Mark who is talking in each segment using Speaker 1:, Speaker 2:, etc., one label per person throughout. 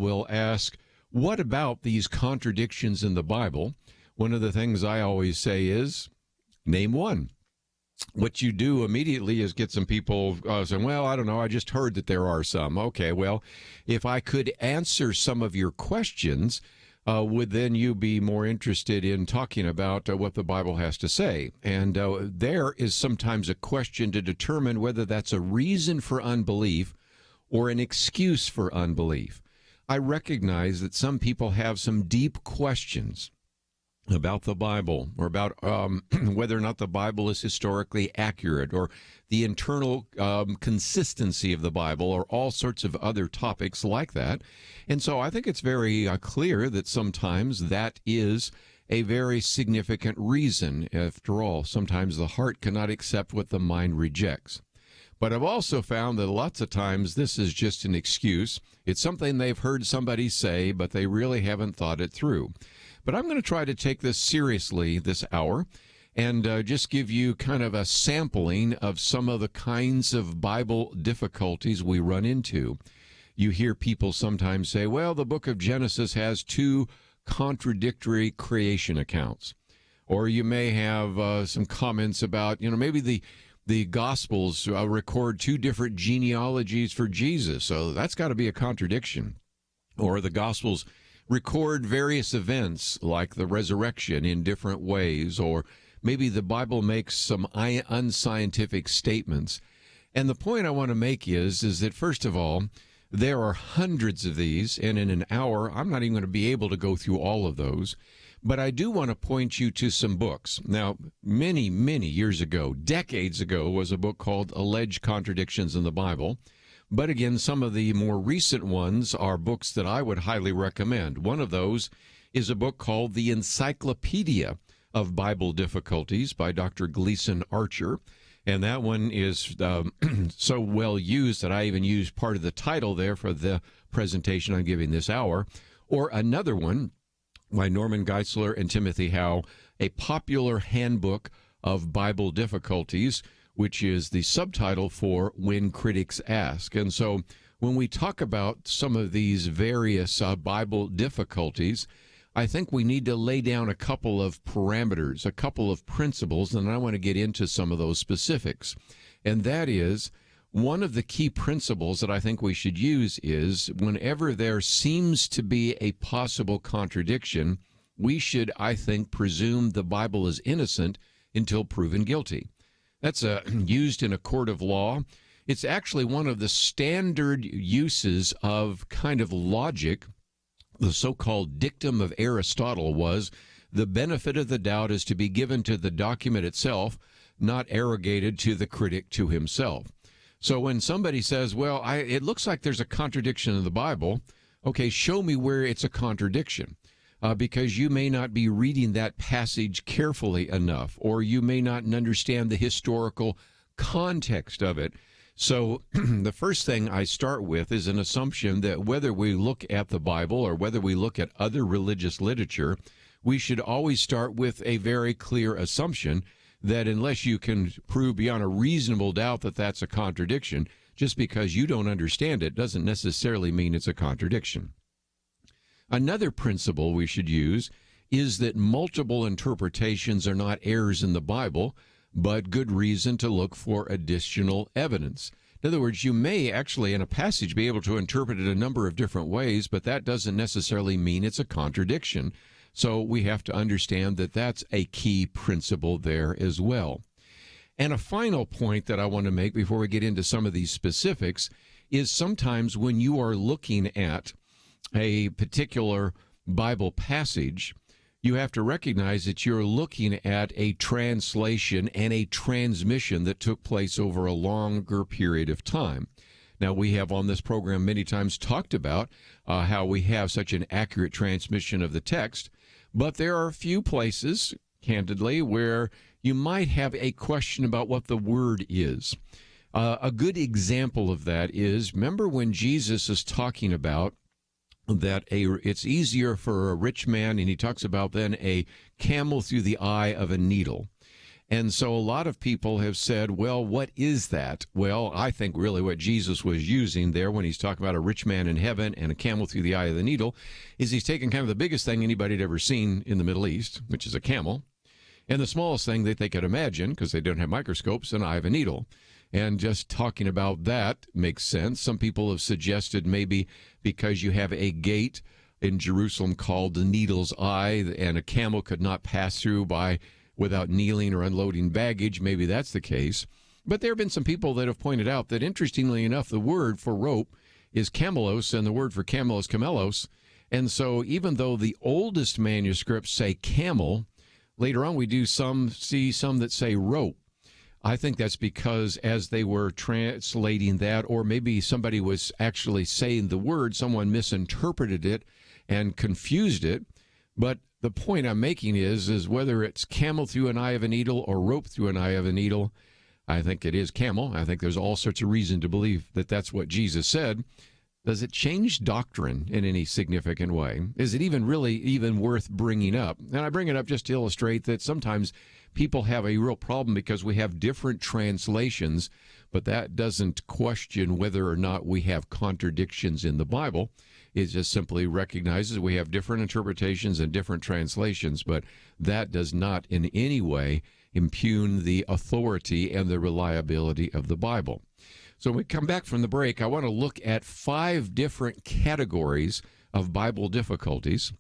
Speaker 1: will ask, what about these contradictions in the Bible? One of the things I always say is, name one. What you do immediately is get some people saying, well, I don't know, I just heard that there are some. Okay, well, if I could answer some of your questions, would then you be more interested in talking about what the Bible has to say? And there is sometimes a question to determine whether that's a reason for unbelief or an excuse for unbelief. I recognize that some people have some deep questions about the Bible, or about whether or not the Bible is historically accurate, or the internal consistency of the Bible, or all sorts of other topics like that. And so I think it's very clear that sometimes that is a very significant reason. After all, sometimes the heart cannot accept what the mind rejects. But I've also found that lots of times this is just an excuse. It's something they've heard somebody say, but they really haven't thought it through. But I'm going to try to take this seriously this hour and just give you kind of a sampling of some of the kinds of Bible difficulties we run into. You hear people sometimes say, well, the book of Genesis has two contradictory creation accounts. Or you may have some comments about, maybe the Gospels record two different genealogies for Jesus, so that's got to be a contradiction. Or the Gospels record various events like the resurrection in different ways, or maybe the Bible makes some unscientific statements. And the point I want to make is that, first of all, there are hundreds of these, and in an hour, I'm not even going to be able to go through all of those. But I do want to point you to some books. Now, many, many years ago, decades ago, was a book called Alleged Contradictions in the Bible. But again, some of the more recent ones are books that I would highly recommend. One of those is a book called The Encyclopedia of Bible Difficulties by Dr. Gleason Archer. And that one is so well used that I even used part of the title there for the presentation I'm giving this hour. Or another one by Norman Geisler and Timothy Howe, A Popular Handbook of Bible Difficulties, which is the subtitle for When Critics Ask. And so when we talk about some of these various Bible difficulties, I think we need to lay down a couple of parameters, a couple of principles, and I want to get into some of those specifics. And that is, one of the key principles that I think we should use is whenever there seems to be a possible contradiction, we should, I think, presume the Bible is innocent until proven guilty. That's used in a court of law. It's actually one of the standard uses of kind of logic. The so-called dictum of Aristotle was, the benefit of the doubt is to be given to the document itself, not arrogated to the critic to himself. So when somebody says, well, it looks like there's a contradiction in the Bible, okay, show me where it's a contradiction. Because you may not be reading that passage carefully enough, or you may not understand the historical context of it. So the first thing I start with is an assumption that whether we look at the Bible or whether we look at other religious literature, we should always start with a very clear assumption that unless you can prove beyond a reasonable doubt that that's a contradiction, just because you don't understand it doesn't necessarily mean it's a contradiction. Another principle we should use is that multiple interpretations are not errors in the Bible, but good reason to look for additional evidence. In other words, you may actually in a passage be able to interpret it a number of different ways, but that doesn't necessarily mean it's a contradiction. So we have to understand that that's a key principle there as well. And a final point that I want to make before we get into some of these specifics is sometimes when you are looking at a particular Bible passage, you have to recognize that you're looking at a translation and a transmission that took place over a longer period of time. Now, we have on this program many times talked about how we have such an accurate transmission of the text, but there are a few places, candidly, where you might have a question about what the word is. A good example of that is, remember when Jesus is talking about that it's easier for a rich man, and he talks about then a camel through the eye of a needle. And so a lot of people have said, well, what is that? Well, I think really what Jesus was using there when he's talking about a rich man in heaven and a camel through the eye of the needle is he's taking kind of the biggest thing anybody had ever seen in the Middle East, which is a camel, and the smallest thing that they could imagine, because they don't have microscopes, an eye of a needle. And just talking about that makes sense. Some people have suggested maybe because you have a gate in Jerusalem called the Needle's Eye, and a camel could not pass through without kneeling or unloading baggage. Maybe that's the case. But there have been some people that have pointed out that, interestingly enough, the word for rope is camelos, and the word for camel is camelos. And so even though the oldest manuscripts say camel, later on we do see some that say rope. I think that's because as they were translating that, or maybe somebody was actually saying the word, someone misinterpreted it and confused it. But the point I'm making is whether it's camel through an eye of a needle or rope through an eye of a needle, I think it is camel. I think there's all sorts of reason to believe that that's what Jesus said. Does it change doctrine in any significant way? Is it even worth bringing up? And I bring it up just to illustrate that sometimes people have a real problem because we have different translations, but that doesn't question whether or not we have contradictions in the Bible. It just simply recognizes we have different interpretations and different translations, but that does not in any way impugn the authority and the reliability of the Bible. So when we come back from the break, I want to look at 5 different categories of Bible difficulties.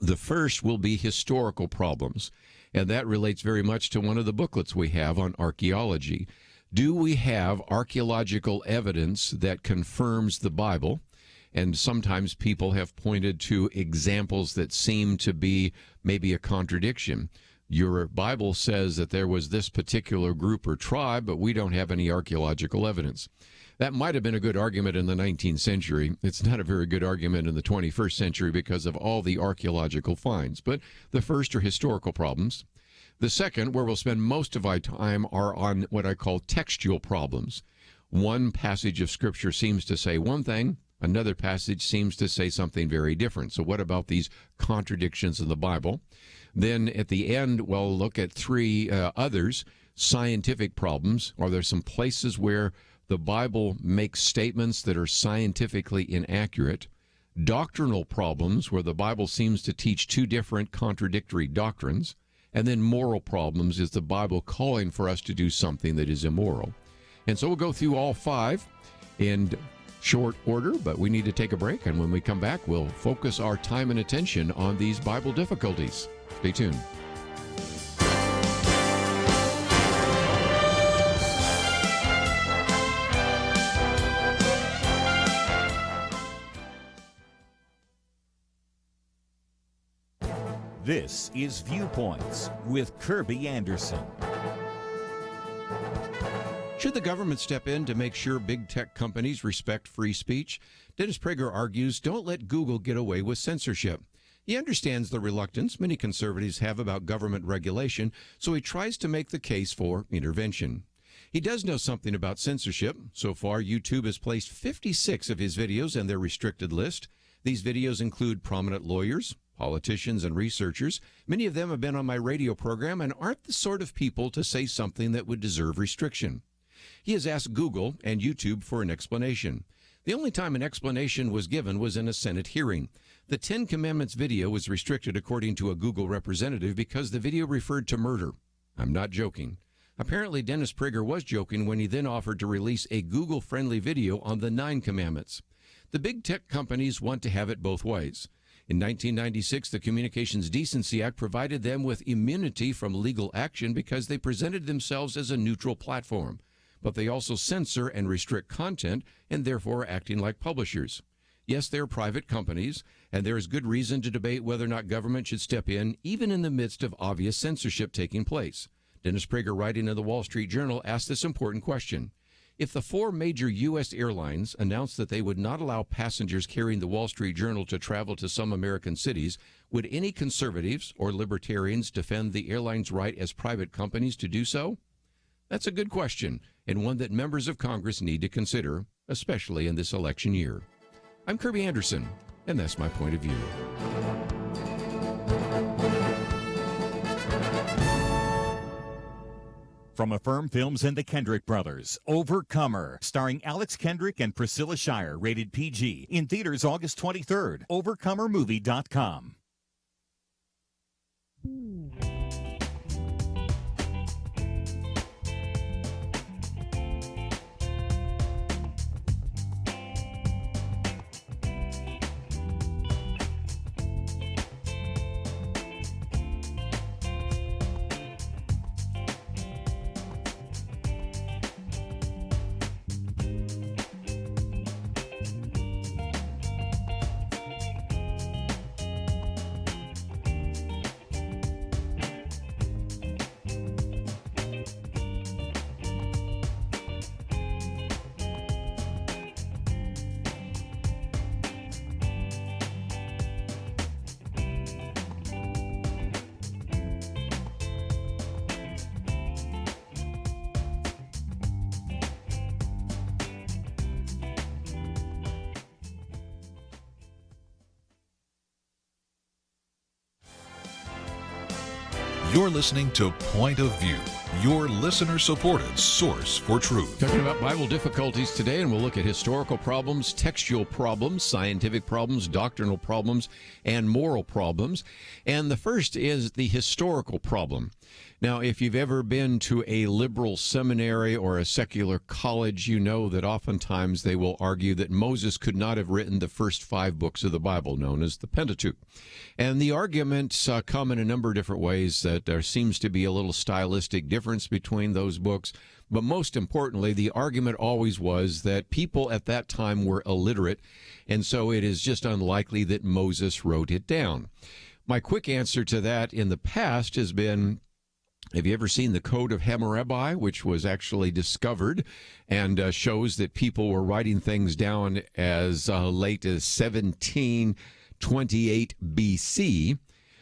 Speaker 1: The first will be historical problems, and that relates very much to one of the booklets we have on archaeology. Do we have archaeological evidence that confirms the Bible? And sometimes people have pointed to examples that seem to be maybe a contradiction. Your Bible says that there was this particular group or tribe, but we don't have any archaeological evidence. That might have been a good argument in the 19th century. It's not a very good argument in the 21st century because of all the archaeological finds. But the first are historical problems. The second, where we'll spend most of our time, are on what I call textual problems. One passage of Scripture seems to say one thing, another passage seems to say something very different. So what about these contradictions in the Bible? Then at the end, we'll look at 3 others, scientific problems. Are there some places where the Bible makes statements that are scientifically inaccurate? Doctrinal problems, where the Bible seems to teach 2 different contradictory doctrines. And then moral problems, is the Bible calling for us to do something that is immoral? And so we'll go through all 5 in short order, but we need to take a break, and when we come back, we'll focus our time and attention on these Bible difficulties. Stay tuned.
Speaker 2: This is Viewpoints with Kerby Anderson.
Speaker 1: Should the government step in to make sure big tech companies respect free speech? Dennis Prager argues, don't let Google get away with censorship. He understands the reluctance many conservatives have about government regulation, so he tries to make the case for intervention. He does know something about censorship. So far, YouTube has placed 56 of his videos in their restricted list. These videos include prominent lawyers, politicians, and researchers. Many of them have been on my radio program and aren't the sort of people to say something that would deserve restriction. He has asked Google and YouTube for an explanation. The only time an explanation was given was in a Senate hearing. The 10 Commandments video was restricted, according to a Google representative, because the video referred to murder. I'm not joking. Apparently, Dennis Prager was joking when he then offered to release a Google-friendly video on the 9 Commandments. The big tech companies want to have it both ways. In 1996, the Communications Decency Act provided them with immunity from legal action because they presented themselves as a neutral platform. But they also censor and restrict content and therefore are acting like publishers. Yes, they're private companies, and there is good reason to debate whether or not government should step in, even in the midst of obvious censorship taking place. Dennis Prager, writing in the Wall Street Journal, asked this important question. If the 4 major U.S. airlines announced that they would not allow passengers carrying the Wall Street Journal to travel to some American cities, would any conservatives or libertarians defend the airlines' right as private companies to do so? That's a good question, and one that members of Congress need to consider, especially in this election year. I'm Kerby Anderson, and that's my point of view.
Speaker 2: From Affirm Films and the Kendrick Brothers, Overcomer, starring Alex Kendrick and Priscilla Shire, rated PG, in theaters August 23rd. Overcomermovie.com.
Speaker 3: You're listening to Point of View, your listener-supported source for truth.
Speaker 1: Talking about Bible difficulties today, and we'll look at historical problems, textual problems, scientific problems, doctrinal problems, and moral problems. And the first is the historical problem. Now, if you've ever been to a liberal seminary or a secular college, you know that oftentimes they will argue that Moses could not have written the first 5 books of the Bible, known as the Pentateuch. And the arguments come in a number of different ways. That there seems to be a little stylistic difference between those books. But most importantly, the argument always was that people at that time were illiterate, and so it is just unlikely that Moses wrote it down. My quick answer to that in the past has been, have you ever seen the Code of Hammurabi, which was actually discovered and shows that people were writing things down as late as 1728 BC?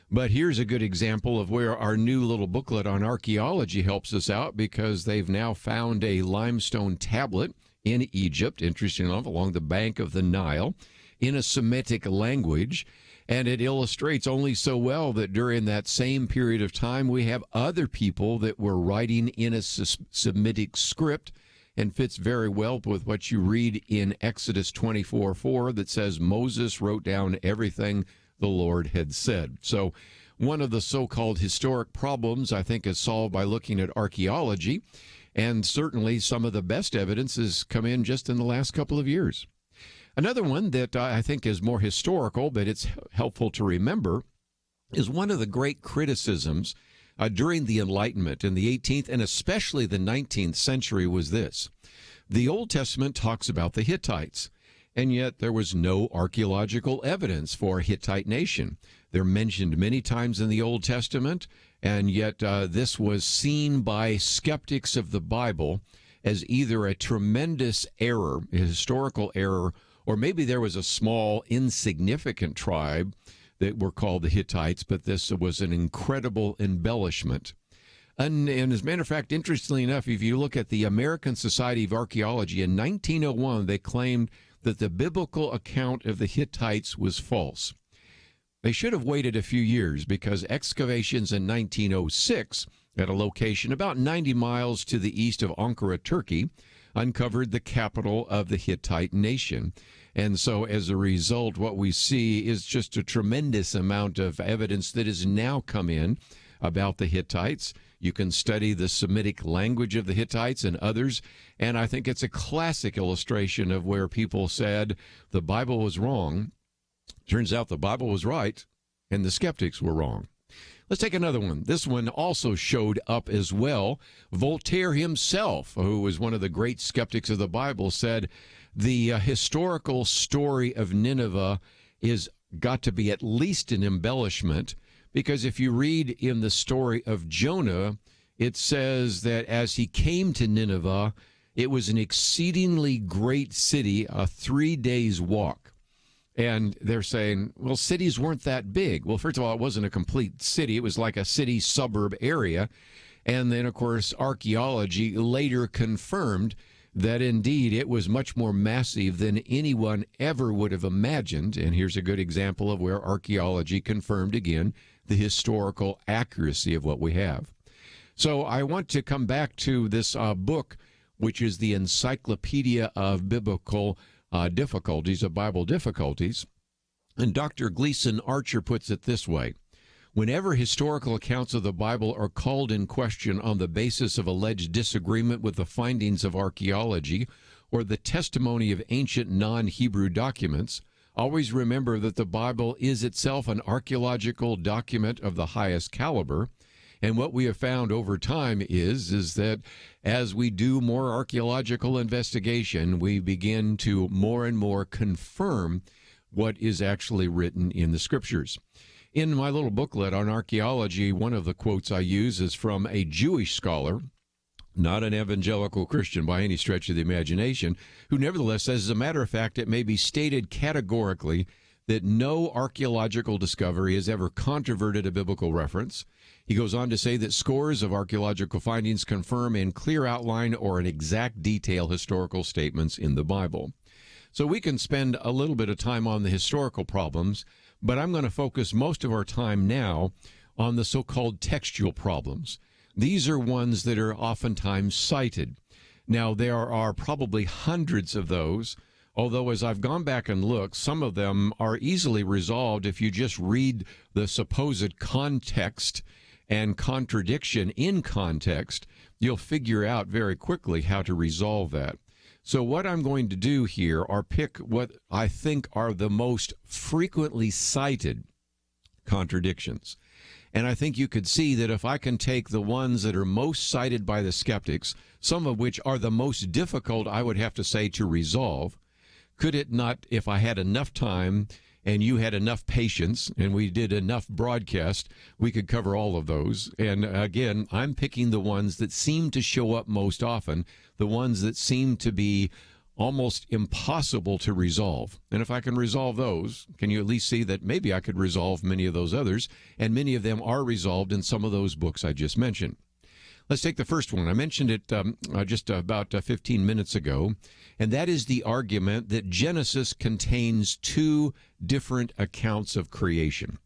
Speaker 1: But here's a good example of where our new little booklet on archaeology helps us out, because they've now found a limestone tablet in Egypt, interesting enough, along the bank of the Nile, in a Semitic language. And it illustrates only so well that during that same period of time, we have other people that were writing in a Semitic script, and fits very well with what you read in Exodus 24:4 that says Moses wrote down everything the Lord had said. So one of the so-called historic problems, I think, is solved by looking at archaeology, and certainly some of the best evidence has come in just in the last couple of years. Another one that I think is more historical, but it's helpful to remember, is one of the great criticisms during the Enlightenment in the 18th and especially the 19th century was this. The Old Testament talks about the Hittites, and yet there was no archaeological evidence for a Hittite nation. They're mentioned many times in the Old Testament, and yet this was seen by skeptics of the Bible as either a tremendous error, a historical error, or maybe there was a small, insignificant tribe that were called the Hittites, but this was an incredible embellishment. And as a matter of fact, interestingly enough, if you look at the American Society of Archaeology, in 1901, they claimed that the biblical account of the Hittites was false. They should have waited a few years, because excavations in 1906 at a location about 90 miles to the east of Ankara, Turkey, uncovered the capital of the Hittite nation. And so as a result, what we see is just a tremendous amount of evidence that has now come in about the Hittites. You can study the Semitic language of the Hittites and others, and I think it's a classic illustration of where people said the Bible was wrong. Turns out the Bible was right, and the skeptics were wrong. Let's take another one. This one also showed up as well. Voltaire himself, who was one of the great skeptics of the Bible, said the historical story of Nineveh is got to be at least an embellishment, because if you read in the story of Jonah, it says that as he came to Nineveh, it was an exceedingly great city, a 3 days walk. And they're saying, well, cities weren't that big. Well, first of all, it wasn't a complete city. It was like a city suburb area. And then, of course, archaeology later confirmed that indeed it was much more massive than anyone ever would have imagined. And here's a good example of where archaeology confirmed again the historical accuracy of what we have. So I want to come back to this book, which is the Encyclopedia of Biblical Difficulties, of Bible Difficulties. And Dr. Gleason Archer puts it this way: whenever historical accounts of the Bible are called in question on the basis of alleged disagreement with the findings of archaeology or the testimony of ancient non-Hebrew documents, always remember that the Bible is itself an archaeological document of the highest caliber. And what we have found over time is that as we do more archaeological investigation, we begin to more and more confirm what is actually written in the Scriptures. In my little booklet on archaeology, one of the quotes I use is from a Jewish scholar, not an evangelical Christian by any stretch of the imagination, who nevertheless says, as a matter of fact, it may be stated categorically that no archaeological discovery has ever controverted a biblical reference. He goes on to say that scores of archaeological findings confirm in clear outline or in exact detail historical statements in the Bible. So we can spend a little bit of time on the historical problems, but I'm going to focus most of our time now on the so-called textual problems. These are ones that are oftentimes cited. Now, there are probably hundreds of those, although as I've gone back and looked, some of them are easily resolved if you just read the supposed context and contradiction in context. You'll figure out very quickly how to resolve that. So what I'm going to do here are pick what I think are the most frequently cited contradictions. And I think you could see that if I can take the ones that are most cited by the skeptics, some of which are the most difficult, I would have to say, to resolve, could it not, if I had enough time and you had enough patience and we did enough broadcast, we could cover all of those. And again, I'm picking the ones that seem to show up most often, the ones that seem to be almost impossible to resolve. And if I can resolve those, can you at least see that maybe I could resolve many of those others? And many of them are resolved in some of those books I just mentioned. Let's take the first one. I mentioned it just about 15 minutes ago, and that is the argument that Genesis contains two different accounts of creation.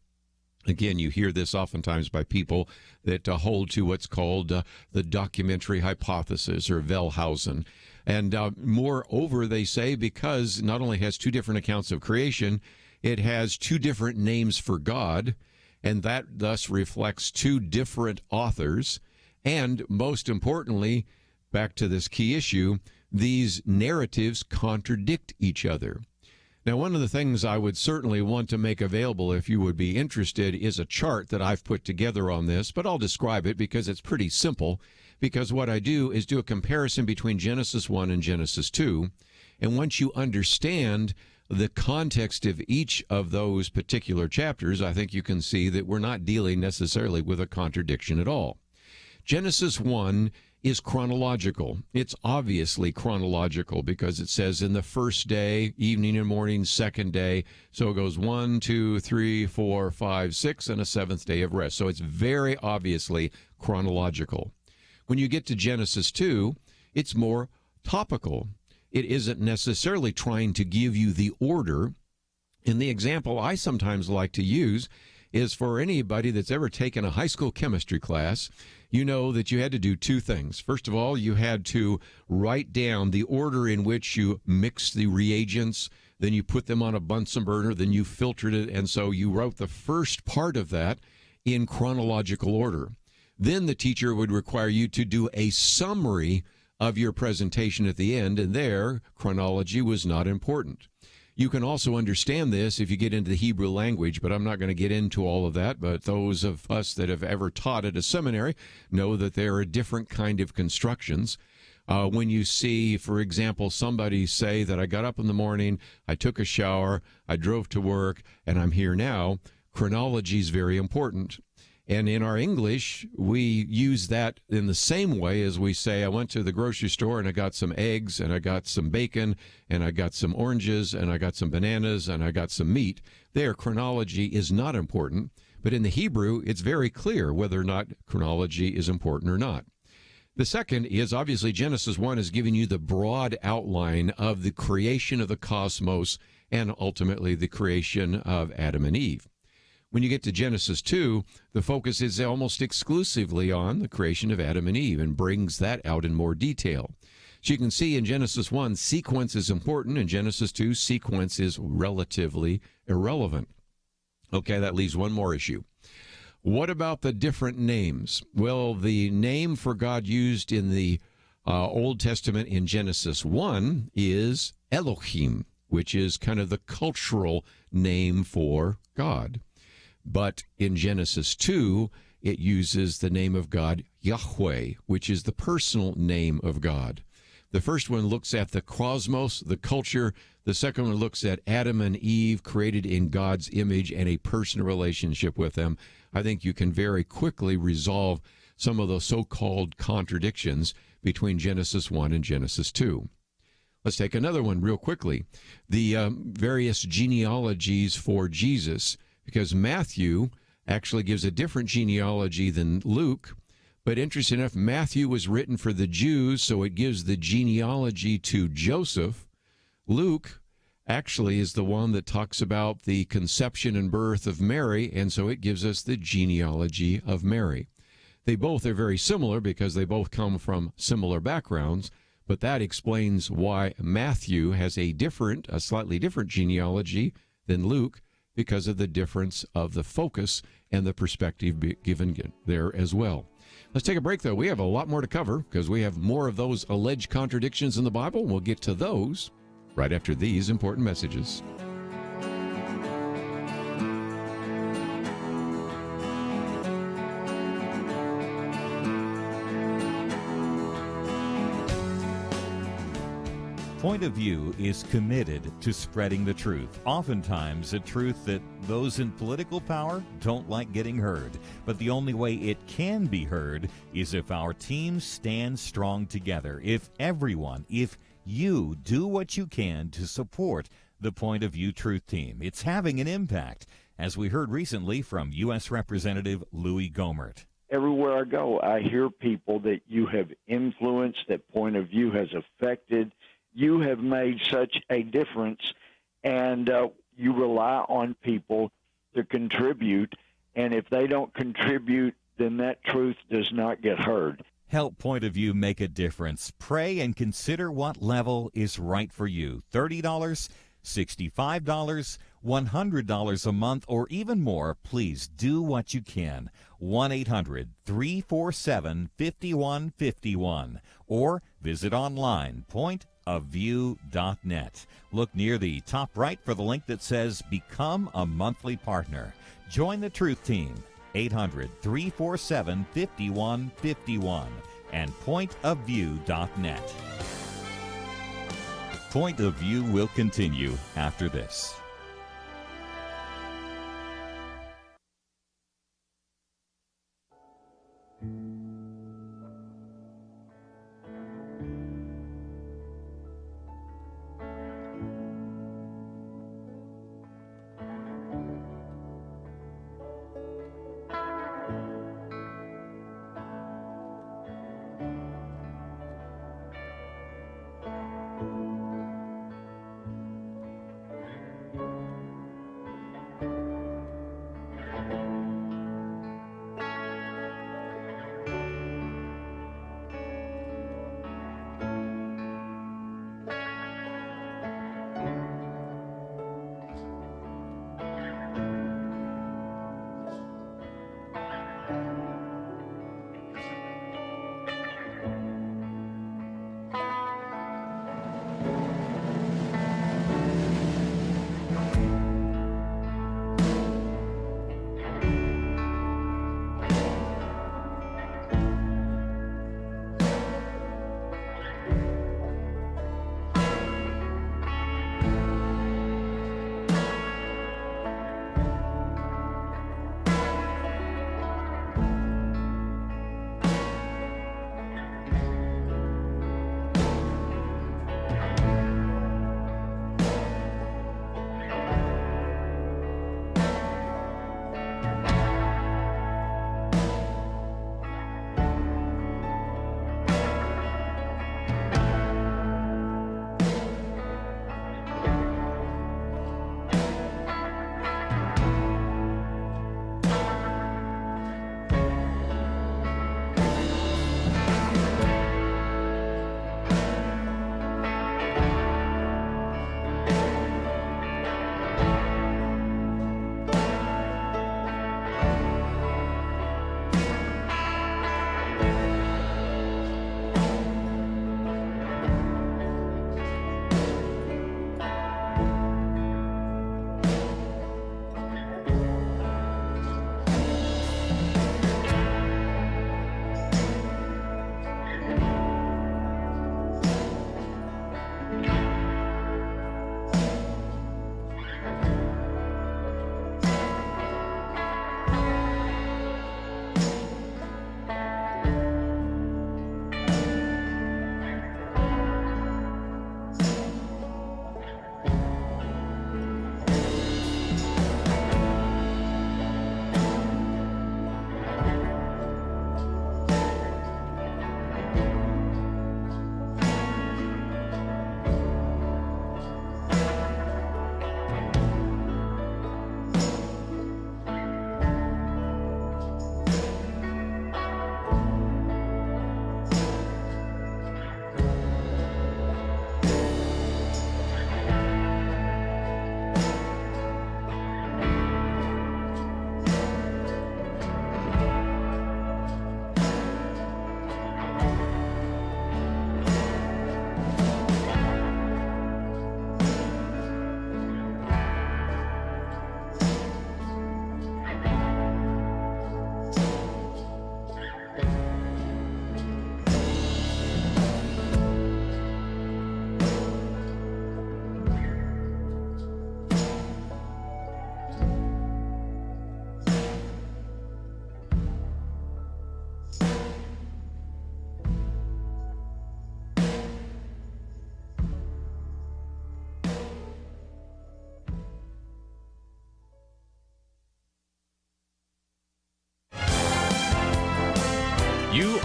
Speaker 1: Again, you hear this oftentimes by people that hold to what's called the documentary hypothesis, or Wellhausen. And moreover, they say, because not only has two different accounts of creation, it has two different names for God, and that thus reflects two different authors. And most importantly, back to this key issue, these narratives contradict each other. Now, one of the things I would certainly want to make available, if you would be interested, is a chart that I've put together on this, but I'll describe it because it's pretty simple, because what I do is do a comparison between Genesis 1 and Genesis 2, and once you understand the context of each of those particular chapters, I think you can see that we're not dealing necessarily with a contradiction at all. Genesis 1 is chronological. It's obviously chronological because it says in the first day, evening and morning, second day. So it goes 1, 2, 3, 4, 5, 6, and a seventh day of rest. So it's very obviously chronological. When you get to Genesis 2, it's more topical. It isn't necessarily trying to give you the order. And the example I sometimes like to use is for anybody that's ever taken a high school chemistry class. You know that you had to do two things. First of all, you had to write down the order in which you mix the reagents, then you put them on a Bunsen burner, then you filtered it, and so you wrote the first part of that in chronological order. Then the teacher would require you to do a summary of your presentation at the end, and there, chronology was not important. You can also understand this if you get into the Hebrew language, but I'm not going to get into all of that. But those of us that have ever taught at a seminary know that there are different kind of constructions. When you see, for example, somebody say that I got up in the morning, I took a shower, I drove to work, and I'm here now, chronology is very important. And in our English, we use that in the same way as we say, I went to the grocery store and I got some eggs and I got some bacon and I got some oranges and I got some bananas and I got some meat. There, chronology is not important. But in the Hebrew, it's very clear whether or not chronology is important or not. The second is obviously Genesis 1 is giving you the broad outline of the creation of the cosmos and ultimately the creation of Adam and Eve. When you get to Genesis 2, the focus is almost exclusively on the creation of Adam and Eve and brings that out in more detail. So you can see in Genesis 1, sequence is important. In Genesis 2, sequence is relatively irrelevant. Okay, that leaves one more issue. What about the different names? Well, the name for God used in the Old Testament in Genesis 1 is Elohim, which is kind of the cultural name for God. But in Genesis 2, it uses the name of God, Yahweh, which is the personal name of God. The first one looks at the cosmos, the culture. The second one looks at Adam and Eve created in God's image and a personal relationship with them. I think you can very quickly resolve some of those so-called contradictions between Genesis 1 and Genesis 2. Let's take another one real quickly. The various genealogies for Jesus, because Matthew actually gives a different genealogy than Luke. But interesting enough, Matthew was written for the Jews, so it gives the genealogy to Joseph. Luke actually is the one that talks about the conception and birth of Mary, and so it gives us the genealogy of Mary. They both are very similar because they both come from similar backgrounds, but that explains why Matthew has a slightly different genealogy than Luke, because of the difference of the focus and the perspective given there as well. Let's take a break, though. We have a lot more to cover because we have more of those alleged contradictions in the Bible. We'll get to those right after these important messages.
Speaker 2: Point of View is committed to spreading the truth, oftentimes a truth that those in political power don't like getting heard. But the only way it can be heard is if our teams stand strong together, if you do what you can to support the Point of View Truth Team. It's having an impact, as we heard recently from U.S. Representative Louis Gohmert.
Speaker 4: Everywhere I go, I hear people that you have influenced, that Point of View has affected. You have made such a difference, and you rely on people to contribute, and if they don't contribute, then that truth does not get heard.
Speaker 2: Help Point of View make a difference. Pray and consider what level is right for you. $30, $65, $100 a month, or even more. Please do what you can. 1-800-347-5151, or visit online, pointofview.net. Look near the top right for the link that says Become a Monthly Partner. Join the Truth Team, 800-347-5151, and pointofview.net. Point of View will continue after this.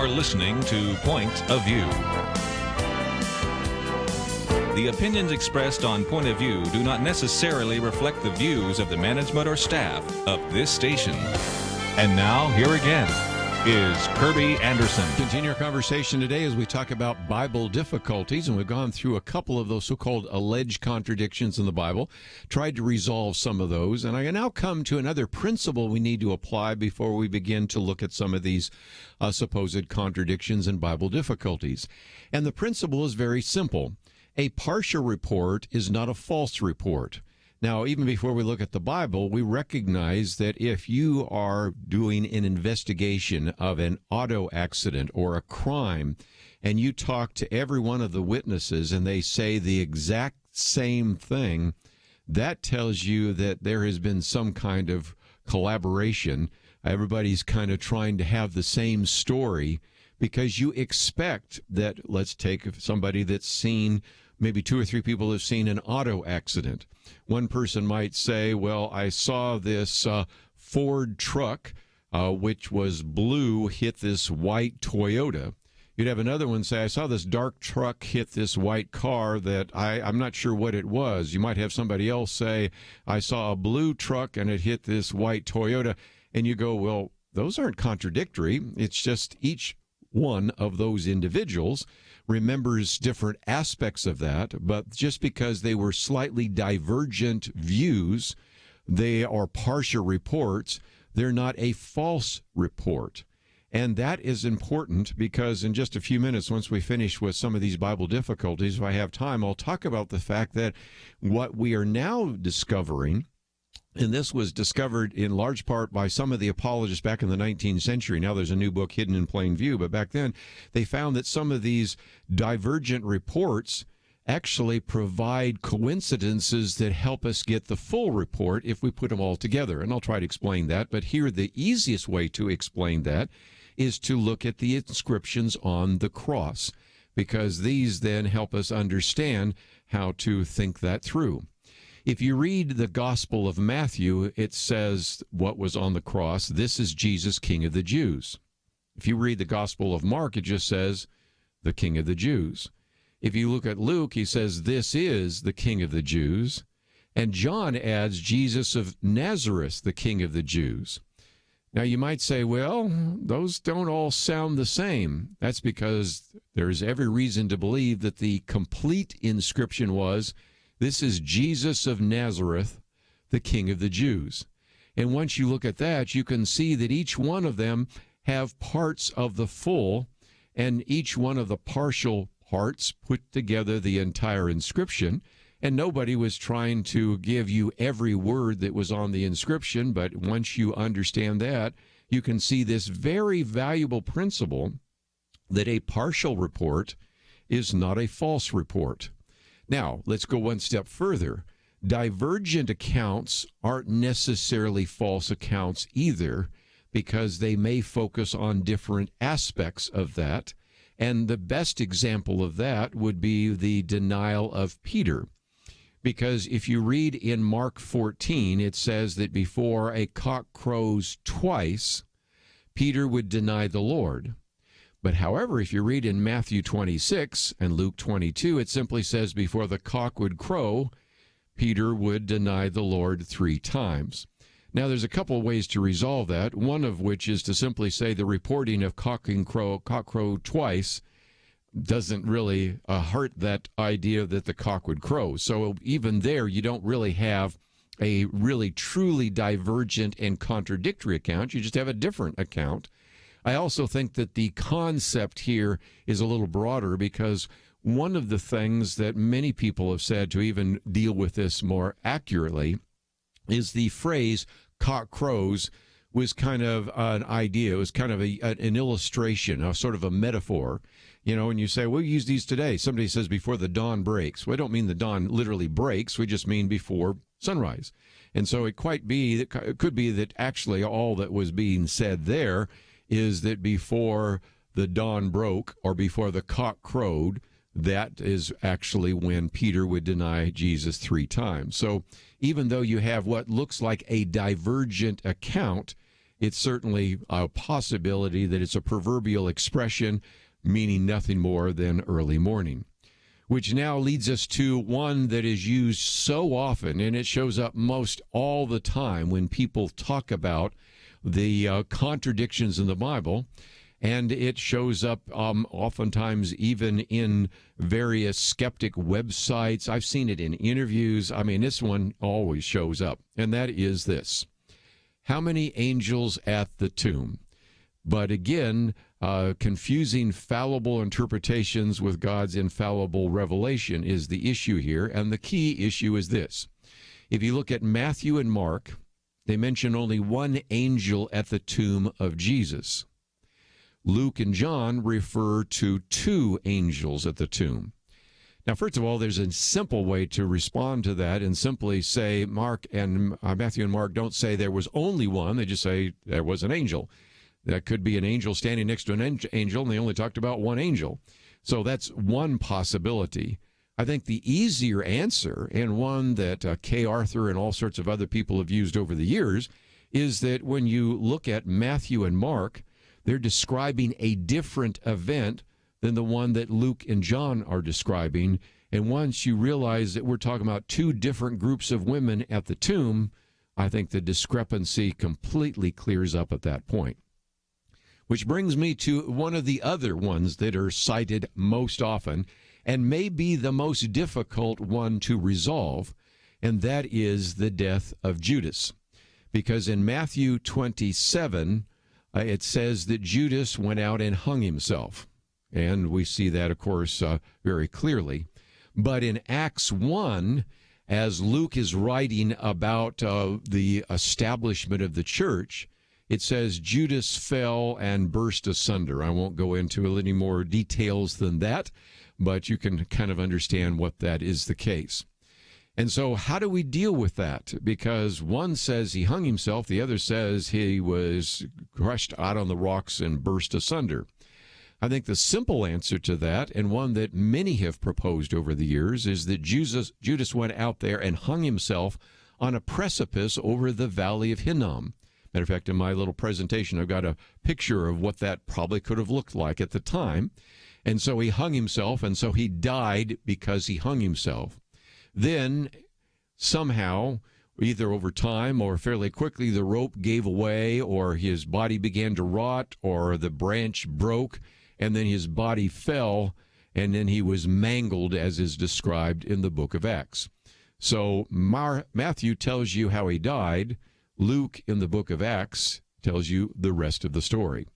Speaker 3: You're listening to Point of View.
Speaker 5: The opinions expressed on Point of View do not necessarily reflect the views of the management or staff of this station. And now, here again is Kerby Anderson.
Speaker 1: Continue our conversation today as we talk about Bible difficulties, and we've gone through a couple of those so-called alleged contradictions in the Bible, tried to resolve some of those, and I now come to another principle we need to apply before we begin to look at some of these supposed contradictions and Bible difficulties. And the principle is very simple. A partial report is not a false report. Now, even before we look at the Bible, we recognize that if you are doing an investigation of an auto accident or a crime, and you talk to every one of the witnesses and they say the exact same thing, that tells you that there has been some kind of collaboration. Everybody's kind of trying to have the same story because you expect that, let's take somebody that's seen, maybe two or three people have seen an auto accident. One person might say, well, I saw this Ford truck, which was blue, hit this white Toyota. You'd have another one say, I saw this dark truck hit this white car that I'm not sure what it was. You might have somebody else say, I saw a blue truck and it hit this white Toyota. And you go, well, those aren't contradictory. It's just each one of those individuals remembers different aspects of that, but just because they were slightly divergent views, they are partial reports, they're not a false report. And that is important because in just a few minutes, once we finish with some of these Bible difficulties, if I have time, I'll talk about the fact that what we are now discovering, and this was discovered in large part by some of the apologists back in the 19th century. Now there's a new book, Hidden in Plain View, but back then they found that some of these divergent reports actually provide coincidences that help us get the full report if we put them all together. And I'll try to explain that, but here the easiest way to explain that is to look at the inscriptions on the cross, because these then help us understand how to think that through. If you read the Gospel of Matthew, it says what was on the cross, this is Jesus, King of the Jews. If you read the Gospel of Mark, it just says the King of the Jews. If you look at Luke, he says this is the King of the Jews. And John adds Jesus of Nazareth, the King of the Jews. Now you might say, well, those don't all sound the same. That's because there's every reason to believe that the complete inscription was, this is Jesus of Nazareth, the King of the Jews. And once you look at that, you can see that each one of them have parts of the full, and each one of the partial parts put together the entire inscription. And nobody was trying to give you every word that was on the inscription, but once you understand that, you can see this very valuable principle that a partial report is not a false report. Now, let's go one step further. Divergent accounts aren't necessarily false accounts either, because they may focus on different aspects of that. And the best example of that would be the denial of Peter. Because if you read in Mark 14, it says that before a cock crows twice, Peter would deny the Lord. But however, if you read in Matthew 26 and Luke 22, it simply says before the cock would crow, Peter would deny the Lord 3 times. Now, there's a couple of ways to resolve that, one of which is to simply say the reporting of cock crow twice doesn't really hurt that idea that the cock would crow. So even there, you don't really have a really truly divergent and contradictory account. You just have a different account. I also think that the concept here is a little broader, because one of the things that many people have said to even deal with this more accurately is the phrase cock crows was kind of an idea. It was kind of an illustration, a sort of a metaphor. You know, and you say, we'll use these today. Somebody says before the dawn breaks. We don't mean the dawn literally breaks. We just mean before sunrise. And so it could be that actually all that was being said there is that before the dawn broke or before the cock crowed, that is actually when Peter would deny Jesus 3 times. So even though you have what looks like a divergent account, it's certainly a possibility that it's a proverbial expression meaning nothing more than early morning. Which now leads us to one that is used so often, and it shows up most all the time when people talk about the contradictions in the Bible, and it shows up oftentimes even in various skeptic websites. I've seen it in interviews. I mean, this one always shows up, and that is this. How many angels at the tomb? But again, confusing fallible interpretations with God's infallible revelation is the issue here, and the key issue is this. If you look at Matthew and Mark, they mention only one angel at the tomb of Jesus. Luke and John refer to two angels at the tomb. Now, first of all, there's a simple way to respond to that and simply say Matthew and Mark don't say there was only one. They just say there was an angel. That could be an angel standing next to an angel, and they only talked about one angel. So that's one possibility. I think the easier answer, and one that Kay Arthur and all sorts of other people have used over the years, is that when you look at Matthew and Mark, they're describing a different event than the one that Luke and John are describing. And once you realize that we're talking about two different groups of women at the tomb, I think the discrepancy completely clears up at that point. Which brings me to one of the other ones that are cited most often, and may be the most difficult one to resolve, and that is the death of Judas. Because in Matthew 27, it says that Judas went out and hung himself. And we see that, of course, very clearly. But in Acts 1, as Luke is writing about the establishment of the church, it says Judas fell and burst asunder. I won't go into any more details than that, but you can kind of understand what that is the case. And so how do we deal with that? Because one says he hung himself, the other says he was crushed out on the rocks and burst asunder. I think the simple answer to that, and one that many have proposed over the years, is that Judas went out there and hung himself on a precipice over the valley of Hinnom. Matter of fact, in my little presentation, I've got a picture of what that probably could have looked like at the time. And so he hung himself, and so he died because he hung himself. Then, somehow, either over time or fairly quickly, the rope gave away, or his body began to rot, or the branch broke, and then his body fell, and then he was mangled, as is described in the book of Acts. So Matthew tells you how he died. Luke, in the book of Acts, tells you the rest of the story.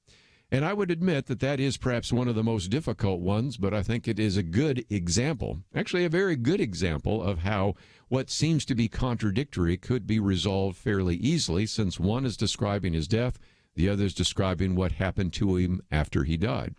Speaker 1: And I would admit that that is perhaps one of the most difficult ones, but I think it is a good example, actually a very good example of how what seems to be contradictory could be resolved fairly easily, since one is describing his death, the other is describing what happened to him after he died.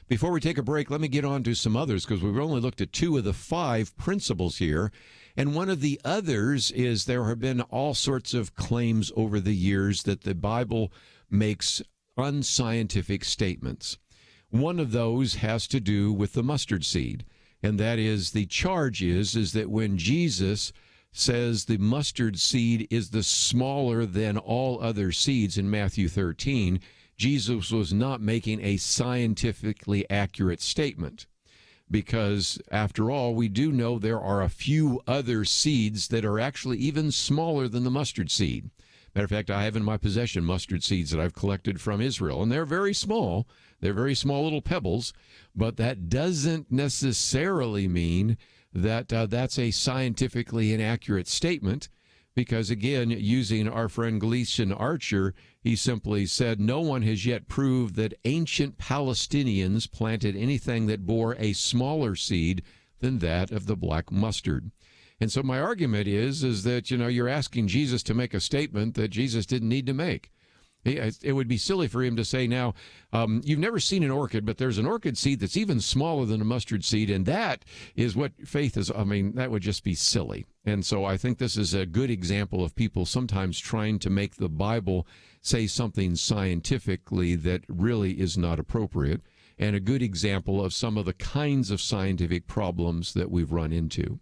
Speaker 1: Before we take a break, let me get on to some others, because we've only looked at 2 of the 5 principles here. And one of the others is there have been all sorts of claims over the years that the Bible makes unscientific statements. One of those has to do with the mustard seed, and that is the charge is that when Jesus says the mustard seed is the smaller than all other seeds in Matthew 13, Jesus was not making a scientifically accurate statement. Because, after all, we do know there are a few other seeds that are actually even smaller than the mustard seed. Matter of fact, I have in my possession mustard seeds that I've collected from Israel, and they're very small. They're very small little pebbles, but that doesn't necessarily mean that that's a scientifically inaccurate statement, because, again, using our friend Gleason Archer, he simply said, no one has yet proved that ancient Palestinians planted anything that bore a smaller seed than that of the black mustard. And so my argument is that, you're asking Jesus to make a statement that Jesus didn't need to make. It would be silly for him to say, now, you've never seen an orchid, but there's an orchid seed that's even smaller than a mustard seed, and that is what faith is. I mean, that would just be silly. And so I think this is a good example of people sometimes trying to make the Bible say something scientifically that really is not appropriate, and a good example of some of the kinds of scientific problems that we've run into.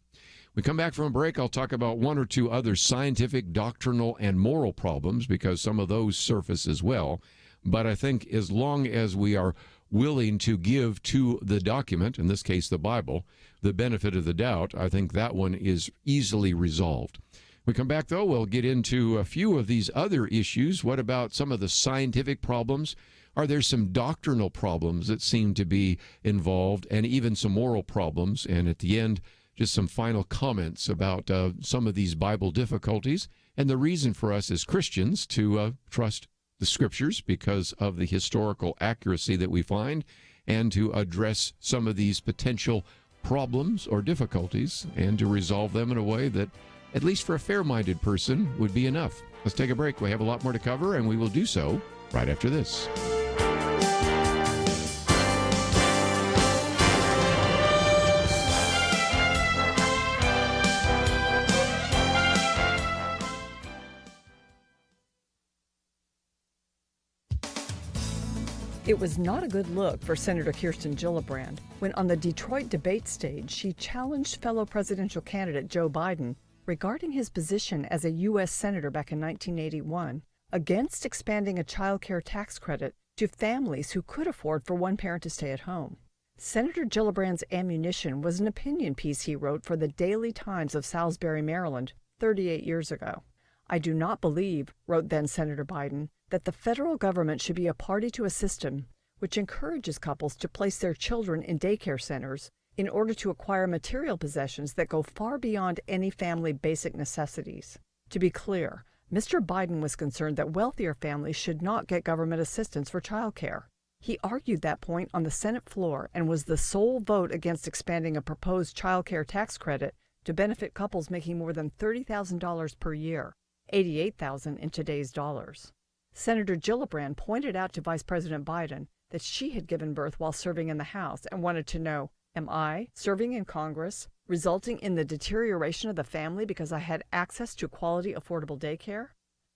Speaker 1: We come back from a break, I'll talk about one or two other scientific, doctrinal, and moral problems, because some of those surface as well. But I think as long as we are willing to give to the document, in this case the Bible, the benefit of the doubt, I think that one is easily resolved. We come back, though, we'll get into a few of these other issues. What about some of the scientific problems? Are there some doctrinal problems that seem to be involved, and even some moral problems? And at the end, just some final comments about some of these Bible difficulties and the reason for us as Christians to trust the Scriptures because of the historical accuracy that we find, and to address some of these potential problems or difficulties and to resolve them in a way that, at least for a fair-minded person, would be enough. Let's take a break. We have a lot more to cover, and we will do so right after this.
Speaker 6: It was not a good look for Senator Kirsten Gillibrand when, on the Detroit debate stage, she challenged fellow presidential candidate Joe Biden regarding his position as a U.S. Senator back in 1981 against expanding a child care tax credit to families who could afford for one parent to stay at home. Senator Gillibrand's ammunition was an opinion piece he wrote for the Daily Times of Salisbury, Maryland, 38 years ago. "I do not believe," wrote then Senator Biden, "that the federal government should be a party to a system which encourages couples to place their children in daycare centers in order to acquire material possessions that go far beyond any family basic necessities." To be clear, Mr. Biden was concerned that wealthier families should not get government assistance for child care. He argued that point on the Senate floor and was the sole vote against expanding a proposed child care tax credit to benefit couples making more than $30,000 per year, $88,000 in today's dollars. Senator Gillibrand pointed out to Vice President Biden that she had given birth while serving in the House and wanted to know, "Am I, serving in Congress, resulting in the deterioration of the family because I had access to quality, affordable daycare?"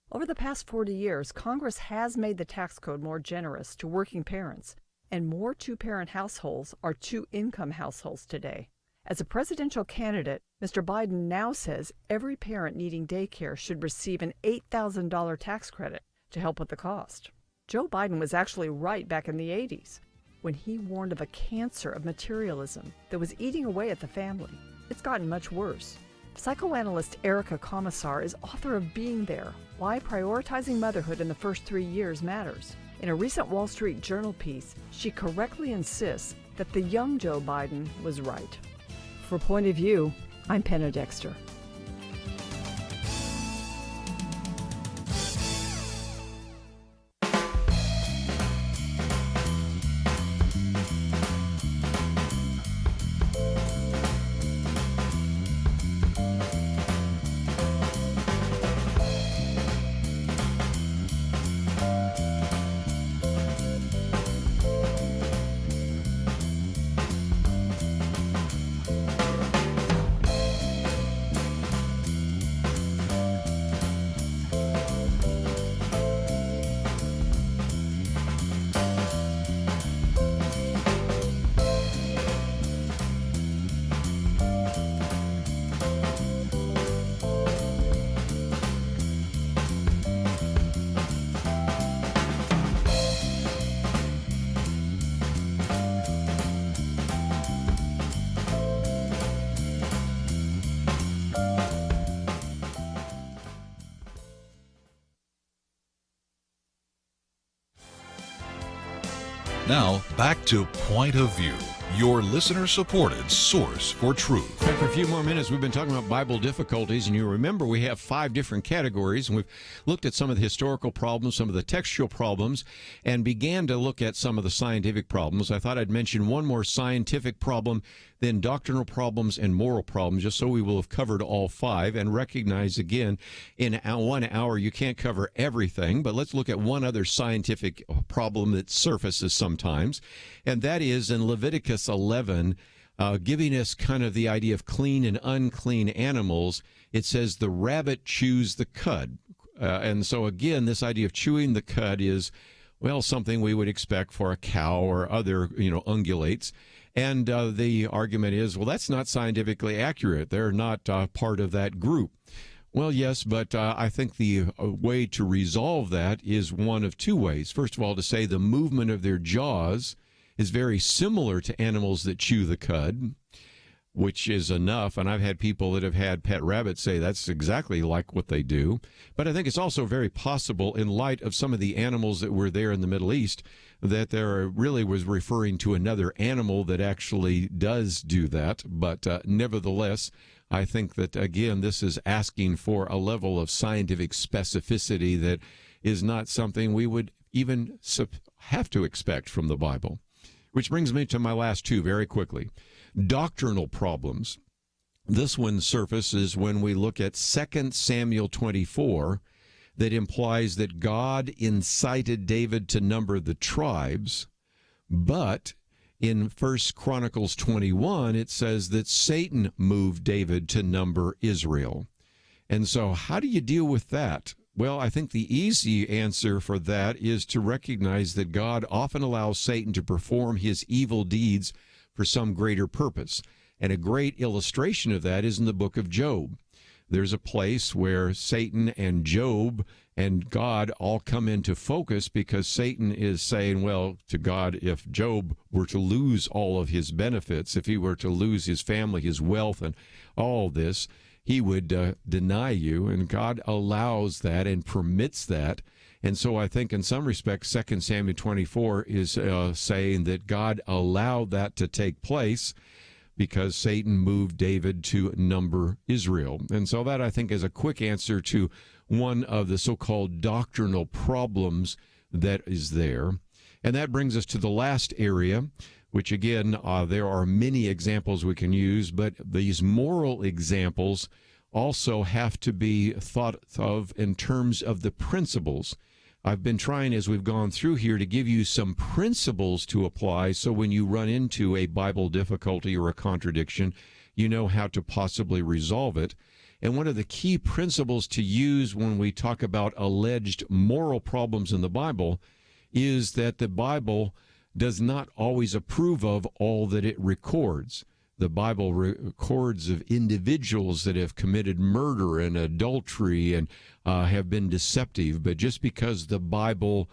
Speaker 6: Over the past 40 years, Congress has made the tax code more generous to working parents, and more two-parent households are two-income households today. As a presidential candidate, Mr. Biden now says every parent needing daycare should receive an $8,000 tax credit to help with the cost. Joe Biden was actually right back in the 80s when he warned of a cancer of materialism that was eating away at the family. It's gotten much worse. Psychoanalyst Erica Commissar is author of Being There, Why Prioritizing Motherhood in the First 3 Years Matters. In a recent Wall Street Journal piece, she correctly insists that the young Joe Biden was right. For Point of View, I'm Penna Dexter.
Speaker 3: Now, back to Point of View, your listener-supported source for truth.
Speaker 1: For a few more minutes, we've been talking about Bible difficulties, and you remember we have 5 different categories, and we've looked at some of the historical problems, some of the textual problems, and began to look at some of the scientific problems. I thought I'd mention one more scientific problem, then doctrinal problems and moral problems, just so we will have covered all 5, and recognize again, in 1 hour you can't cover everything, but let's look at one other scientific problem that surfaces sometimes, and that is in Leviticus 11, giving us kind of the idea of clean and unclean animals. It says the rabbit chews the cud. And so again, this idea of chewing the cud is, well, something we would expect for a cow or other, ungulates. And the argument is, well, that's not scientifically accurate. They're not part of that group. Well, yes, but I think the way to resolve that is one of two ways. First of all, to say the movement of their jaws is very similar to animals that chew the cud, which is enough. And I've had people that have had pet rabbits say that's exactly like what they do. But I think it's also very possible, in light of some of the animals that were there in the Middle East, that there really was referring to another animal that actually does do that. But nevertheless, I think that, again, this is asking for a level of scientific specificity that is not something we would even have to expect from the Bible. Which brings me to my last two very quickly. Doctrinal problems. This one surfaces when we look at 2 Samuel 24, that implies that God incited David to number the tribes, but in 1 Chronicles 21, it says that Satan moved David to number Israel. And so how do you deal with that? Well, I think the easy answer for that is to recognize that God often allows Satan to perform his evil deeds for some greater purpose. And a great illustration of that is in the book of Job. There's a place where Satan and Job and God all come into focus because Satan is saying, well, to God, if Job were to lose all of his benefits, if he were to lose his family, his wealth, and all this, he would deny you. And God allows that and permits that. And so I think in some respects, 2 Samuel 24 is saying that God allowed that to take place because Satan moved David to number Israel. And so that, I think, is a quick answer to one of the so-called doctrinal problems that is there. And that brings us to the last area, which, again, there are many examples we can use, but these moral examples also have to be thought of in terms of the principles. I've been trying, as we've gone through here, to give you some principles to apply so when you run into a Bible difficulty or a contradiction, you know how to possibly resolve it. And one of the key principles to use when we talk about alleged moral problems in the Bible is that the Bible does not always approve of all that it records. The Bible records of individuals that have committed murder and adultery and have been deceptive. But just because the Bible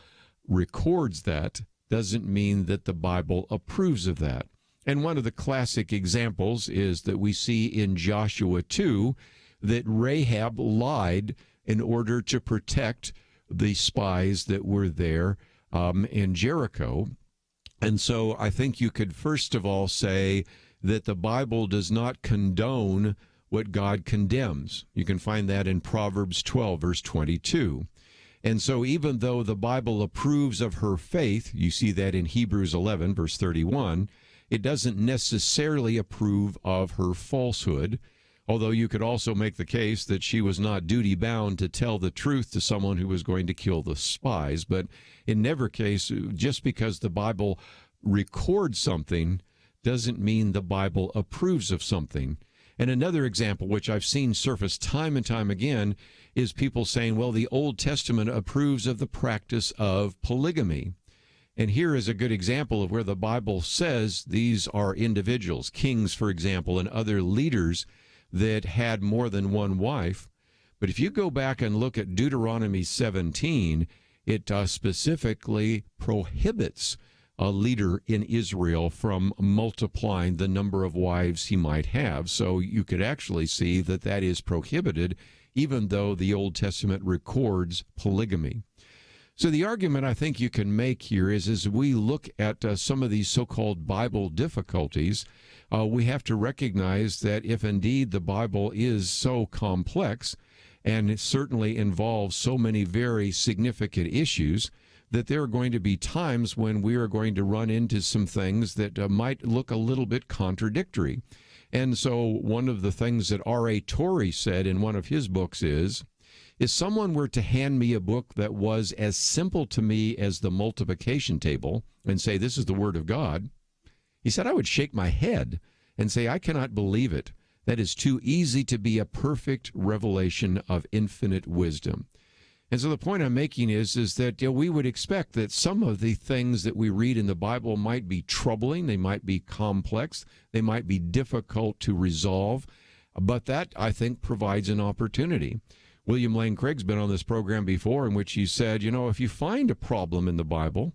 Speaker 1: records that doesn't mean that the Bible approves of that. And one of the classic examples is that we see in Joshua 2 that Rahab lied in order to protect the spies that were there in Jericho. And so I think you could first of all say that the Bible does not condone what God condemns. You can find that in Proverbs 12, verse 22. And so even though the Bible approves of her faith, you see that in Hebrews 11, verse 31, it doesn't necessarily approve of her falsehood, although you could also make the case that she was not duty-bound to tell the truth to someone who was going to kill the spies. But in every case, just because the Bible records something doesn't mean the Bible approves of something. And another example, which I've seen surface time and time again, is people saying, well, the Old Testament approves of the practice of polygamy. And here is a good example of where the Bible says these are individuals, kings, for example, and other leaders that had more than one wife. But if you go back and look at Deuteronomy 17, it specifically prohibits a leader in Israel from multiplying the number of wives he might have. So you could actually see that that is prohibited, even though the Old Testament records polygamy. So the argument I think you can make here is as we look at some of these so-called Bible difficulties, we have to recognize that if indeed the Bible is so complex and it certainly involves so many very significant issues, that there are going to be times when we are going to run into some things that might look a little bit contradictory. And so one of the things that R.A. Torrey said in one of his books is, if someone were to hand me a book that was as simple to me as the multiplication table and say, this is the Word of God, he said, I would shake my head and say, I cannot believe it. That is too easy to be a perfect revelation of infinite wisdom. And so the point I'm making is that we would expect that some of the things that we read in the Bible might be troubling, they might be complex, they might be difficult to resolve, but that, I think, provides an opportunity. William Lane Craig's been on this program before in which he said, if you find a problem in the Bible,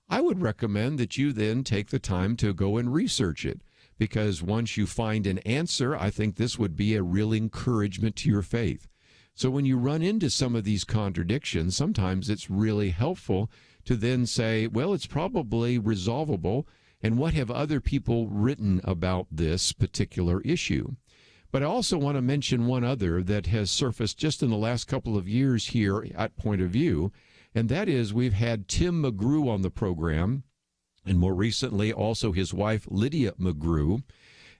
Speaker 1: I would recommend that you then take the time to go and research it, because once you find an answer, I think this would be a real encouragement to your faith. So when you run into some of these contradictions, sometimes it's really helpful to then say, well, it's probably resolvable, and what have other people written about this particular issue? But I also want to mention one other that has surfaced just in the last couple of years here at Point of View, and that is we've had Tim McGrew on the program, and more recently also his wife Lydia McGrew.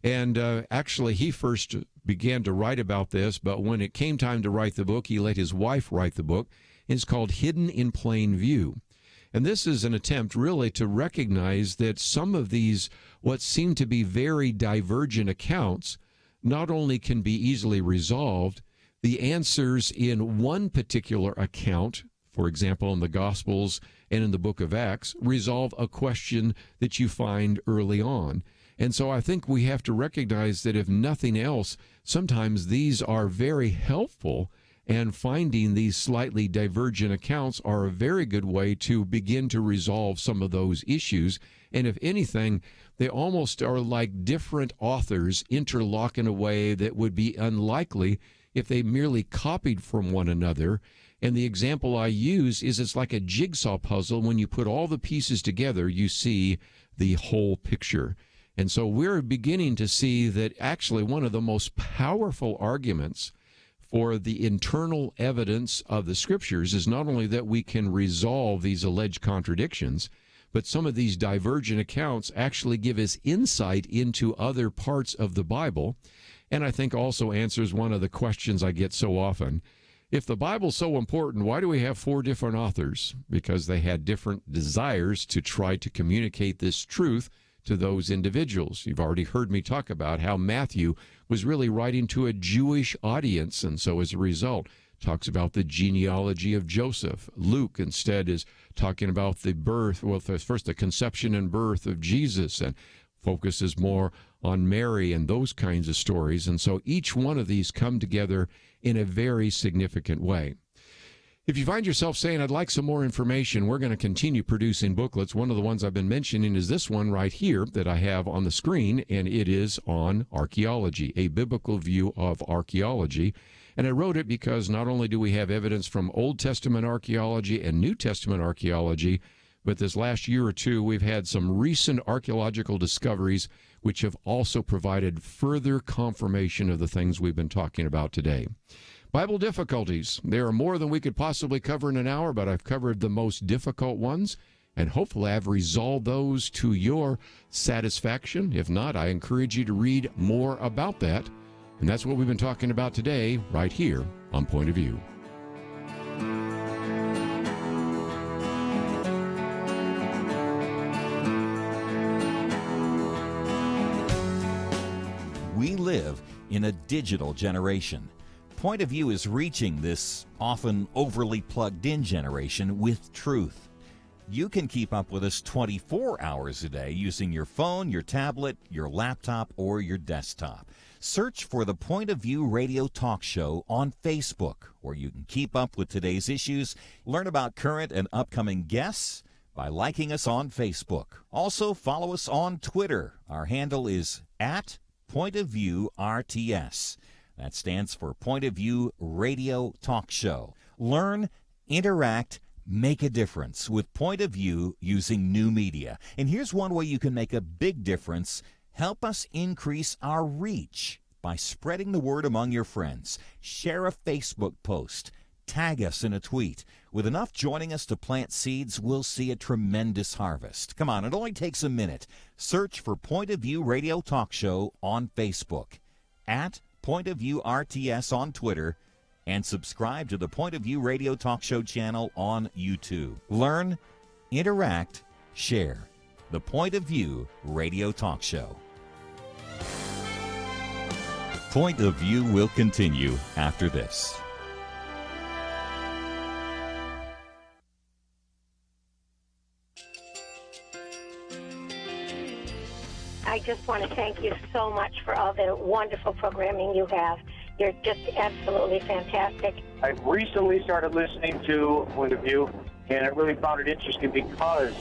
Speaker 1: And actually, he first began to write about this, but when it came time to write the book, he let his wife write the book. It's called Hidden in Plain View. And this is an attempt really to recognize that some of these, what seem to be very divergent accounts, not only can be easily resolved, the answers in one particular account, for example, in the Gospels and in the book of Acts, resolve a question that you find early on. And so I think we have to recognize that if nothing else, sometimes these are very helpful, and finding these slightly divergent accounts are a very good way to begin to resolve some of those issues. And if anything, they almost are like different authors interlock in a way that would be unlikely if they merely copied from one another. And the example I use is it's like a jigsaw puzzle. When you put all the pieces together, you see the whole picture. And so we're beginning to see that actually one of the most powerful arguments for the internal evidence of the Scriptures is not only that we can resolve these alleged contradictions, but some of these divergent accounts actually give us insight into other parts of the Bible. And I think also answers one of the questions I get so often. If the Bible's so important, why do we have 4 different authors? Because they had different desires to try to communicate this truth to those individuals. You've already heard me talk about how Matthew was really writing to a Jewish audience, and so as a result talks about the genealogy of Joseph. Luke instead is talking about the birth, well, first the conception and birth of Jesus, and focuses more on Mary and those kinds of stories. And so each one of these come together in a very significant way. If you find yourself saying, I'd like some more information, we're going to continue producing booklets. One of the ones I've been mentioning is this one right here that I have on the screen, and it is on archaeology, a biblical view of archaeology. And I wrote it because not only do we have evidence from Old Testament archaeology and New Testament archaeology, but this last year or two, we've had some recent archaeological discoveries which have also provided further confirmation of the things we've been talking about today. Bible difficulties. There are more than we could possibly cover in an hour, but I've covered the most difficult ones, and hopefully I've resolved those to your satisfaction. If not, I encourage you to read more about that. And that's what we've been talking about today, right here on Point of View.
Speaker 2: We live in a digital generation. Point of View is reaching this often overly plugged-in generation with truth. You can keep up with us 24 hours a day using your phone, your tablet, your laptop, or your desktop. Search for the Point of View radio talk show on Facebook, where you can keep up with today's issues, learn about current and upcoming guests by liking us on Facebook. Also, follow us on Twitter. Our handle is @PointOfViewRTS. That stands for Point of View Radio Talk Show. Learn, interact, make a difference with Point of View using new media. And here's one way you can make a big difference. Help us increase our reach by spreading the word among your friends. Share a Facebook post. Tag us in a tweet. With enough joining us to plant seeds, we'll see a tremendous harvest. Come on, it only takes a minute. Search for Point of View Radio Talk Show on Facebook, @Point of View RTS on Twitter, and subscribe to the Point of View Radio Talk Show channel on YouTube. Learn, interact, share. The Point of View Radio Talk Show. Point of View will continue after this.
Speaker 7: I just want to thank you so much for all the wonderful programming you have. You're just absolutely fantastic.
Speaker 8: I recently started listening to Point of View, and I really found it interesting because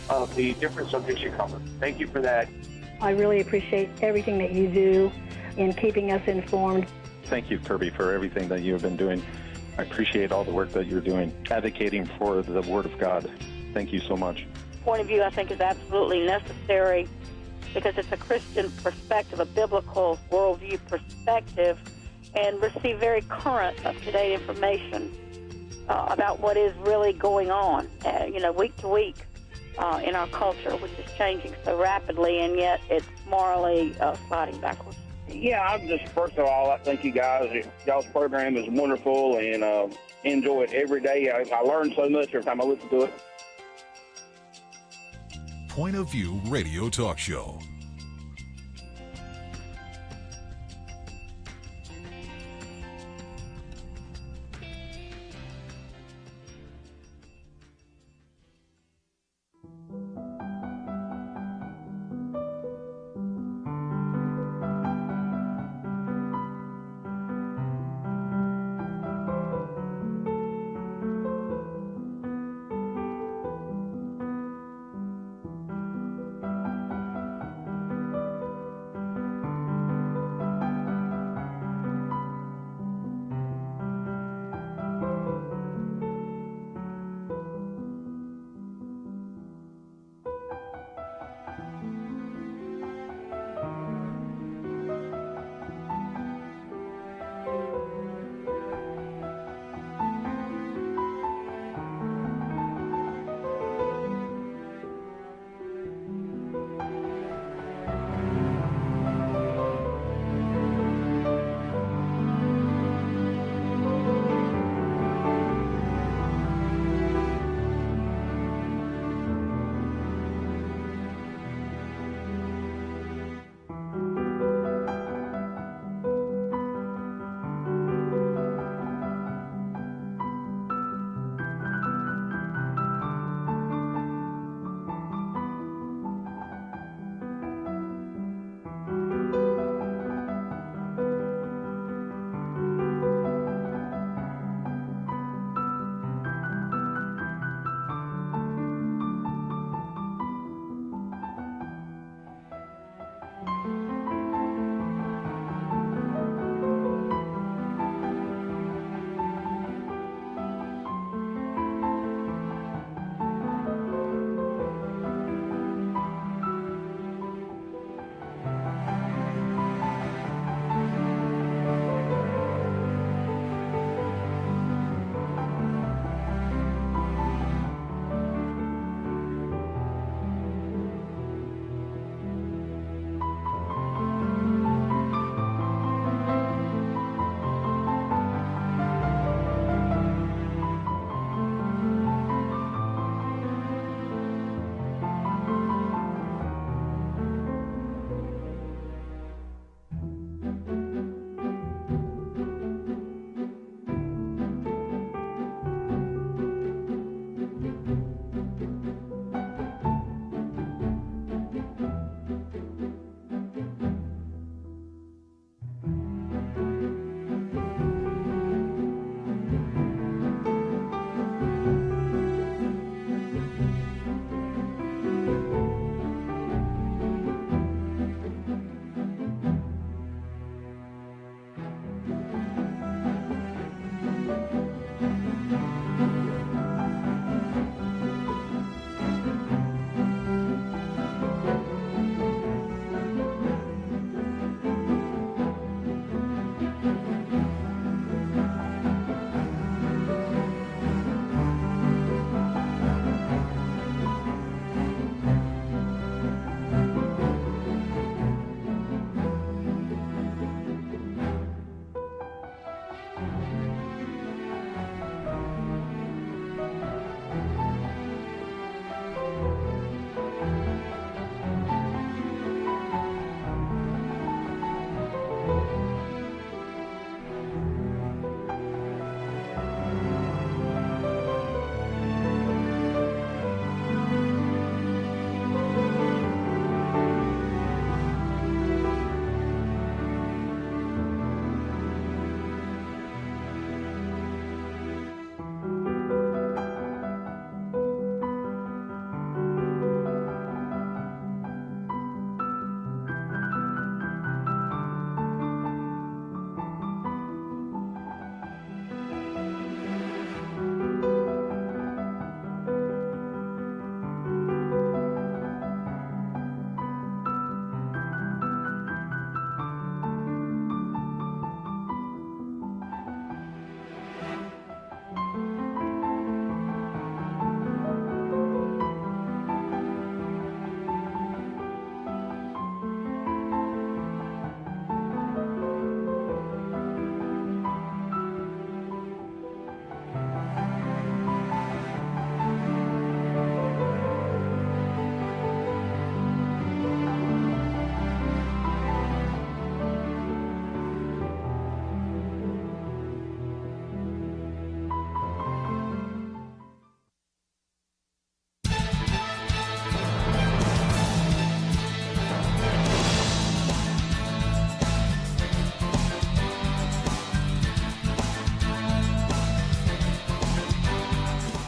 Speaker 8: of the different subjects you cover. Thank you for that.
Speaker 9: I really appreciate everything that you do in keeping us informed.
Speaker 10: Thank you, Kerby, for everything that you have been doing. I appreciate all the work that you're doing, advocating for the Word of God. Thank you so much.
Speaker 11: Point of View, I think, is absolutely necessary because it's a Christian perspective, a biblical worldview perspective, and receive very current, up-to-date information about what is really going on, week to week in our culture, which is changing so rapidly, and yet it's morally sliding backwards.
Speaker 8: Yeah, I'm just, first of all, I thank you guys. Y'all's program is wonderful, and enjoy it every day. I learn so much every time I listen to it.
Speaker 3: Point of View Radio Talk Show.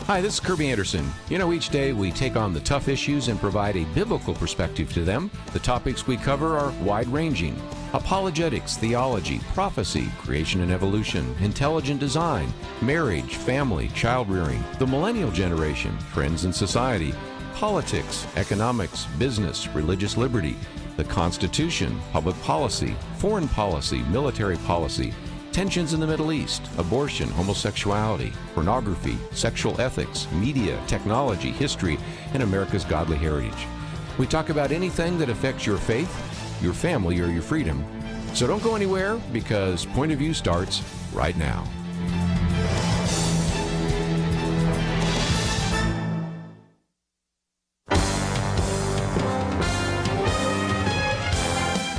Speaker 1: Hi, this is Kerby Anderson. You know, each day we take on the tough issues and provide a biblical perspective to them. The topics we cover are wide-ranging. Apologetics, theology, prophecy, creation and evolution, intelligent design, marriage, family, child-rearing, the millennial generation, trends in society, politics, economics, business, religious liberty, the Constitution, public policy, foreign policy, military policy, tensions in the Middle East, abortion, homosexuality, pornography, sexual ethics, media, technology, history, and America's godly heritage. We talk about anything that affects your faith, your family, or your freedom. So don't go anywhere, because Point of View starts right now.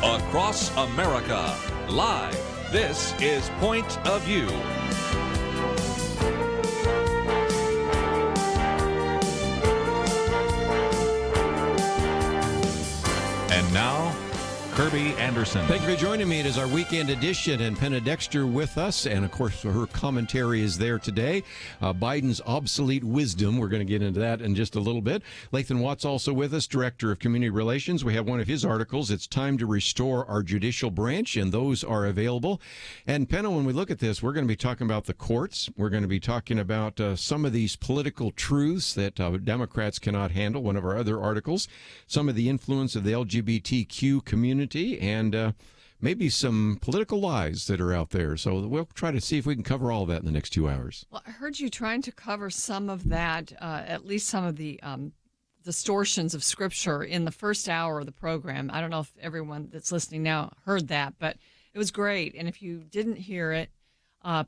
Speaker 5: Across America, live. This is Point of View. And now, Kerby Anderson.
Speaker 1: Thank you for joining me. It is our weekend edition, and Penna Dexter with us, and of course her commentary is there today. Biden's obsolete wisdom. We're going to get into that in just a little bit. Lathan Watts also with us, Director of Community Relations. We have one of his articles. It's time to restore our judicial branch, and those are available. And Penna, when we look at this, we're going to be talking about the courts. We're going to be talking about some of these political truths that Democrats cannot handle. One of our other articles, some of the influence of the LGBTQ community, and maybe some political lies that are out there. So we'll try to see if we can cover all that in the next 2 hours.
Speaker 6: Well, I heard you trying to cover some of that, at least some of the distortions of Scripture in the first hour of the program. I don't know if everyone that's listening now heard that, but it was great. And if you didn't hear it,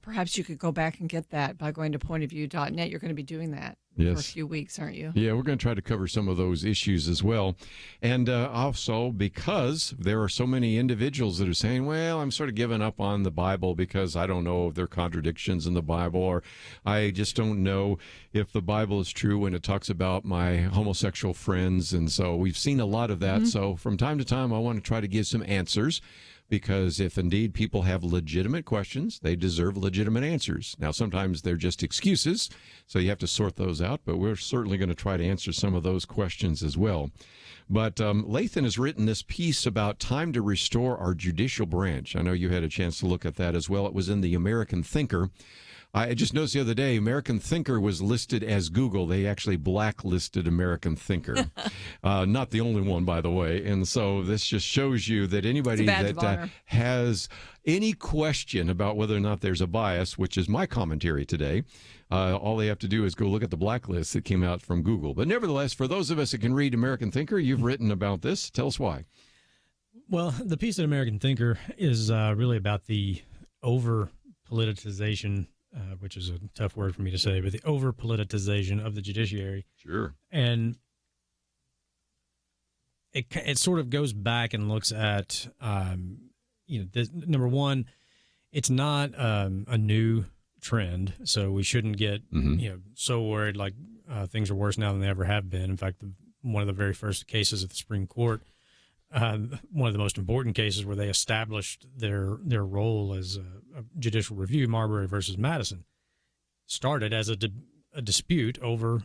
Speaker 6: perhaps you could go back and get that by going to pointofview.net. You're going to be doing that for a few weeks, aren't you?
Speaker 1: Yeah, we're going to try to cover some of those issues as well. And also because there are so many individuals that are saying, well, I'm sort of giving up on the Bible because I don't know if there are contradictions in the Bible, or I just don't know if the Bible is true when it talks about my homosexual friends. And so we've seen a lot of that. Mm-hmm. So from time to time, I want to try to give some answers, because if indeed people have legitimate questions, they deserve legitimate answers. Now, sometimes they're just excuses, so you have to sort those out, but we're certainly going to try to answer some of those questions as well. But Lathan has written this piece about time to restore our judicial branch. I know you had a chance to look at that as well. It was in the American Thinker. I just noticed the other day, American Thinker was listed as Google. They actually blacklisted American Thinker. Not the only one, by the way. And so this just shows you that anybody that has any question about whether or not there's a bias, which is my commentary today, all they have to do is go look at the blacklist that came out from Google. But nevertheless, for those of us that can read American Thinker, you've written about this. Tell us why.
Speaker 12: Well, the piece in American Thinker is really about the over-politicization, which is a tough word for me to say, but the over-politicization of the judiciary.
Speaker 1: Sure.
Speaker 12: And it sort of goes back and looks at, number one, it's not a new trend, so we shouldn't get so worried like things are worse now than they ever have been. In fact, one of the very first cases at the Supreme Court, one of the most important cases where they established their role as a judicial review, Marbury versus Madison, started as a dispute over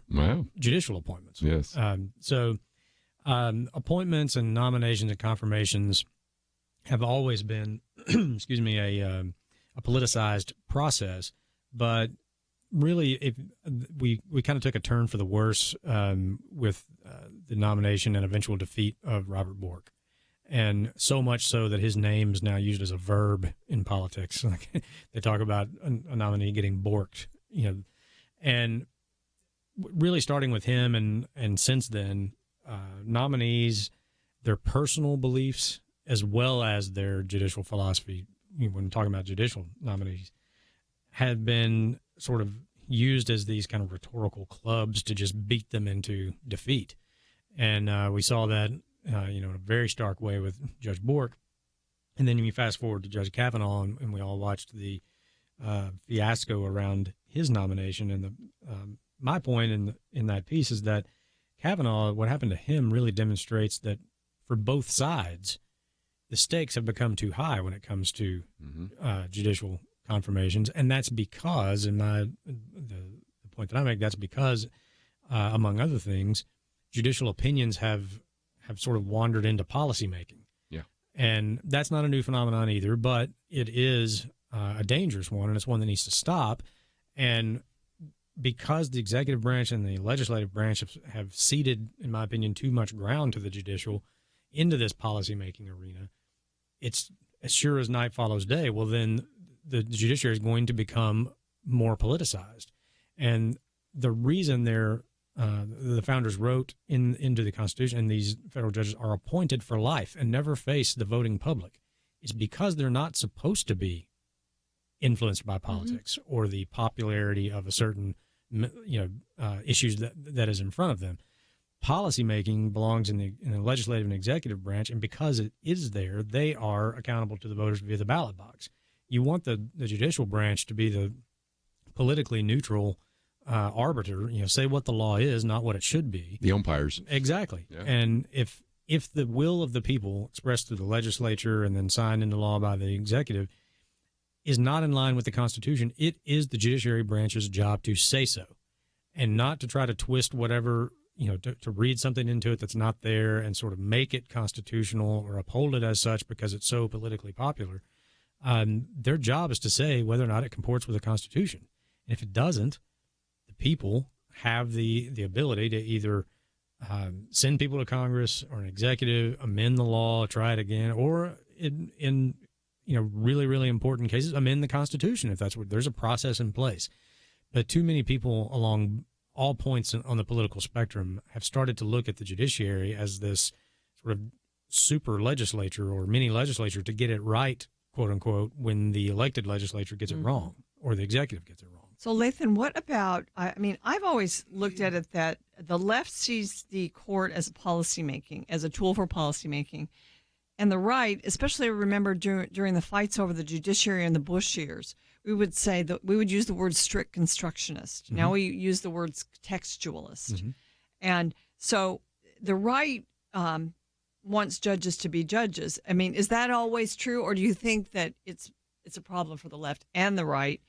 Speaker 12: judicial appointments.
Speaker 1: Yes.
Speaker 12: So appointments and nominations and confirmations have always been, a politicized process. But really, if we kind of took a turn for the worse with the nomination and eventual defeat of Robert Bork. And so much so that his name is now used as a verb in politics. They talk about a nominee getting borked, and really starting with him and since then, nominees, their personal beliefs as well as their judicial philosophy, when talking about judicial nominees, have been sort of used as these kind of rhetorical clubs to just beat them into defeat. And we saw that in a very stark way with Judge Bork. And then you fast forward to Judge Kavanaugh, and we all watched the fiasco around his nomination. And my point in that piece is that Kavanaugh, what happened to him really demonstrates that for both sides, the stakes have become too high when it comes to judicial confirmations. And that's because, in the point that I make. That's because, among other things, judicial opinions have sort of wandered into policymaking.
Speaker 1: Yeah.
Speaker 12: And that's not a new phenomenon either, but it is a dangerous one, and it's one that needs to stop. And because the executive branch and the legislative branch have ceded, in my opinion, too much ground to the judicial into this policymaking arena, it's as sure as night follows day. Well, then the judiciary is going to become more politicized. And the reason the founders wrote into the Constitution, and these federal judges are appointed for life and never face the voting public, is because they're not supposed to be influenced by politics or the popularity of a certain issues that is in front of them. Policymaking belongs in the legislative and executive branch, and because it is there, they are accountable to the voters via the ballot box. You want the judicial branch to be the politically neutral arbiter, say what the law is, not what it should be.
Speaker 1: The umpires.
Speaker 12: Exactly.
Speaker 1: Yeah.
Speaker 12: And if the will of the people expressed through the legislature and then signed into law by the executive is not in line with the Constitution, it is the judiciary branch's job to say so, and not to try to twist whatever, to read something into it that's not there and sort of make it constitutional or uphold it as such because it's so politically popular. Their job is to say whether or not it comports with the Constitution. And if it doesn't, the people have the ability to either send people to Congress or an executive, amend the law, try it again, or in really, really important cases, amend the Constitution if that's what there's a process in place. But too many people along all points on the political spectrum have started to look at the judiciary as this sort of super legislature or mini legislature to get it right, quote unquote, when the elected legislature gets it wrong or the executive gets it wrong.
Speaker 6: So, Lathan, what about, I've always looked at it that the left sees the court as as a tool for policymaking. And the right, especially I remember during the fights over the judiciary in the Bush years, we would say that we would use the word strict constructionist. Now we use the words textualist. And so the right wants judges to be judges. Is that always true, or do you think that it's a problem for the left and the right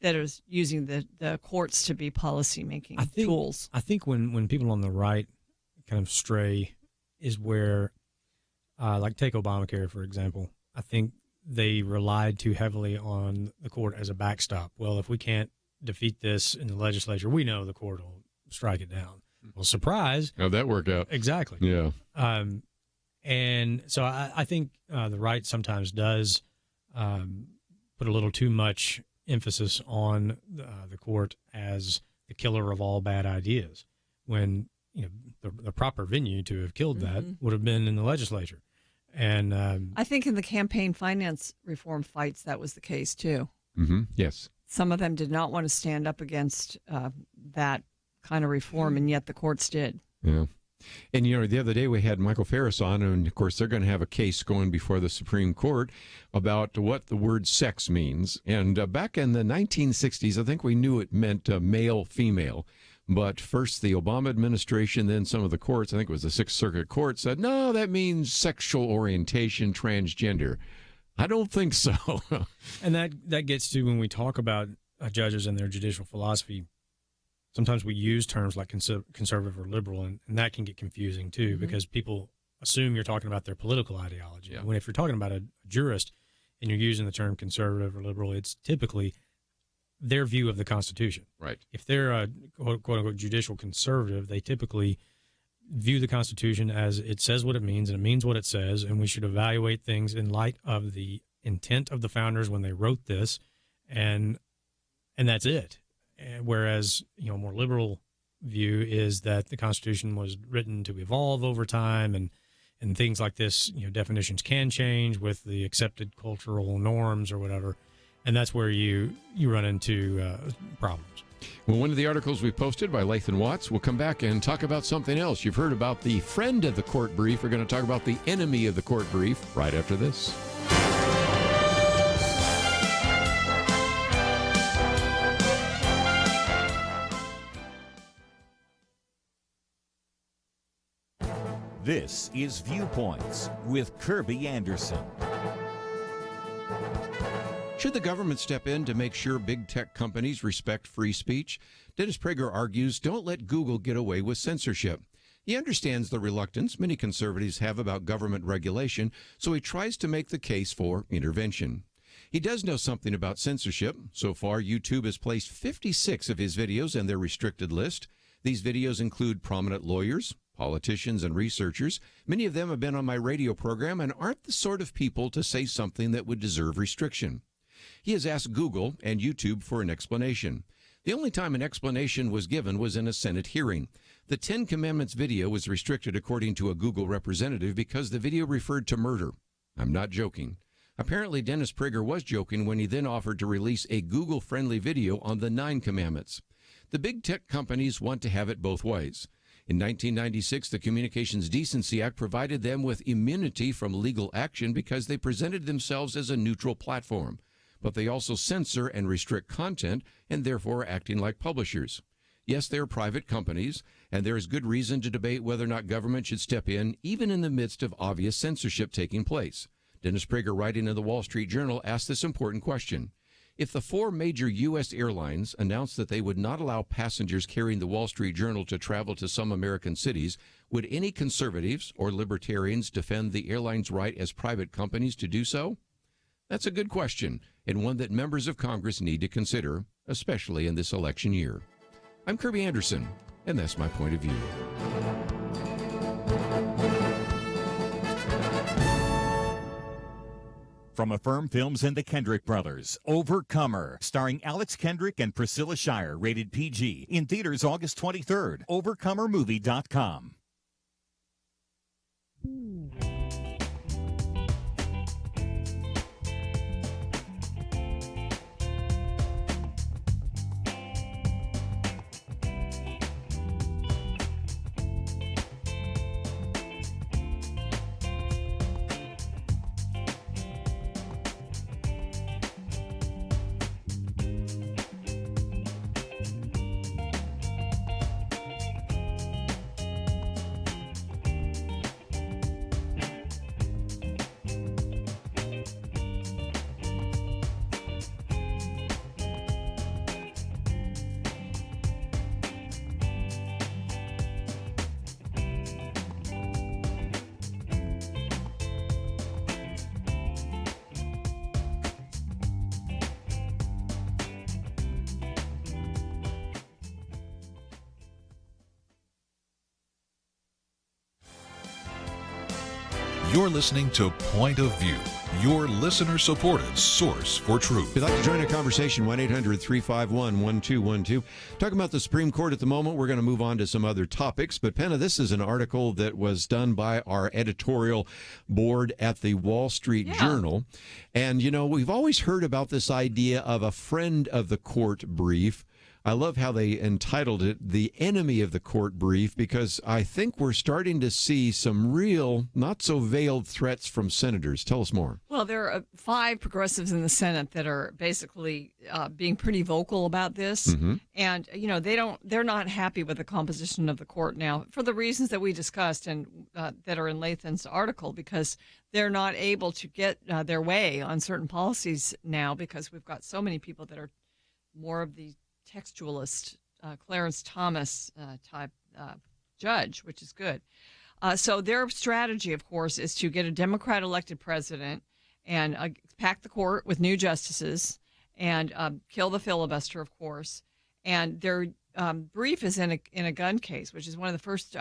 Speaker 6: that is using the courts to be policymaking tools?
Speaker 12: I think when people on the right kind of stray is where, like take Obamacare, for example, I think they relied too heavily on the court as a backstop. Well, if we can't defeat this in the legislature, we know the court will strike it down. Well, surprise.
Speaker 1: How'd that work out?
Speaker 12: Exactly.
Speaker 1: Yeah.
Speaker 12: And so I think the right sometimes does put a little too much emphasis on the court as the killer of all bad ideas, when the proper venue to have killed that would have been in the legislature. And
Speaker 6: I think in the campaign finance reform fights, that was the case too.
Speaker 1: Yes.
Speaker 6: Some of them did not want to stand up against that kind of reform, and yet the courts did.
Speaker 1: Yeah. And, the other day we had Michael Ferris on, and, of course, they're going to have a case going before the Supreme Court about what the word sex means. And back in the 1960s, I think we knew it meant male, female. But first the Obama administration, then some of the courts, I think it was the Sixth Circuit Court, said, no, that means sexual orientation, transgender. I don't think so.
Speaker 12: And that gets to when we talk about judges and their judicial philosophy. Sometimes we use terms like conservative or liberal, and that can get confusing too, because people assume you're talking about their political ideology.
Speaker 1: Yeah.
Speaker 12: When if you're talking about a jurist and you're using the term conservative or liberal, it's typically their view of the Constitution.
Speaker 1: Right. If
Speaker 12: they're a quote unquote judicial conservative, they typically view the Constitution as it says what it means and it means what it says, and we should evaluate things in light of the intent of the founders when they wrote this, and that's it. Whereas, a more liberal view is that the Constitution was written to evolve over time, and things like this, definitions can change with the accepted cultural norms or whatever, and that's where you run into problems.
Speaker 1: Well, one of the articles we posted by Lathan Watts, we'll come back and talk about something else. You've heard about the friend of the court brief. We're going to talk about the enemy of the court brief right after this.
Speaker 2: This is Viewpoints with Kerby Anderson.
Speaker 1: Should the government step in to make sure big tech companies respect free speech? Dennis Prager argues, don't let Google get away with censorship. He understands the reluctance many conservatives have about government regulation, so he tries to make the case for intervention. He does know something about censorship. So far, YouTube has placed 56 of his videos in their restricted list. These videos include prominent lawyers, politicians, and researchers. Many of them have been on my radio program and aren't the sort of people to say something that would deserve restriction. He has asked Google and YouTube for an explanation. The only time an explanation was given was in a Senate hearing. The 10 Commandments video was restricted, according to a Google representative, because the video referred to murder. I'm not joking. Apparently, Dennis Prager was joking when he then offered to release a Google-friendly video on the 9 Commandments. The big tech companies want to have it both ways. In 1996, the Communications Decency Act provided them with immunity from legal action because they presented themselves as a neutral platform. But they also censor and restrict content and therefore are acting like publishers. Yes, they are private companies, and there is good reason to debate whether or not government should step in, even in the midst of obvious censorship taking place. Dennis Prager, writing in the Wall Street Journal, asked this important question. If the 4 major U.S. airlines announced that they would not allow passengers carrying the Wall Street Journal to travel to some American cities, would any conservatives or libertarians defend the airlines' right as private companies to do so? That's a good question, and one that members of Congress need to consider, especially in this election year. I'm Kerby Anderson, and that's my point of view.
Speaker 2: From Affirm Films and the Kendrick Brothers, Overcomer, starring Alex Kendrick and Priscilla Shire, rated PG, in theaters August 23rd. Overcomermovie.com.
Speaker 3: You're listening to Point of View, your listener-supported source for truth.
Speaker 1: If you'd like to join a conversation, 1-800-351-1212. Talking about the Supreme Court at the moment, we're going to move on to some other topics. But, Penna, this is an article that was done by our editorial board at the Wall Street Journal. And, you know, we've always heard about this idea of a friend of the court brief. I love how they entitled it The Enemy of the Court Brief, because I think we're starting to see some real, not so veiled threats from senators. Tell us more.
Speaker 6: Well, there are 5 progressives in the Senate that are basically being pretty vocal about this. Mm-hmm. And, you know, they're not happy with the composition of the court now for the reasons that we discussed and that are in Lathan's article, because they're not able to get their way on certain policies now because we've got so many people that are more of the textualist, Clarence Thomas type judge, which is good. So their strategy, of course, is to get a Democrat-elected president and pack the court with new justices and kill the filibuster, of course. And their brief is in a gun case, which is one of the first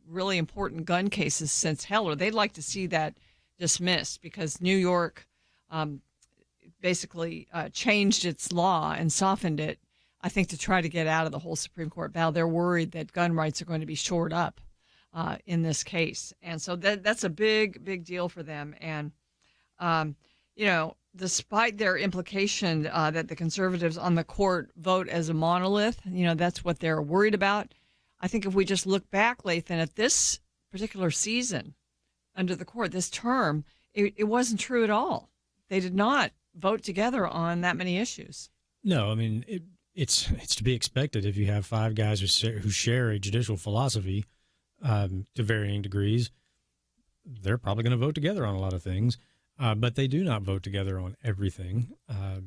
Speaker 6: really important gun cases since Heller. They'd like to see that dismissed because New York basically changed its law and softened it, I think, to try to get out of the whole Supreme Court battle. They're worried that gun rights are going to be shored up in this case. And so that's a big, big deal for them. And, you know, despite their implication that the conservatives on the court vote as a monolith, you know, that's what they're worried about. I think if we just look back, Lathan, at this particular season under the court, this term, it wasn't true at all. They did not vote together on that many issues.
Speaker 12: No, I mean, it's to be expected if you have 5 guys who share a judicial philosophy to varying degrees. They're probably going to vote together on a lot of things. But they do not vote together on everything.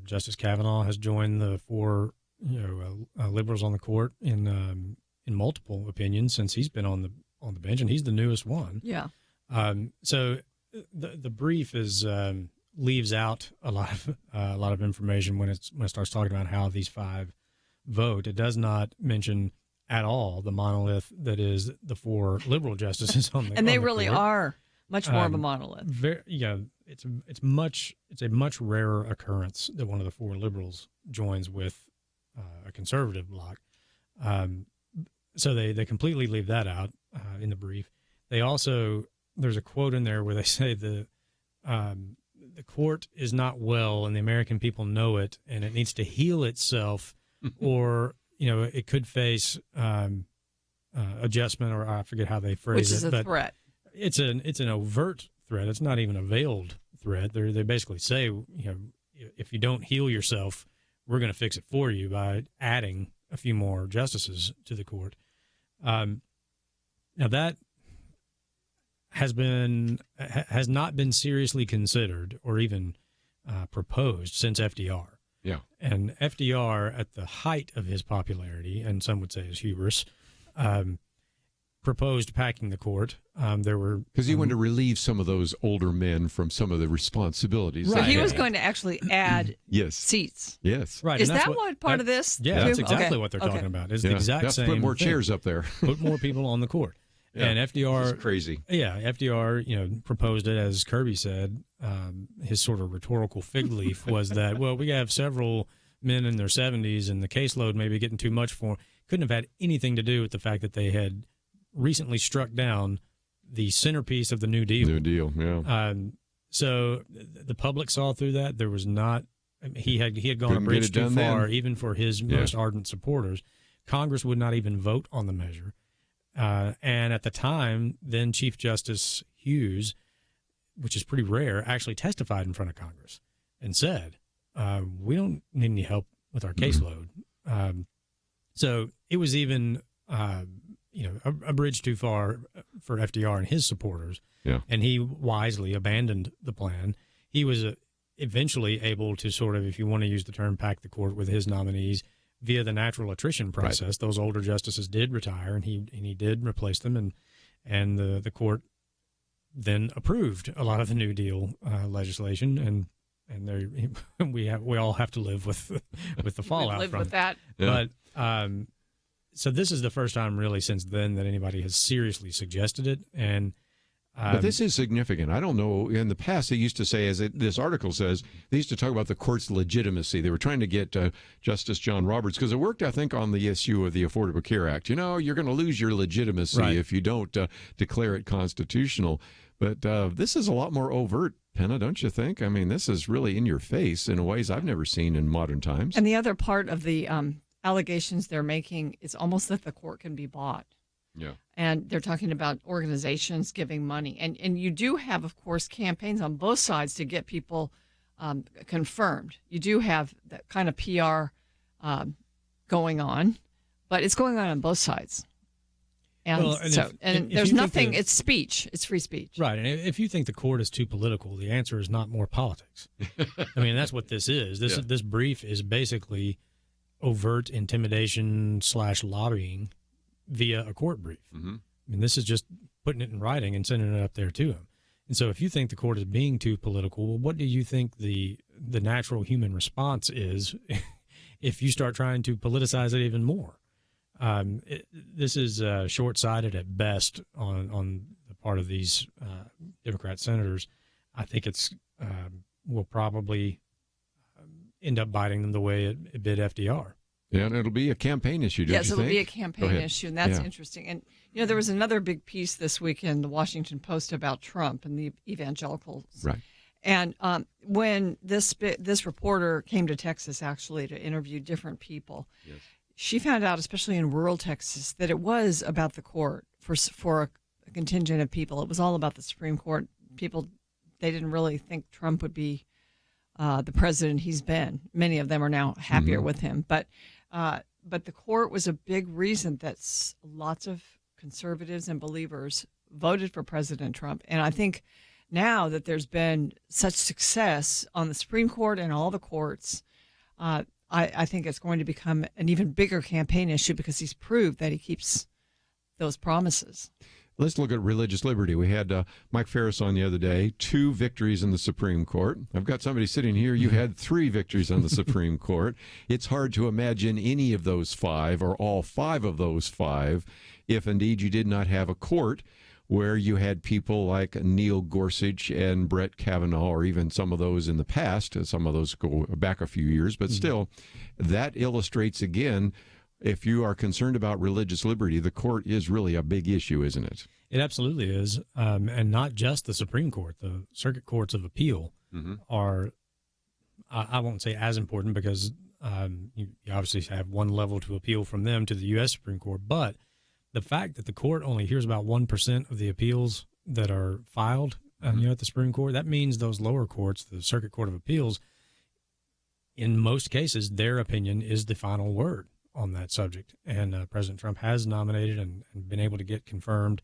Speaker 12: Justice Kavanaugh has joined the four liberals on the court in multiple opinions since he's been on the bench, and he's the newest one.
Speaker 6: Yeah.
Speaker 12: So the brief leaves out a lot of information when it starts talking about how these five vote. It does not mention at all the monolith that is the four liberal justices on the
Speaker 6: and they
Speaker 12: on the
Speaker 6: really
Speaker 12: court.
Speaker 6: are much more of a monolith.
Speaker 12: It's a much rarer occurrence that one of the four liberals joins with a conservative bloc. So they completely leave that out in the brief. They also, there's a quote in there where they say the court is not well and the American people know it, and it needs to heal itself, or it could face adjustment, or I forget how they phrase it.
Speaker 6: Which is a threat.
Speaker 12: It's an overt threat. It's not even a veiled threat. They basically say, if you don't heal yourself, we're going to fix it for you by adding a few more justices to the court. Now that has not been seriously considered or even proposed since FDR.
Speaker 1: Yeah.
Speaker 12: And FDR, at the height of his popularity, and some would say his hubris, proposed packing the court. There were,
Speaker 1: because he wanted to relieve some of those older men from some of the responsibilities.
Speaker 6: So he was going to actually add
Speaker 1: yes.
Speaker 6: seats.
Speaker 1: Yes.
Speaker 12: Right.
Speaker 6: Is that what part of this?
Speaker 12: Yeah,
Speaker 6: too?
Speaker 12: that's exactly
Speaker 6: Okay.
Speaker 12: what they're
Speaker 6: Okay.
Speaker 12: talking about. It's the exact same.
Speaker 1: Put more
Speaker 12: thing.
Speaker 1: chairs up there.
Speaker 12: Put more people on the court.
Speaker 1: Yeah.
Speaker 12: And FDR,
Speaker 1: It's crazy.
Speaker 12: Yeah, FDR, proposed it, as Kerby said. His sort of rhetorical fig leaf was that, well, we have several men in their 70s, and the caseload may be getting too much for them. Couldn't have had anything to do with the fact that they had recently struck down the centerpiece of the New Deal.
Speaker 1: New Deal, yeah.
Speaker 12: So the public saw through that. There was not. He had gone
Speaker 1: Couldn't
Speaker 12: a bridge
Speaker 1: get it
Speaker 12: too
Speaker 1: done
Speaker 12: far,
Speaker 1: then.
Speaker 12: even for his most ardent supporters. Congress would not even vote on the measure. And at the time, then Chief Justice Hughes, which is pretty rare, actually testified in front of Congress and said, we don't need any help with our caseload. So it was even, a bridge too far for FDR and his supporters.
Speaker 1: Yeah.
Speaker 12: And he wisely abandoned the plan. He was eventually able to sort of, if you want to use the term, pack the court with his nominees via the natural attrition process. Right. Those older justices did retire, and he did replace them, and the court then approved a lot of the New Deal legislation, and we all have to live with the fallout
Speaker 6: live
Speaker 12: from
Speaker 6: with that.
Speaker 1: Yeah.
Speaker 12: But so this is the first time really since then that anybody has seriously suggested it, and
Speaker 1: but this is significant. I don't know. In the past, they used to say, this article says, they used to talk about the court's legitimacy. They were trying to get Justice John Roberts, because it worked, I think, on the issue of the Affordable Care Act. You're going to lose your legitimacy if you don't declare it constitutional. But this is a lot more overt, Penna, don't you think? I mean, this is really in your face in ways I've never seen in modern times.
Speaker 6: And the other part of the allegations they're making is almost that the court can be bought.
Speaker 1: Yeah.
Speaker 6: And they're talking about organizations giving money. And you do have, of course, campaigns on both sides to get people confirmed. You do have that kind of PR going on, but it's going on both sides. And if there's nothing, it's speech. It's free speech.
Speaker 12: Right. And if you think the court is too political, the answer is not more politics. I mean, that's what this is. This brief is basically overt intimidation / lobbying via a court brief.
Speaker 1: Mm-hmm.
Speaker 12: I mean, this is just putting it in writing and sending it up there to him. And so if you think the court is being too political, well, what do you think the natural human response is if you start trying to politicize it even more? This is short-sighted at best on the part of these Democrat senators. I think it's will probably end up biting them the way it bit FDR.
Speaker 1: Yeah, and it'll be a campaign issue, don't you think?
Speaker 6: Yes, it'll be a campaign issue, and that's interesting. And, there was another big piece this week in the Washington Post about Trump and the evangelicals.
Speaker 1: Right.
Speaker 6: And when this reporter came to Texas, actually, to interview different people, she found out, especially in rural Texas, that it was about the court for a contingent of people. It was all about the Supreme Court. People, they didn't really think Trump would be the president he's been. Many of them are now happier with him. But the court was a big reason that lots of conservatives and believers voted for President Trump. And I think now that there's been such success on the Supreme Court and all the courts, I think it's going to become an even bigger campaign issue because he's proved that he keeps those promises.
Speaker 1: Let's look at religious liberty. We had Mike Ferris on the other day, 2 victories in the Supreme Court. I've got somebody sitting here. You had 3 victories on the Supreme Court. It's hard to imagine any of those 5 or all 5 of those 5 if indeed you did not have a court where you had people like Neil Gorsuch and Brett Kavanaugh, or even some of those in the past. Some of those go back a few years, but still, that illustrates again, if you are concerned about religious liberty, the court is really a big issue, isn't it?
Speaker 12: It absolutely is. And not just the Supreme Court. The circuit courts of appeal are, I won't say as important because you obviously have one level to appeal from them to the U.S. Supreme Court. But the fact that the court only hears about 1% of the appeals that are filed at the Supreme Court, that means those lower courts, the Circuit Court of Appeals, in most cases, their opinion is the final word on that subject. And President Trump has nominated and been able to get confirmed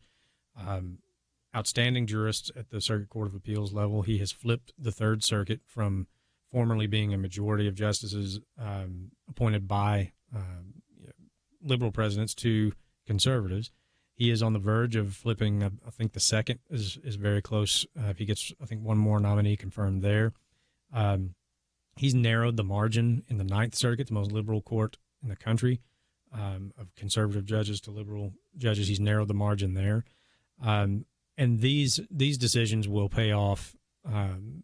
Speaker 12: outstanding jurists at the Circuit Court of Appeals level. He has flipped the Third Circuit from formerly being a majority of justices appointed by liberal presidents to conservatives. He is on the verge of flipping, I think the second is very close. If he gets, I think, one more nominee confirmed there. He's narrowed the margin in the Ninth Circuit, the most liberal court in the country, of conservative judges to liberal judges. He's narrowed the margin there. And these decisions will pay off, in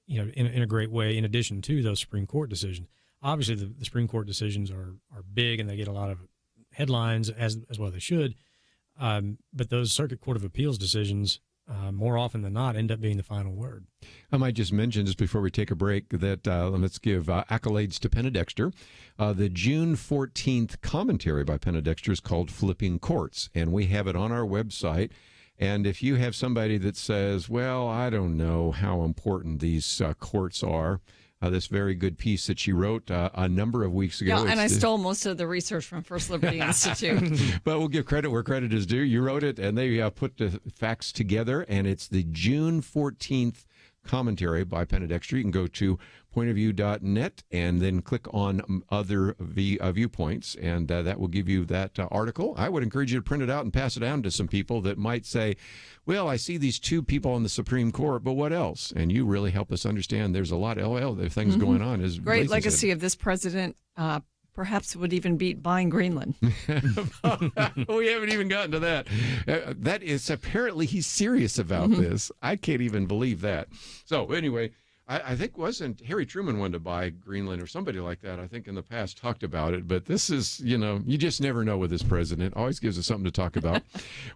Speaker 12: a great way, in addition to those Supreme Court decisions. Obviously, the Supreme Court decisions are big and they get a lot of headlines, as well they should. But those Circuit Court of Appeals decisions, more often than not, end up being the final word.
Speaker 1: I might just mention, just before we take a break, that let's give accolades to Penna Dexter. The June 14th commentary by Penna Dexter is called Flipping Courts, and we have it on our website. And if you have somebody that says, well, I don't know how important these courts are, this very good piece that she wrote a number of weeks ago.
Speaker 6: Yeah, and I stole most of the research from First Liberty Institute.
Speaker 1: But we'll give credit where credit is due. You wrote it, and they put the facts together, and it's the June 14th commentary by Penna Dexter. You can go to pointofview.net and then click on other viewpoints, and that will give you that article. I would encourage you to print it out and pass it down to some people that might say, well, I see these 2 people on the Supreme Court, but what else? And you really help us understand there's a lot of other things going on. Is
Speaker 6: great legacy of this president. Perhaps would even beat buying Greenland.
Speaker 1: We haven't even gotten to that. That is, apparently he's serious about this. I can't even believe that. So anyway, I think wasn't Harry Truman wanted to buy Greenland or somebody like that, I think in the past talked about it. But this is, you just never know with this president. Always gives us something to talk about.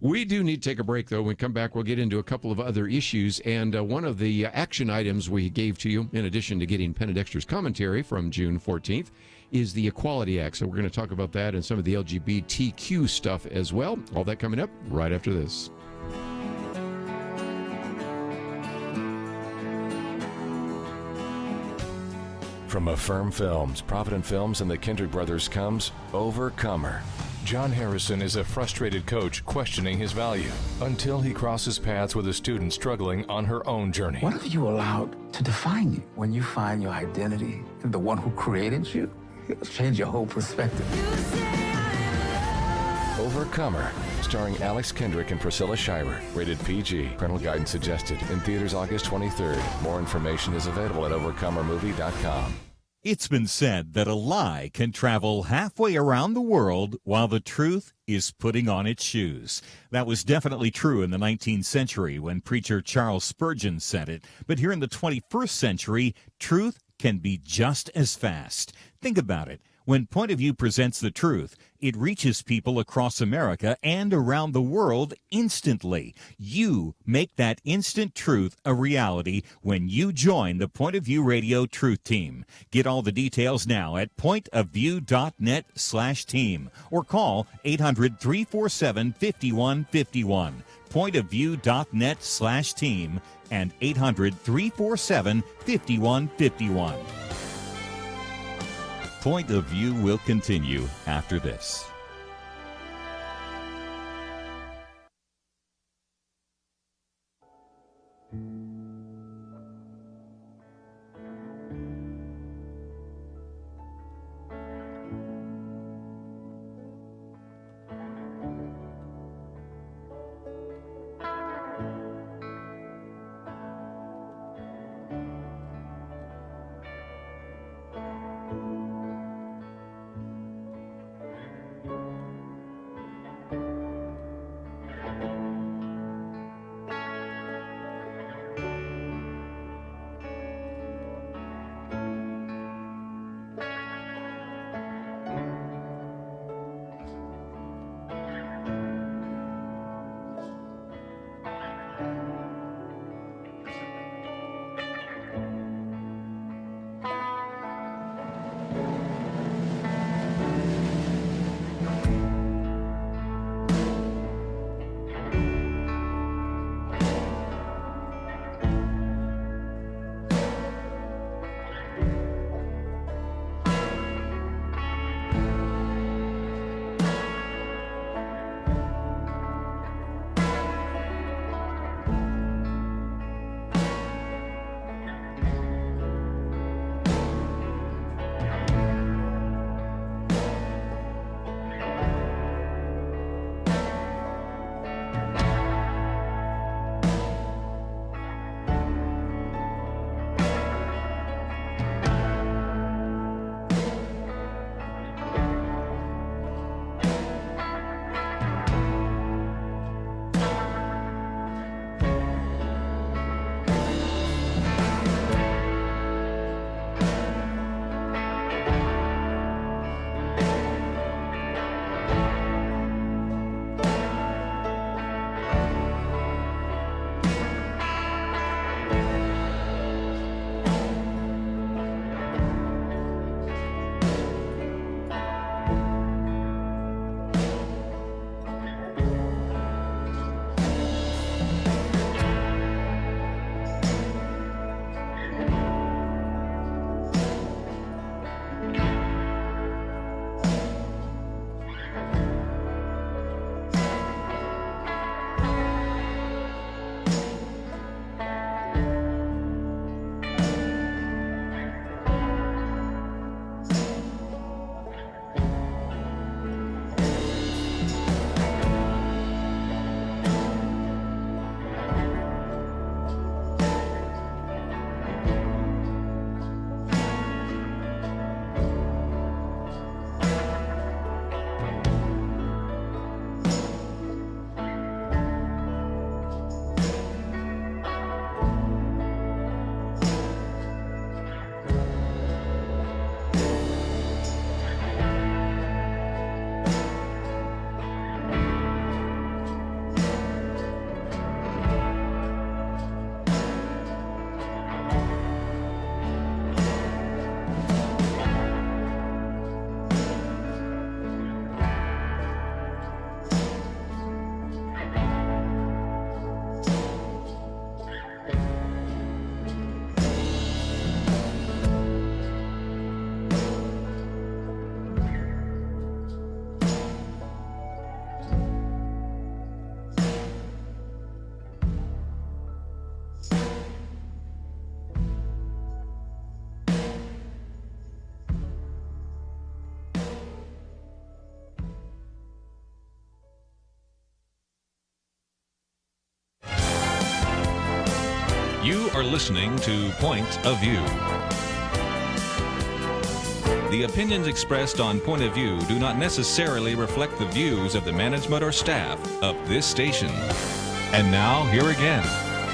Speaker 1: We do need to take a break, though. When we come back, we'll get into a couple of other issues. And one of the action items we gave to you, in addition to getting Penna Dexter's commentary from June 14th, is the Equality Act. So we're going to talk about that and some of the LGBTQ stuff as well. All that coming up right after this.
Speaker 13: From Affirm Films, Provident Films, and the Kindred Brothers comes Overcomer.
Speaker 3: John Harrison is a frustrated coach questioning his value until he crosses paths with a student struggling on her own journey.
Speaker 14: What have you allowed to define you? When you find your identity in the one who created you, it'll change your whole perspective.
Speaker 13: Overcomer, starring Alex Kendrick and Priscilla Shirer. Rated PG. Parental guidance suggested. In theaters August 23rd. More information is available at overcomermovie.com.
Speaker 2: It's been said that a lie can travel halfway around the world while the truth is putting on its shoes. That was definitely true in the 19th century when preacher Charles Spurgeon said it. But here in the 21st century, truth can be just as fast. Think about it. When Point of View presents the truth, it reaches people across America and around the world instantly. You make that instant truth a reality when you join the Point of View Radio Truth Team. Get all the details now at pointofview.net/team or call 800-347-5151. Pointofview.net/team and 800-347-5151. Point of View will continue after this.
Speaker 5: are listening to Point of View. The opinions expressed on Point of View do not necessarily reflect the views of the management or staff of this station. And now, here again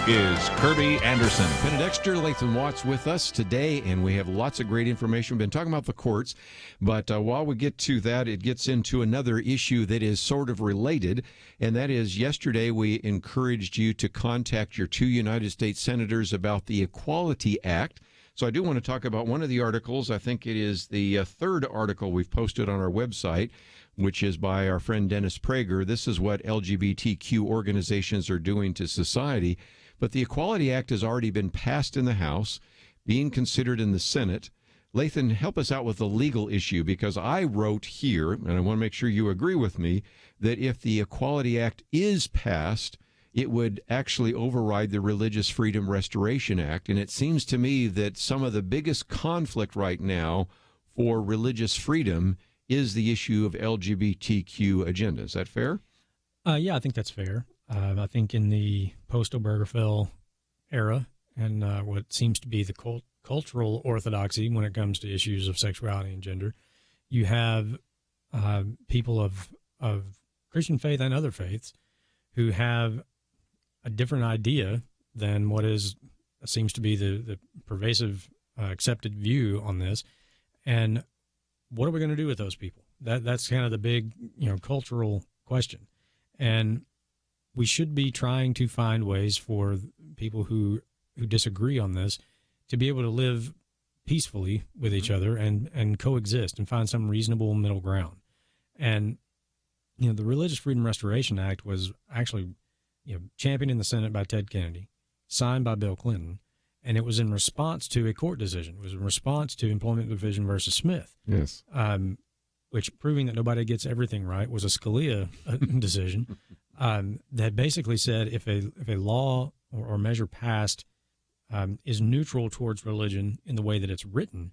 Speaker 5: is Kerby Anderson.
Speaker 1: Penna Dexter, Lathan Watts with us today, and we have lots of great information. We've been talking about the courts, but while we get to that, it gets into another issue that is sort of related, and that is yesterday we encouraged you to contact your 2 United States senators about the Equality Act. So I do want to talk about one of the articles. I think it is the third article we've posted on our website, which is by our friend Dennis Prager. This is what LGBTQ organizations are doing to society. But the Equality Act has already been passed in the House, being considered in the Senate. Lathan, help us out with the legal issue, because I wrote here, and I want to make sure you agree with me, that if the Equality Act is passed, it would actually override the Religious Freedom Restoration Act. And it seems to me that some of the biggest conflict right now for religious freedom is the issue of LGBTQ agenda. Is that fair?
Speaker 12: Yeah, I think that's fair. I think in the post-Obergefell era and what seems to be the cultural orthodoxy when it comes to issues of sexuality and gender, you have people of Christian faith and other faiths who have a different idea than what seems to be the pervasive accepted view on this. And what are we going to do with those people? That's kind of the big, cultural question. And we should be trying to find ways for people who disagree on this to be able to live peacefully with each other and coexist and find some reasonable middle ground. And, the Religious Freedom Restoration Act was actually, championed in the Senate by Ted Kennedy, signed by Bill Clinton, and it was in response to a court decision. It was in response to Employment Division versus Smith.
Speaker 1: Yes.
Speaker 12: Which, proving that nobody gets everything right, was a Scalia decision. That basically said if a law or measure passed is neutral towards religion in the way that it's written,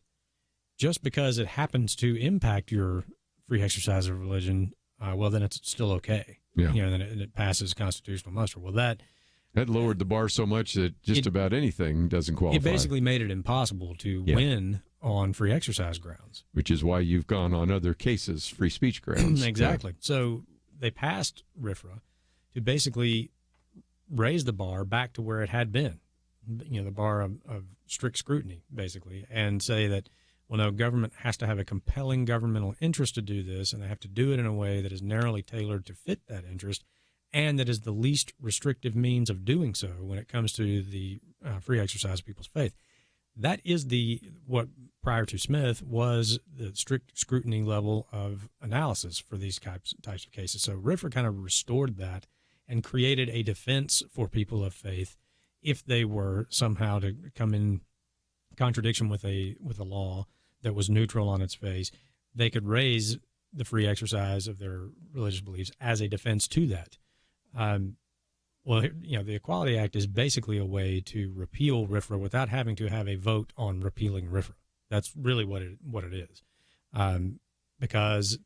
Speaker 12: just because it happens to impact your free exercise of religion, well, then it's still okay.
Speaker 1: Yeah.
Speaker 12: Then it passes constitutional muster. Well, that
Speaker 1: lowered the bar so much that just about anything doesn't qualify.
Speaker 12: It basically made it impossible to win on free exercise grounds.
Speaker 1: Which is why you've gone on other cases, free speech grounds.
Speaker 12: Exactly. Yeah. So they passed RFRA to basically raise the bar back to where it had been, the bar of strict scrutiny, basically, and say that, well, no, government has to have a compelling governmental interest to do this, and they have to do it in a way that is narrowly tailored to fit that interest, and that is the least restrictive means of doing so when it comes to the free exercise of people's faith. That is what prior to Smith was the strict scrutiny level of analysis for these types of cases. So RFRA kind of restored that and created a defense for people of faith if they were somehow to come in contradiction with a law that was neutral on its face. They could raise the free exercise of their religious beliefs as a defense to that. The Equality Act is basically a way to repeal RFRA without having to have a vote on repealing RFRA. That's really what it is. Because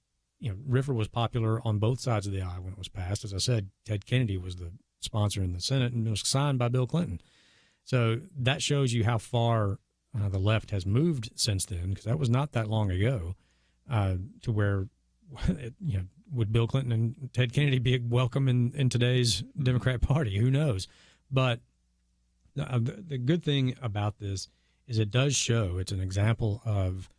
Speaker 12: RFRA was popular on both sides of the aisle when it was passed. As I said, Ted Kennedy was the sponsor in the Senate, and it was signed by Bill Clinton. So that shows you how far the left has moved since then, because that was not that long ago, to where, would Bill Clinton and Ted Kennedy be welcome in today's Democrat Party? Who knows? But the good thing about this is it does show, it's an example of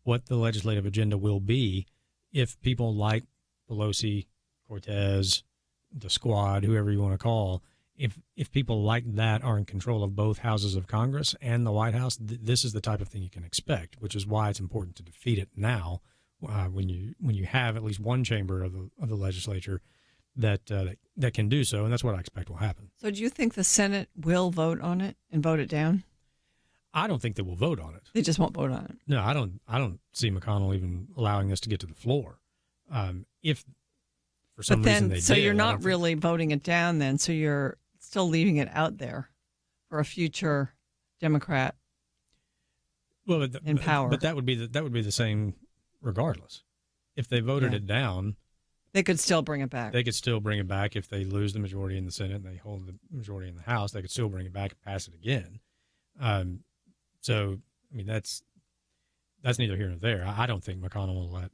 Speaker 12: what the legislative agenda will be if people like Pelosi, Cortez, the squad, whoever you want to call, if people like that are in control of both houses of Congress and the White House, this is the type of thing you can expect, which is why it's important to defeat it now, when you have at least one chamber of the legislature that can do so, and that's what I expect will happen.
Speaker 6: So do you think the Senate will vote on it and vote it down?
Speaker 12: I don't think they will vote on it.
Speaker 6: They just won't vote on it.
Speaker 12: No, I don't see McConnell even allowing this to get to the floor. If for some reason they did.
Speaker 6: So you're not really voting it down then, so you're still leaving it out there for a future Democrat in power.
Speaker 12: But that would be the same regardless. If they voted it down,
Speaker 6: they could still bring it back.
Speaker 12: They could still bring it back if they lose the majority in the Senate and they hold the majority in the House. They could still bring it back and pass it again. So, I mean, that's neither here nor there. I don't think McConnell will let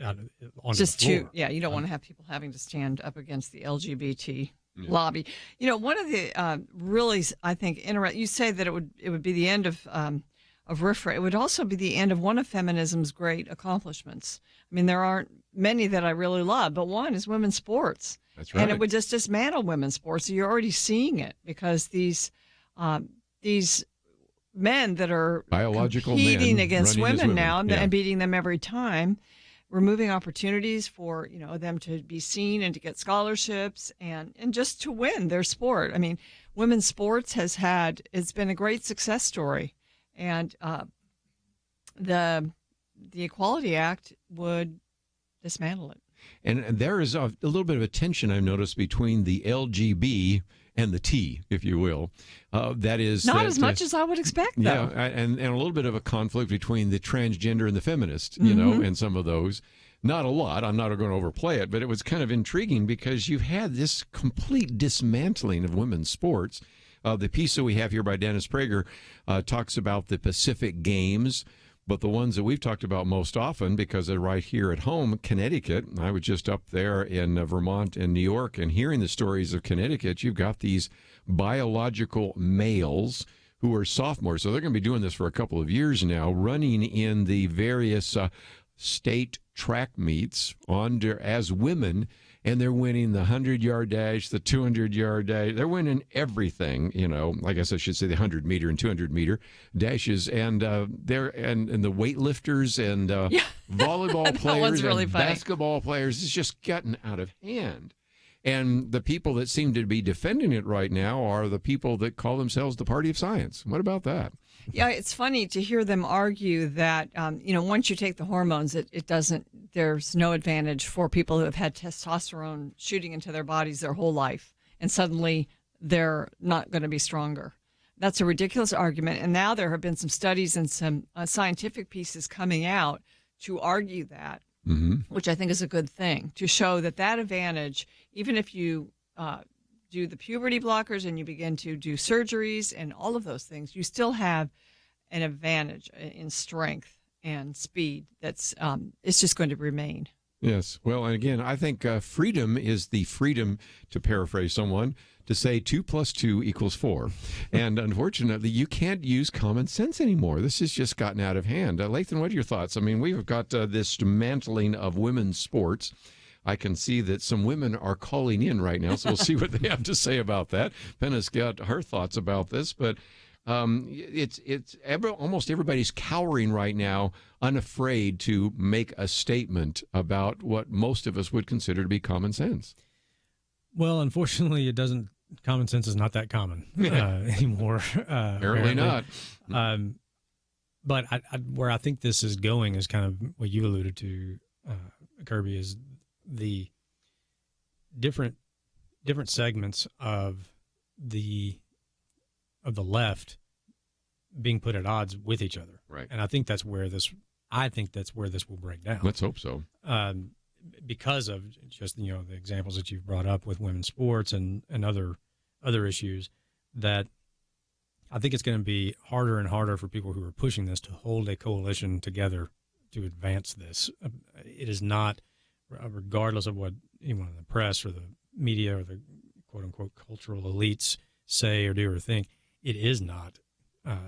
Speaker 12: on
Speaker 6: just
Speaker 12: the floor.
Speaker 6: too, yeah, you don't want to have people having to stand up against the LGBT lobby. You know, one of the really, I think, you say that it would be the end of RFRA. It would also be the end of one of feminism's great accomplishments. I mean, there aren't many that I really love, but one is women's sports.
Speaker 1: That's right.
Speaker 6: And it would just dismantle women's sports. So you're already seeing it because these men that are
Speaker 1: biological
Speaker 6: competing
Speaker 1: men
Speaker 6: against
Speaker 1: running as
Speaker 6: women now
Speaker 1: Yeah.
Speaker 6: and beating them every time, removing opportunities for them to be seen and to get scholarships and just to win their sport. I mean, women's sports it's been a great success story, and the Equality Act would dismantle it.
Speaker 1: And there is a little bit of a tension I've noticed between the LGB and the T, if you will. That is
Speaker 6: not as much as I would expect, though.
Speaker 1: Yeah, and a little bit of a conflict between the transgender and the feminist, and some of those. Not a lot. I'm not going to overplay it, but it was kind of intriguing because you've had this complete dismantling of women's sports. The piece that we have here by Dennis Prager talks about the Pacific Games, but the ones that we've talked about most often, because they're right here at home, Connecticut. I was just up there in Vermont and New York, and hearing the stories of Connecticut, you've got these biological males who are sophomores. So they're going to be doing this for a couple of years now, running in the various state track meets as women, and they're winning the 100-yard dash, the 200-yard dash. They're winning everything, I guess I should say the 100-meter and 200-meter dashes. And they're and the weightlifters and volleyball players
Speaker 6: really
Speaker 1: and
Speaker 6: funny.
Speaker 1: basketball players. It's just gotten out of hand. And the people that seem to be defending it right now are the people that call themselves the Party of Science. What about that?
Speaker 6: Yeah, it's funny to hear them argue that, once you take the hormones, there's no advantage for people who have had testosterone shooting into their bodies their whole life, and suddenly they're not going to be stronger. That's a ridiculous argument. And now there have been some studies and some scientific pieces coming out to argue that, which I think is a good thing, to show that advantage, even if you do the puberty blockers and you begin to do surgeries and all of those things, you still have an advantage in strength and speed that's it's just going to remain.
Speaker 1: Yes. Well, and again, I think freedom is the freedom, to paraphrase someone, to say 2 + 2 = 4. And unfortunately, you can't use common sense anymore. This has just gotten out of hand. Lathan, what are your thoughts? I mean, we've got this dismantling of women's sports. I can see that some women are calling in right now, so we'll see what they have to say about that. Penna's got her thoughts about this, but almost everybody's cowering right now, unafraid to make a statement about what most of us would consider to be common sense.
Speaker 12: Well, unfortunately, common sense is not that common anymore.
Speaker 1: Apparently not.
Speaker 12: But where I think this is going is kind of what you alluded to, Kerby, is the different segments of the left being put at odds with each other.
Speaker 1: Right.
Speaker 12: And I think that's where this will break down.
Speaker 1: Let's hope so.
Speaker 12: Because of just the examples that you've brought up with women's sports and other issues, that I think it's going to be harder and harder for people who are pushing this to hold a coalition together to advance this. It is not, regardless of what anyone in the press or the media or the quote-unquote cultural elites say or do or think, it is not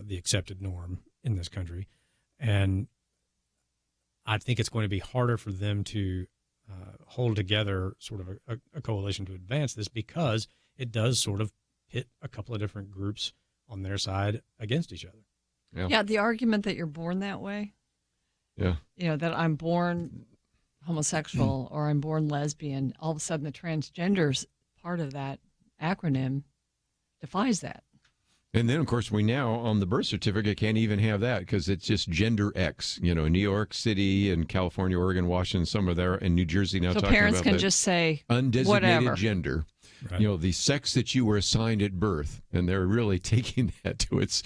Speaker 12: the accepted norm in this country. And I think it's going to be harder for them to hold together sort of a coalition to advance this, because it does sort of pit a couple of different groups on their side against each other.
Speaker 6: Yeah, the argument that you're born that way.
Speaker 1: Yeah.
Speaker 6: That I'm born homosexual or I'm born lesbian, all of a sudden the transgenders part of that acronym defies that.
Speaker 1: And then, of course, we now, on the birth certificate, can't even have that because it's just gender X. New York City and California, Oregon, Washington, some are there, and New Jersey now
Speaker 6: so
Speaker 1: talking about
Speaker 6: parents can
Speaker 1: that
Speaker 6: just say
Speaker 1: undesignated
Speaker 6: whatever.
Speaker 1: gender.
Speaker 12: Right.
Speaker 1: The sex that you were assigned at birth. And they're really taking that to its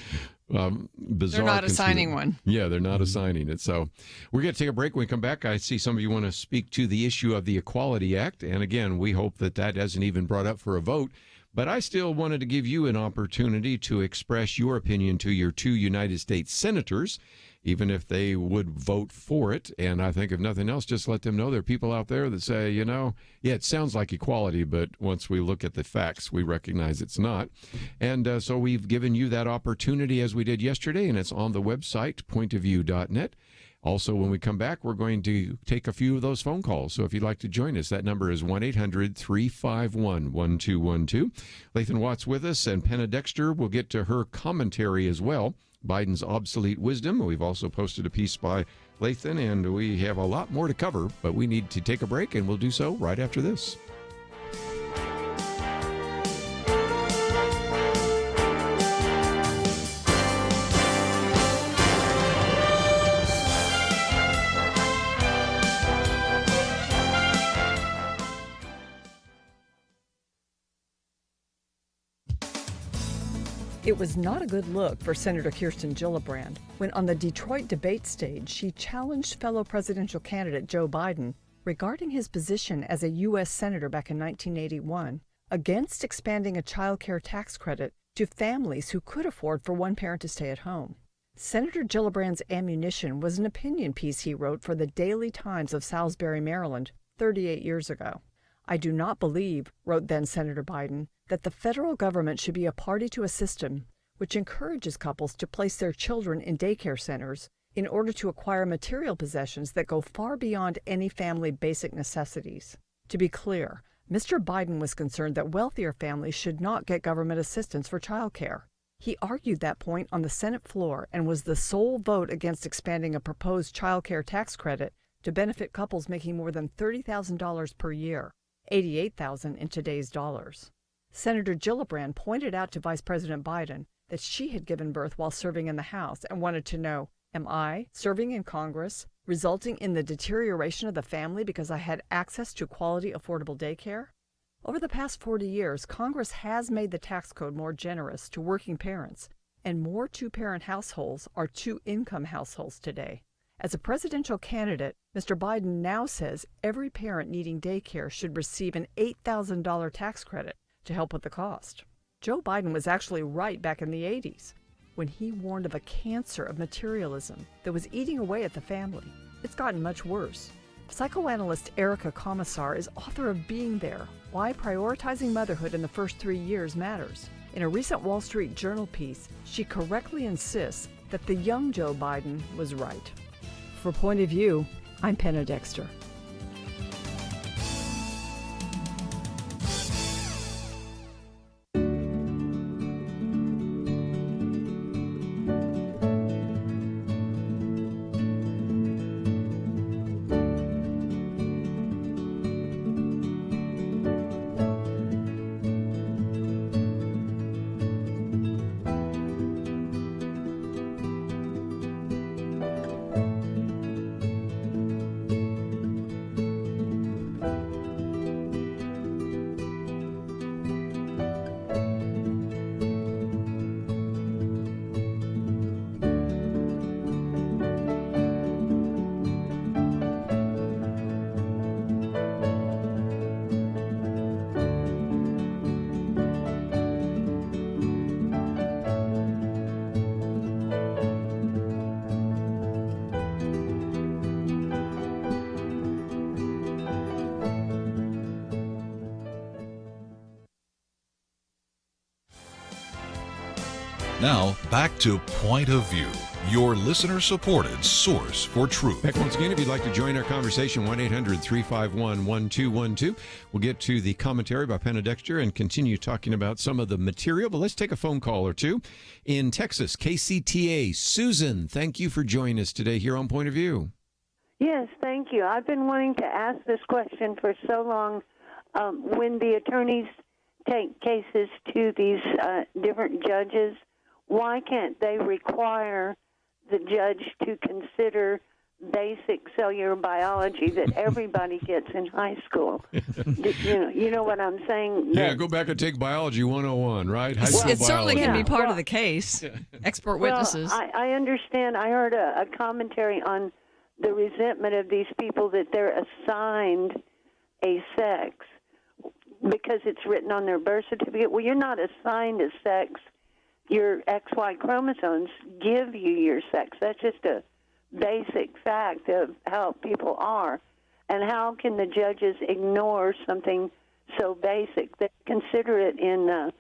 Speaker 1: bizarre.
Speaker 6: They're not assigning one.
Speaker 1: Yeah, they're not assigning it. So we're going to take a break. When we come back, I see some of you want to speak to the issue of the Equality Act. And again, we hope that isn't even brought up for a vote. But I still wanted to give you an opportunity to express your opinion to your 2 United States senators, even if they would vote for it. And I think if nothing else, just let them know there are people out there that say, yeah, it sounds like equality, but once we look at the facts, we recognize it's not. And so we've given you that opportunity as we did yesterday, and it's on the website, pointofview.net. Also, when we come back, we're going to take a few of those phone calls. So if you'd like to join us, that number is 1-800-351-1212. Lathan Watts with us, and Penna Dexter will get to her commentary as well, Biden's obsolete wisdom. We've also posted a piece by Lathan, and we have a lot more to cover, but we need to take a break, and we'll do so right after this.
Speaker 6: It was not a good look for Senator Kirsten Gillibrand when on the Detroit debate stage she challenged fellow presidential candidate Joe Biden regarding his position as a U.S. Senator back in 1981 against expanding a child care tax credit to families who could afford for one parent to stay at home. Senator Gillibrand's ammunition was an opinion piece he wrote for the Daily Times of Salisbury, Maryland, 38 years ago. I do not believe, wrote then Senator Biden, that the federal government should be a party to a system which encourages couples to place their children in daycare centers in order to acquire material possessions that go far beyond any family basic necessities. To be clear, Mr. Biden was concerned that wealthier families should not get government assistance for child care. He argued that point on the Senate floor and was the sole vote against expanding a proposed child care tax credit to benefit couples making more than $30,000 per year, $88,000 in today's dollars. Senator Gillibrand pointed out to Vice President Biden that she had given birth while serving in the House and wanted to know, am I, serving in Congress, resulting in the deterioration of the family because I had access to quality, affordable daycare? Over the past 40 years, Congress has made the tax code more generous to working parents, and more two-parent households are two-income households today. As a presidential candidate, Mr. Biden now says every parent needing daycare should receive an $8,000 tax credit to help with the cost. Joe Biden was actually right back in the 80s when he warned of a cancer of materialism that was eating away at the family. It's gotten much worse. Psychoanalyst Erica Commissar is author of Being There, Why Prioritizing Motherhood in the First 3 Years Matters. In a recent Wall Street Journal piece, she correctly insists that the young Joe Biden was right. For Point of View, I'm Penna Dexter.
Speaker 15: Now, back to Point of View, your listener-supported source for truth.
Speaker 1: Back once again, if you'd like to join our conversation, 1-800-351-1212. We'll get to the commentary by Penna Dexter and continue talking about some of the material, but let's take a phone call or two. In Texas, KCTA, Susan, thank you for joining us today here on Point of View.
Speaker 16: Yes, thank you. I've been wanting to ask this question for so long. When the attorneys take cases to these different judges, why can't they require the judge to consider basic cellular biology that everybody gets in high school? You know what I'm saying?
Speaker 1: Yeah, go back and take biology 101, right? High school
Speaker 6: it certainly
Speaker 1: biology.
Speaker 6: can be part of the case. Expert witnesses.
Speaker 16: Well, I understand. I heard a commentary on the resentment of these people that they're assigned a sex. because it's written on their birth certificate. Well, you're not assigned a sex. Your XY chromosomes give you your sex. That's just a basic fact of how people are. And how can the judges ignore something so basic? They consider it in,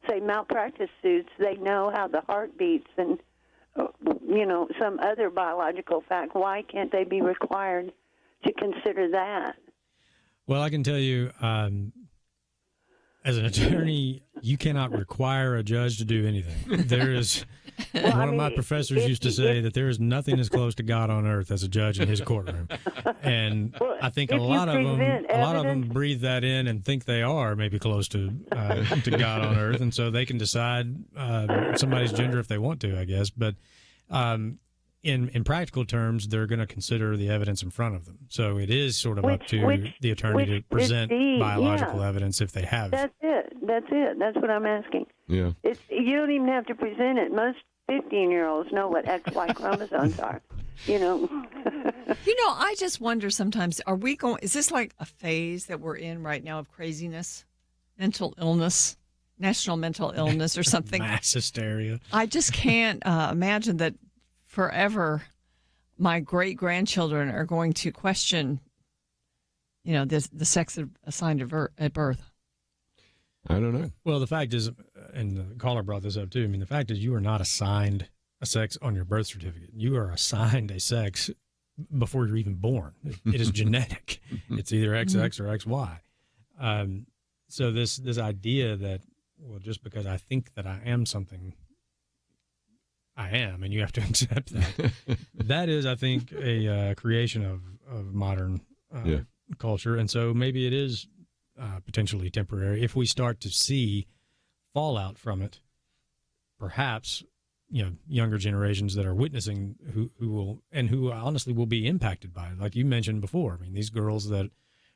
Speaker 16: say, malpractice suits. They know how the heart beats and, some other biological fact. Why can't they be required to consider that?
Speaker 12: Well, I can tell you, as an attorney, you cannot require a judge to do anything. There is one of my professors used to say that there is nothing as close to God on earth as a judge in his courtroom, and I think a lot of them breathe that in and think they are maybe close to God on earth, and so they can decide somebody's gender if they want to, I guess. But in practical terms, they're going to consider the evidence in front of them. So it is sort of up to the attorney to present biological evidence if they have.
Speaker 16: That's it. That's what I'm asking.
Speaker 1: Yeah.
Speaker 16: You don't even have to present it. Most 15-year-olds know what XY chromosomes are.
Speaker 6: I just wonder sometimes, is this like a phase that we're in right now of craziness, mental illness, national mental illness or something?
Speaker 12: Mass hysteria.
Speaker 6: I just can't imagine that forever my great-grandchildren are going to question, the sex assigned at birth.
Speaker 1: I don't know.
Speaker 12: Well, the fact is, and the caller brought this up too, the fact is you are not assigned a sex on your birth certificate. You are assigned a sex before you're even born. It is genetic. It's either XX or XY. So this idea that, well, just because I think that I am something, I am, and you have to accept that. That is, I think, a creation of modern culture, and so maybe it is potentially temporary. If we start to see fallout from it, perhaps younger generations that are witnessing who honestly will be impacted by it, like you mentioned before. These girls that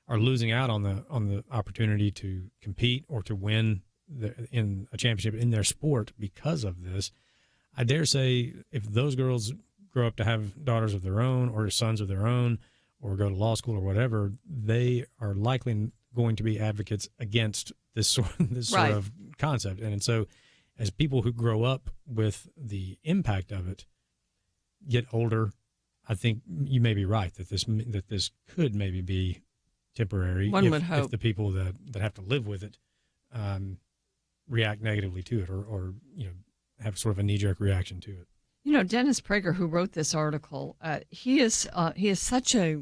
Speaker 12: are losing out on the opportunity to compete or to win in a championship in their sport because of this. I dare say if those girls grow up to have daughters of their own or sons of their own or go to law school or whatever, they are likely going to be advocates against this sort of concept. And so as people who grow up with the impact of it get older, I think you may be right that this could maybe be temporary.
Speaker 6: One would hope.
Speaker 12: If the people that have to live with it react negatively to it or have sort of a knee-jerk reaction to it.
Speaker 6: Dennis Prager, who wrote this article, he is such a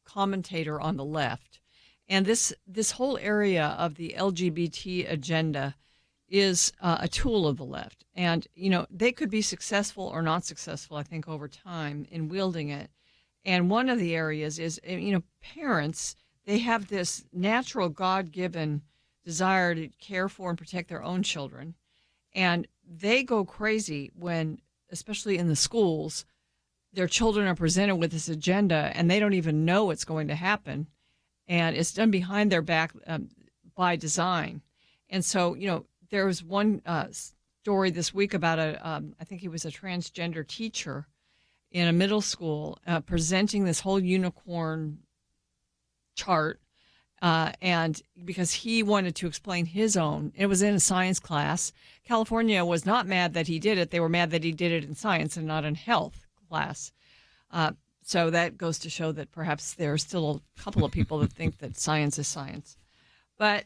Speaker 6: commentator on the left, and this whole area of the LGBT agenda is a tool of the left, and they could be successful or not successful, I think, over time in wielding it. And one of the areas is parents. They have this natural God-given desire to care for and protect their own children, and they go crazy when, especially in the schools, their children are presented with this agenda and they don't even know what's going to happen. And it's done behind their back by design. And so, there was one story this week about I think he was a transgender teacher in a middle school presenting this whole unicorn chart. And because he wanted to explain his own, it was in a science class. California was not mad that he did it. They were mad that he did it in science and not in health class. So that goes to show that perhaps there are still a couple of people that think that science is science. But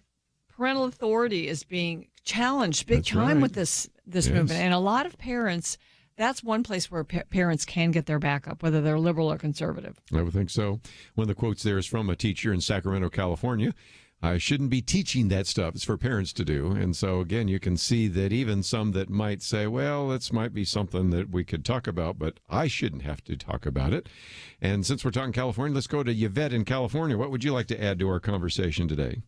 Speaker 6: parental authority is being challenged big time with this movement. And a lot of parents, that's one place where parents can get their back up, whether they're liberal or conservative.
Speaker 1: I would think so. One of the quotes there is from a teacher in Sacramento, California. I shouldn't be teaching that stuff. It's for parents to do. And so, again, you can see that even some that might say, well, this might be something that we could talk about, but I shouldn't have to talk about it. And since we're talking California, let's go to Yvette in California. What would you like to add to our conversation today?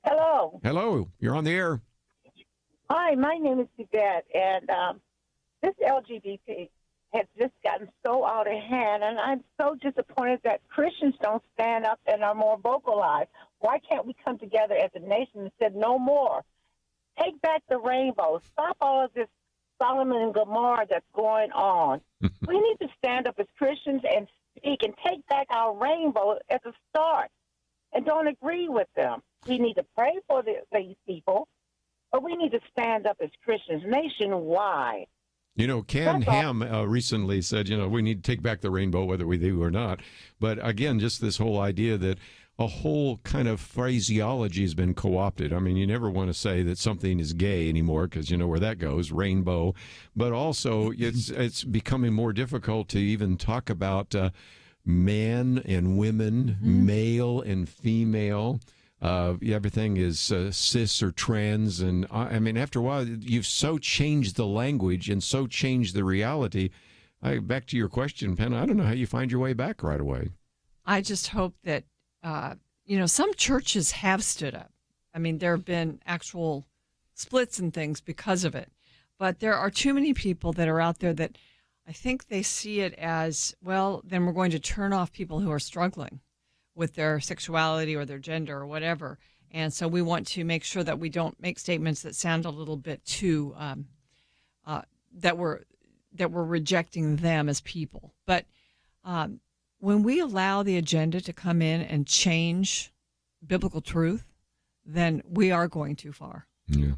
Speaker 17: Hello.
Speaker 1: Hello. You're on the air.
Speaker 17: Hi, my name is Yvette, and this LGBT has just gotten so out of hand, and I'm so disappointed that Christians don't stand up and are more vocalized. Why can't we come together as a nation and say no more? Take back the rainbow. Stop all of this Solomon and Gomorrah that's going on. We need to stand up as Christians and speak and take back our rainbow as a start. and don't agree with them. We need to pray for these people, but we need to stand up as Christians nationwide.
Speaker 1: You know, Ken Ham recently said, we need to take back the rainbow, whether we do or not. But again, just this whole idea that a whole kind of phraseology has been co-opted. I mean, you never want to say that something is gay anymore because you know where that goes, rainbow. But also, it's becoming more difficult to even talk about men and women, male and female. Everything is cis or trans. And I mean, after a while, you've so changed the language and so changed the reality. Back to your question, Penna, I don't know how you find your way back right away.
Speaker 6: I just hope that, some churches have stood up. I mean, there have been actual splits and things because of it. But there are too many people that are out there that I think they see it as, well, then we're going to turn off people who are struggling with their sexuality or their gender or whatever. And so we want to make sure that we don't make statements that sound a little bit too, that we're rejecting them as people. But when we allow the agenda to come in and change biblical truth, then we are going too far.
Speaker 1: Yeah.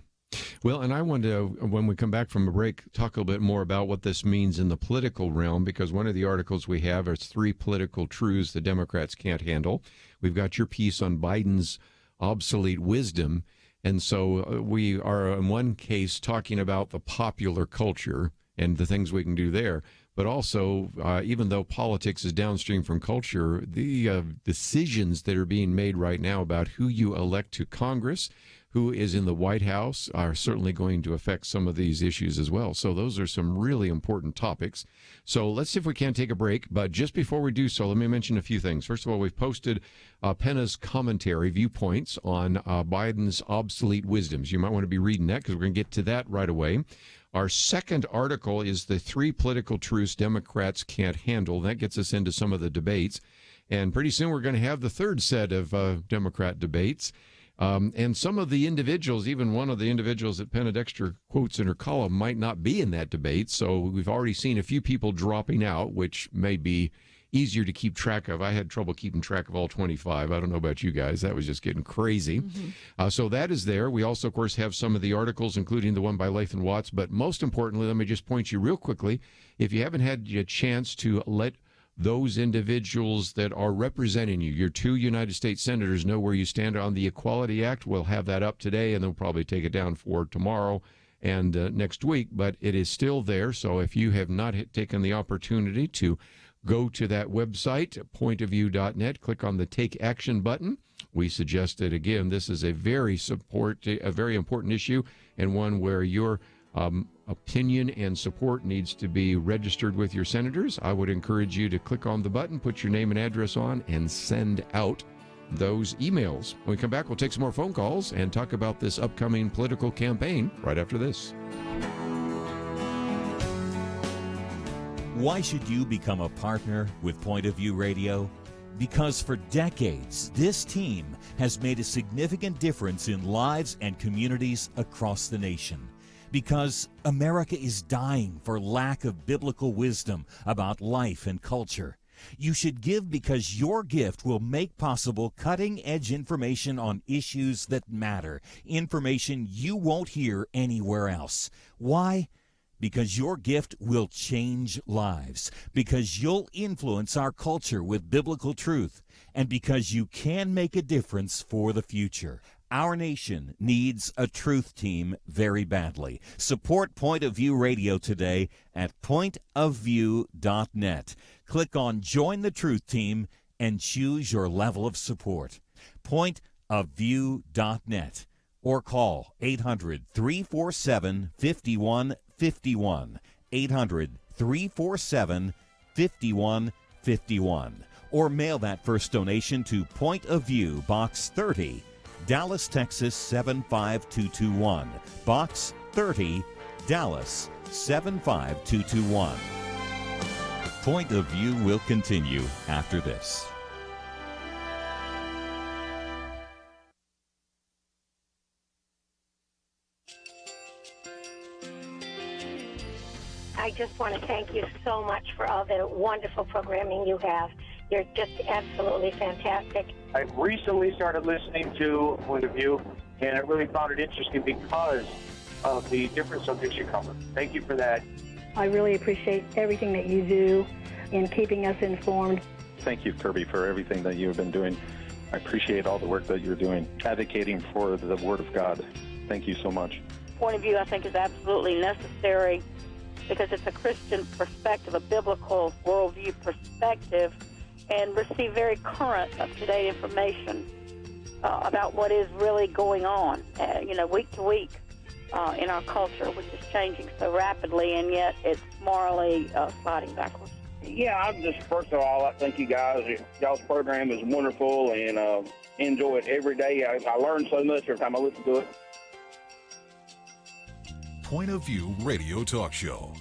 Speaker 1: Well, and I want to, when we come back from a break, talk a little bit more about what this means in the political realm, because one of the articles we have is 3 political truths the Democrats can't handle. We've got your piece on Biden's obsolete wisdom. And so we are, in one case, talking about the popular culture and the things we can do there. But also, even though politics is downstream from culture, the decisions that are being made right now about who you elect to Congress, who is in the White House, are certainly going to affect some of these issues as well. So those are some really important topics. So let's see if we can take a break. But just before we do so, let me mention a few things. First of all, we've posted Penna's commentary, viewpoints on Biden's obsolete wisdoms. You might want to be reading that because we're going to get to that right away. Our second article is the 3 political truths Democrats can't handle. That gets us into some of the debates. And pretty soon we're going to have the third set of Democrat debates. And some of the individuals, even one of the individuals that Penna Dexter quotes in her column, might not be in that debate. So we've already seen a few people dropping out, which may be easier to keep track of. I had trouble keeping track of all 25. I don't know about you guys. That was just getting crazy. So that is there. We also, of course, have some of the articles, including the one by Lathan Watts. But most importantly, let me just point you real quickly. If you haven't had a chance to let those individuals that are representing you, your 2 United States senators, know where you stand on the Equality Act, we'll have that up today, and they'll probably take it down for tomorrow and next week. But it is still there. So if you have not taken the opportunity to go to that website, pointofview.net, click on the Take Action button. We suggest that, again, this is a very important issue, and one where your opinion and support needs to be registered with your senators. I would encourage you to click on the button, put your name and address on, and send out those emails. When we come back, we'll take some more phone calls and talk about this upcoming political campaign right after this.
Speaker 2: Why should you become a partner with Point of View Radio? Because for decades, this team has made a significant difference in lives and communities across the nation. Because America is dying for lack of biblical wisdom about life and culture. You should give because your gift will make possible cutting-edge information on issues that matter, information you won't hear anywhere else. Why? Because your gift will change lives, because you'll influence our culture with biblical truth, and because you can make a difference for the future. Our nation needs a truth team very badly. Support Point of View Radio today at pointofview.net. Click on Join the Truth Team and choose your level of support. Pointofview.net or call 800-347-5151. 800-347-5151. Or mail that first donation to Point of View, Box 30, Dallas, Texas 75221. Box 30, Dallas 75221. Point of View will continue after this.
Speaker 7: I just want to thank you so much for all the wonderful programming you have. You're just absolutely fantastic.
Speaker 8: I recently started listening to Point of View, and I really found it interesting because of the different subjects you cover. Thank you for that.
Speaker 9: I really appreciate everything that you do in keeping us informed.
Speaker 10: Thank you, Kerby, for everything that you have been doing. I appreciate all the work that you're doing, advocating for the Word of God. Thank you so much.
Speaker 11: Point of view, I think, is absolutely necessary because it's a Christian perspective, a biblical worldview perspective, and receive very current, up-to-date information about what is really going on, week to week in our culture, which is changing so rapidly, and yet it's morally sliding backwards.
Speaker 18: Yeah, I'm just, first of all, I thank you guys. Y'all's program is wonderful, and enjoy it every day. I learn so much every time I listen to it.
Speaker 15: Point of View Radio Talk Show.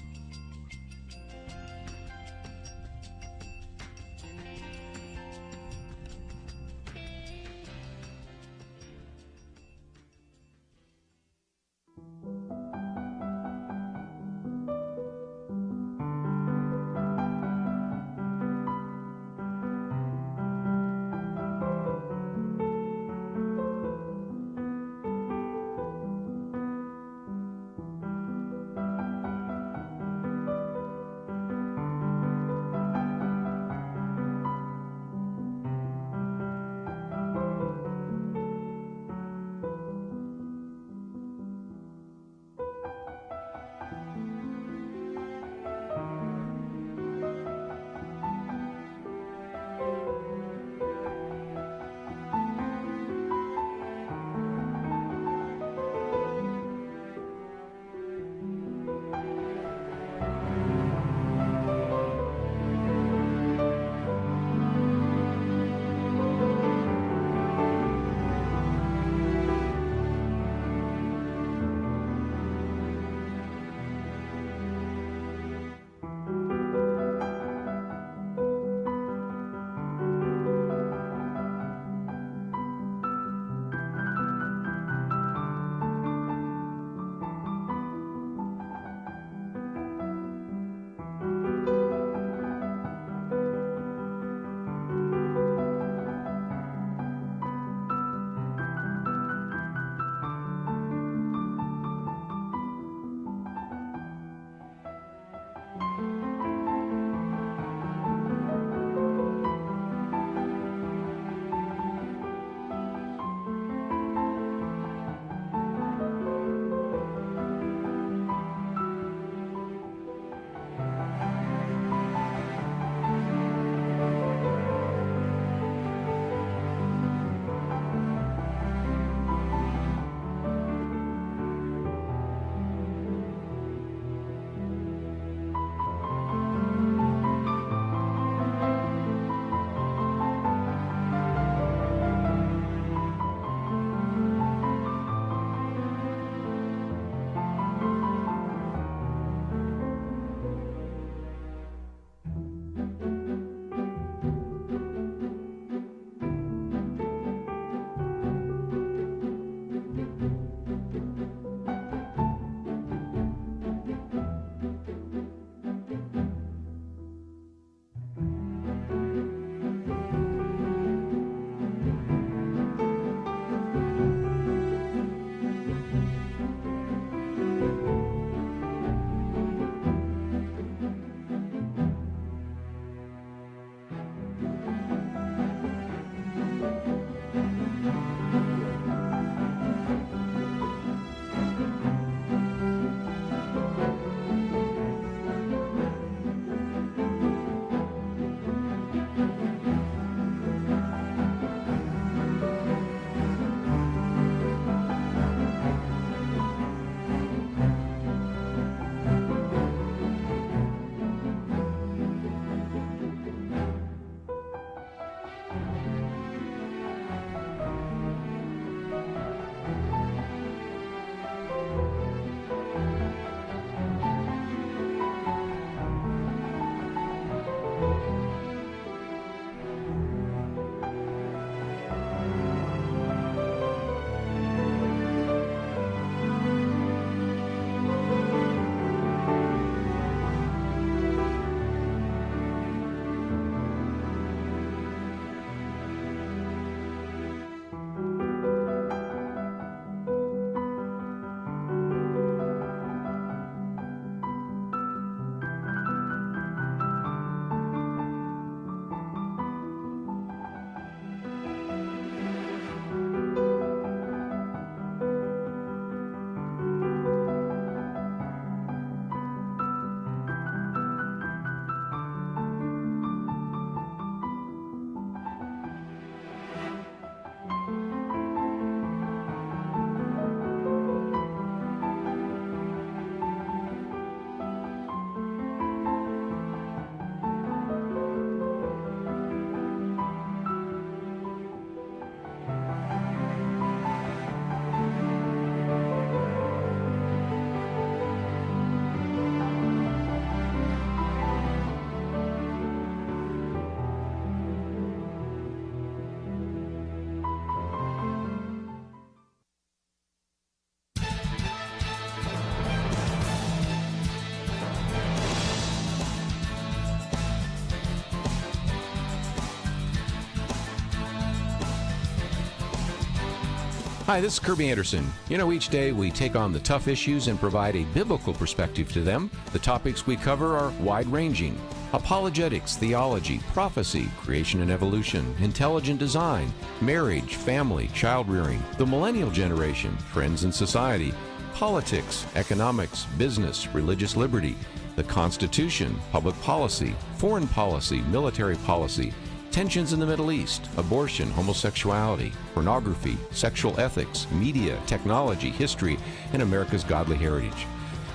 Speaker 1: Hi, this is Kerby Anderson. You know, each day we take on the tough issues and provide a biblical perspective to them. The topics we cover are wide-ranging: apologetics, theology, prophecy, creation and evolution, intelligent design, marriage, family, child-rearing, the millennial generation, trends in society, politics, economics, business, religious liberty, the Constitution, public policy, foreign policy, military policy, tensions in the Middle East, abortion, homosexuality, pornography, sexual ethics, media, technology, history, and America's godly heritage.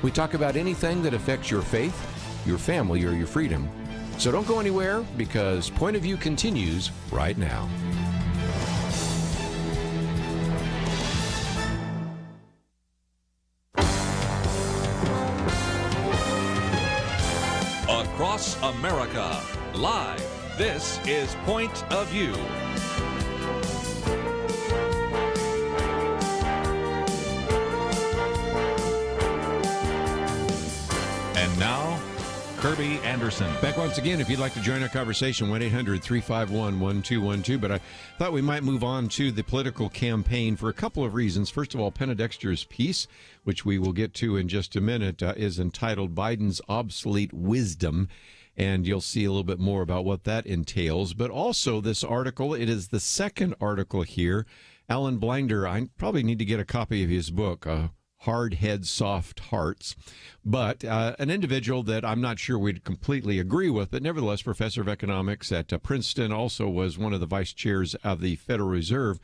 Speaker 1: We talk about anything that affects your faith, your family, or your freedom. So don't go anywhere, because Point of View continues right now.
Speaker 5: Across America, live. This is Point of View. And now, Kerby Anderson.
Speaker 1: Back once again, if you'd like to join our conversation, 1-800-351-1212. But I thought we might move on to the political campaign for a couple of reasons. First of all, Penna Dexter's piece, which we will get to in just a minute, is entitled Biden's Obsolete Wisdom. And you'll see a little bit more about what that entails. But also this article, it is the second article here. Alan Blinder, I probably need to get a copy of his book, Hard Head, Soft Hearts. But an individual that I'm not sure we'd completely agree with, but nevertheless, professor of economics at Princeton, also was one of the vice chairs of the Federal Reserve.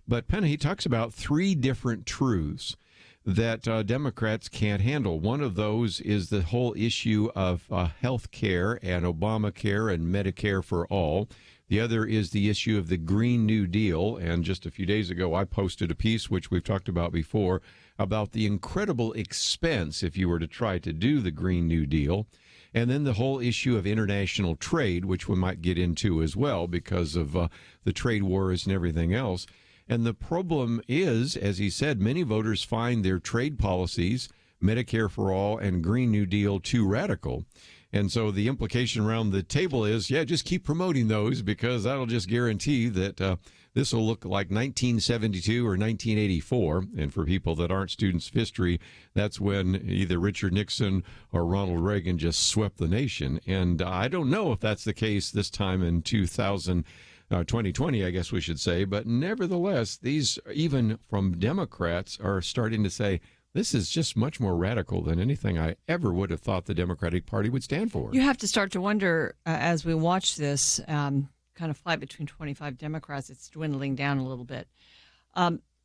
Speaker 1: But Penna, he talks about three different truths that Democrats can't handle. One of those is the whole issue of health care and Obamacare and Medicare for all. The other is the issue of the Green New Deal. And just a few days ago, I posted a piece, which we've talked about before, about the incredible expense if you were to try to do the Green New Deal. And then the whole issue of international trade, which we might get into as well because of the trade wars and everything else. And the problem is, as he said, many voters find their trade policies, Medicare for all and Green New Deal, too radical. And so the implication around the table is, yeah, just keep promoting those, because that'll just guarantee that this will look like 1972 or 1984. And for people that aren't students of history, that's when either Richard Nixon or Ronald Reagan just swept the nation. And I don't know if that's the case this time in 2020, I guess we should say. But nevertheless, these, even from Democrats, are starting to say, this is just much more radical than anything I ever would have thought the Democratic Party would stand for.
Speaker 6: You have to start to wonder, as we watch this kind of fight between 25 Democrats, it's dwindling down a little bit,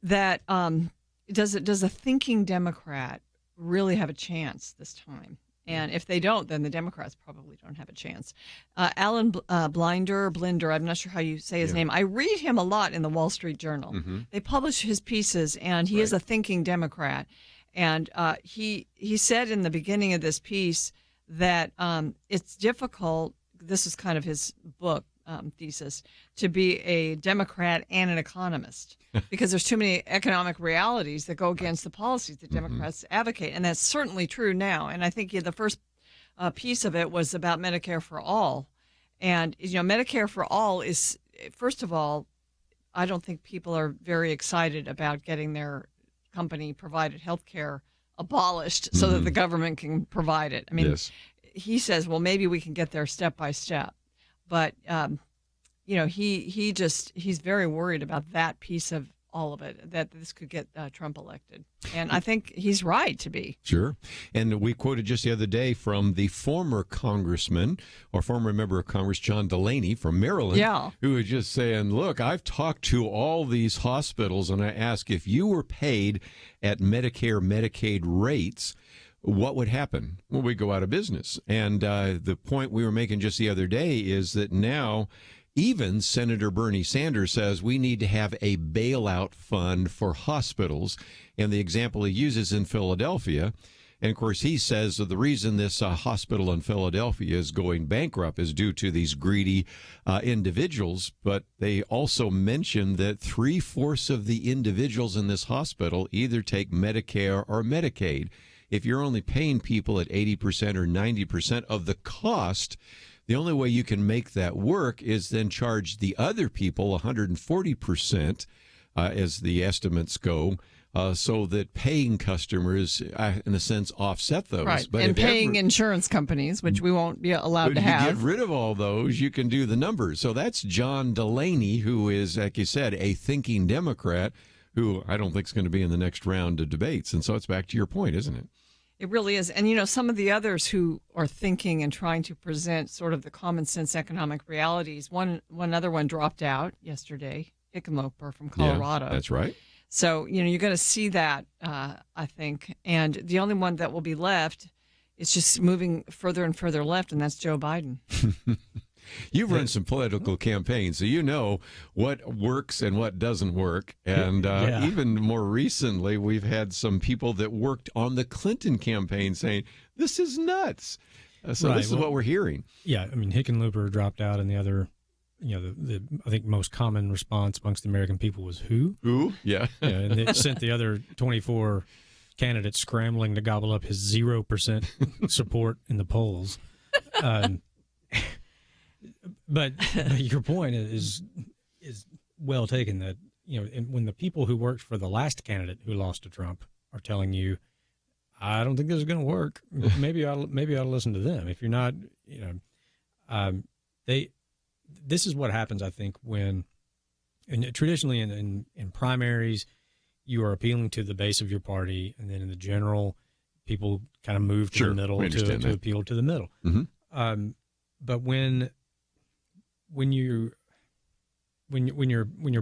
Speaker 6: does a thinking Democrat really have a chance this time? And if they don't, then the Democrats probably don't have a chance. Alan Blinder, I'm not sure how you say his name. I read him a lot in the Wall Street Journal. Mm-hmm. They publish his pieces, and he is a thinking Democrat. And he said in the beginning of this piece that it's difficult, this is kind of his book thesis, to be a Democrat and an economist because there's too many economic realities that go against the policies that Democrats advocate. And that's certainly true now. And I think the first piece of it was about Medicare for all. And, Medicare for all is, first of all, I don't think people are very excited about getting their company provided health care abolished so that the government can provide it. I mean, he says, well, maybe we can get there step by step. But, he's very worried about that piece of all of it, that this could get Trump elected. And I think he's right to be.
Speaker 1: Sure. And we quoted just the other day from the former congressman or former member of Congress, John Delaney from Maryland, who was just saying, look, I've talked to all these hospitals and I ask, if you were paid at Medicare, Medicaid rates, what would happen? Well, we go out of business. And the point we were making just the other day is that now even Senator Bernie Sanders says we need to have a bailout fund for hospitals. And the example he uses in Philadelphia, and of course he says that the reason this hospital in Philadelphia is going bankrupt is due to these greedy individuals. But they also mention that 3/4 of the individuals in this hospital either take Medicare or Medicaid. If you're only paying people at 80% or 90% of the cost, the only way you can make that work is then charge the other people 140% as the estimates go, so that paying customers, in a sense, offset those.
Speaker 6: Right,
Speaker 1: But
Speaker 6: and
Speaker 1: if
Speaker 6: paying insurance companies, which we won't be allowed to
Speaker 1: you
Speaker 6: have.
Speaker 1: get rid of all those, you can do the numbers. So that's John Delaney, who is, like you said, a thinking Democrat, who I don't think is going to be in the next round of debates. And so it's back to your point, isn't it?
Speaker 6: It really is. And, some of the others who are thinking and trying to present sort of the common sense economic realities, one other one dropped out yesterday, Hickenlooper from Colorado.
Speaker 1: Yeah, that's right.
Speaker 6: So, you're going to see that, I think. And the only one that will be left is just moving further and further left, and that's Joe Biden.
Speaker 1: You've run some political campaigns, so you know what works and what doesn't work. And even more recently, we've had some people that worked on the Clinton campaign saying, this is nuts. So this is what we're hearing.
Speaker 12: Yeah, I mean, Hickenlooper dropped out, and the other, the I think most common response amongst the American people was who?
Speaker 1: Who? Yeah.
Speaker 12: And it sent the other 24 candidates scrambling to gobble up his 0% support in the polls. But your point is well taken, that when the people who worked for the last candidate who lost to Trump are telling you, I don't think this is going to work, maybe I ought to listen to them. If you're not, this is what happens, I think, when, and traditionally in primaries, you are appealing to the base of your party, and then in the general, people kind of move to the middle to appeal to the middle.
Speaker 1: Mm-hmm.
Speaker 12: But when your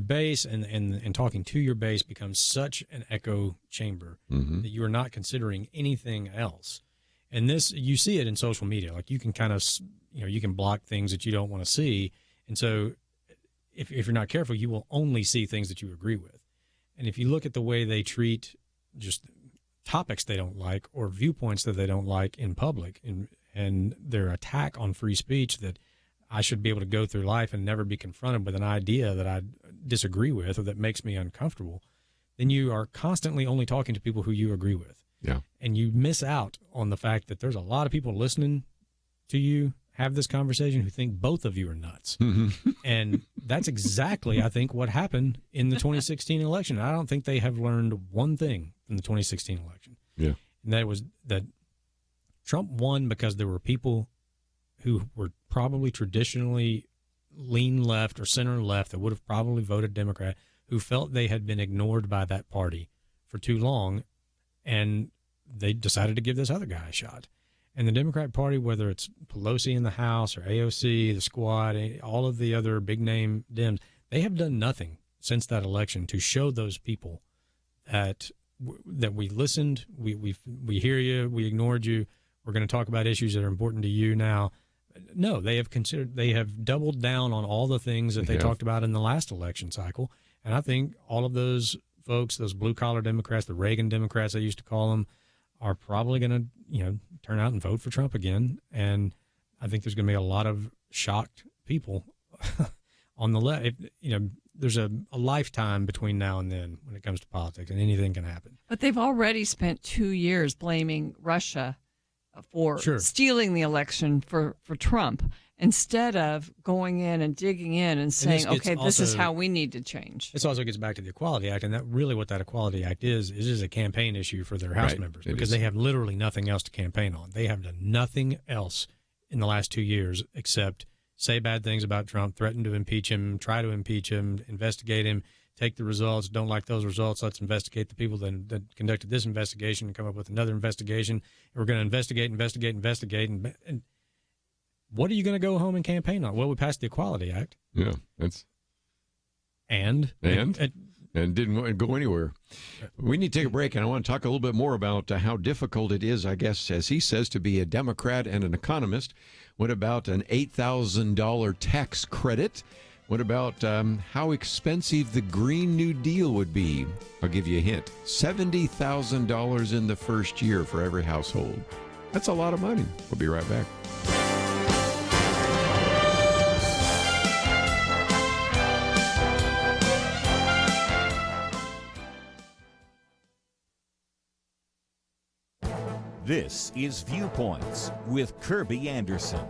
Speaker 12: base and talking to your base becomes such an echo chamber that you are not considering anything else, and this, you see it in social media, like you can kind of, you can block things that you don't want to see, and so if you're not careful, you will only see things that you agree with. And if you look at the way they treat just topics they don't like or viewpoints that they don't like in public, and their attack on free speech, that I should be able to go through life and never be confronted with an idea that I disagree with or that makes me uncomfortable, then you are constantly only talking to people who you agree with.
Speaker 1: Yeah.
Speaker 12: And you miss out on the fact that there's a lot of people listening to you have this conversation who think both of you are nuts.
Speaker 1: Mm-hmm.
Speaker 12: And that's exactly, I think, what happened in the 2016 election. I don't think they have learned one thing from the 2016 election.
Speaker 1: Yeah.
Speaker 12: And that was that Trump won because there were people who were probably traditionally lean left or center left that would have probably voted Democrat, who felt they had been ignored by that party for too long, and they decided to give this other guy a shot. And the Democrat Party, whether it's Pelosi in the House or AOC, the Squad, all of the other big name Dems, they have done nothing since that election to show those people that we listened, we hear you, we ignored you, we're going to talk about issues that are important to you now. No, they have doubled down on all the things that they talked about in the last election cycle. And I think all of those folks, those blue collar Democrats, the Reagan Democrats, I used to call them, are probably going to, turn out and vote for Trump again. And I think there's going to be a lot of shocked people on the left. There's a lifetime between now and then when it comes to politics, and anything can happen.
Speaker 6: But they've already spent 2 years blaming Russia for stealing the election for Trump, instead of going in and digging in and saying, this is how we need to change.
Speaker 12: This also gets back to the Equality Act, and that really what that Equality Act is a campaign issue for their House members, because they have literally nothing else to campaign on. They have done nothing else in the last 2 years except say bad things about Trump, threaten to impeach him, try to impeach him, investigate him, take the results, don't like those results, let's investigate the people that conducted this investigation and come up with another investigation. And we're going to investigate. And what are you going to go home and campaign on? Well, we passed the Equality Act.
Speaker 1: Yeah, that's... And didn't go anywhere. We need to take a break, and I want to talk a little bit more about how difficult it is, I guess, as he says, to be a Democrat and an economist. What about an $8,000 tax credit? What about how expensive the Green New Deal would be? I'll give you a hint. $70,000 in the first year for every household. That's a lot of money. We'll be right back.
Speaker 2: This is Viewpoints with Kerby Anderson.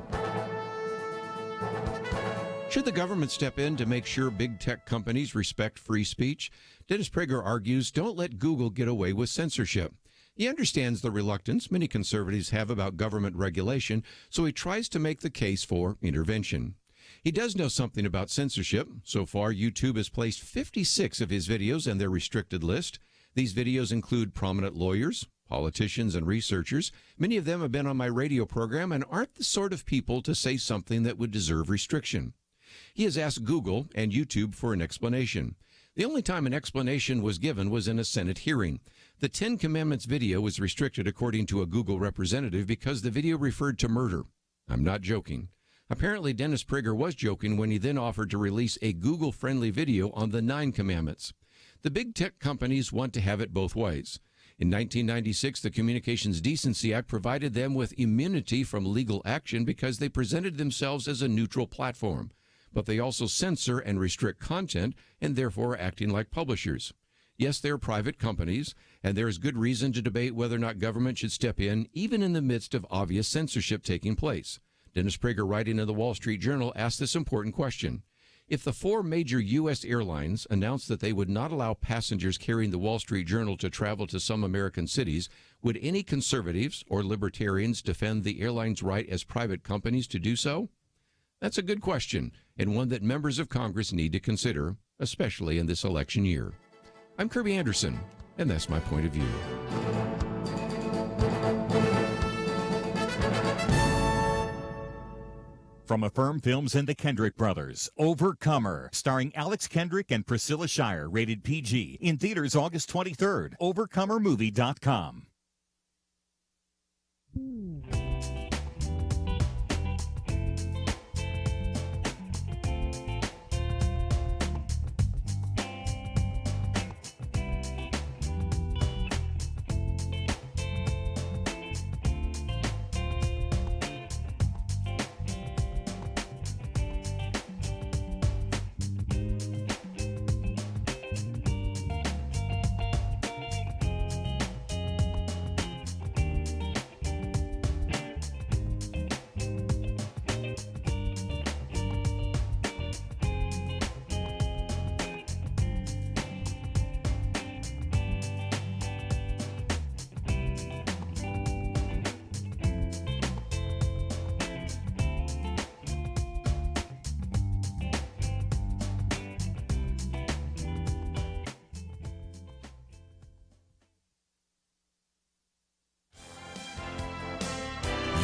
Speaker 1: Should Should the government step in to make sure big tech companies respect free speech? Dennis Prager argues, don't let Google get away with censorship. He understands the reluctance many conservatives have about government regulation, so he tries to make the case for intervention. He does know something about censorship. So far, YouTube has placed 56 of his videos in their restricted list. These videos include prominent lawyers, politicians, and researchers. Many of them have been on my radio program and aren't the sort of people to say something that would deserve restriction. He has asked Google and YouTube for an explanation. The only time an explanation was given was in a Senate hearing. The 10 Commandments video was restricted, according to a Google representative, because the video referred to murder. I'm not joking. Apparently, Dennis Prager was joking when he then offered to release a Google-friendly video on the 9 Commandments. The big tech companies want to have it both ways. In 1996, the Communications Decency Act provided them with immunity from legal action because they presented themselves as a neutral platform. But they also censor and restrict content and therefore are acting like publishers. Yes, they're private companies, and there is good reason to debate whether or not government should step in, even in the midst of obvious censorship taking place. Dennis Prager, writing in the Wall Street Journal, asked this important question. If the 4 major U.S. airlines announced that they would not allow passengers carrying the Wall Street Journal to travel to some American cities, would any conservatives or libertarians defend the airlines' right as private companies to do so? That's a good question, and one that members of Congress need to consider, especially in this election year. I'm Kerby Anderson, and that's my point of view.
Speaker 2: From Affirm Films and the Kendrick Brothers, Overcomer, starring Alex Kendrick and Priscilla Shirer, rated PG, in theaters August 23rd. Overcomermovie.com.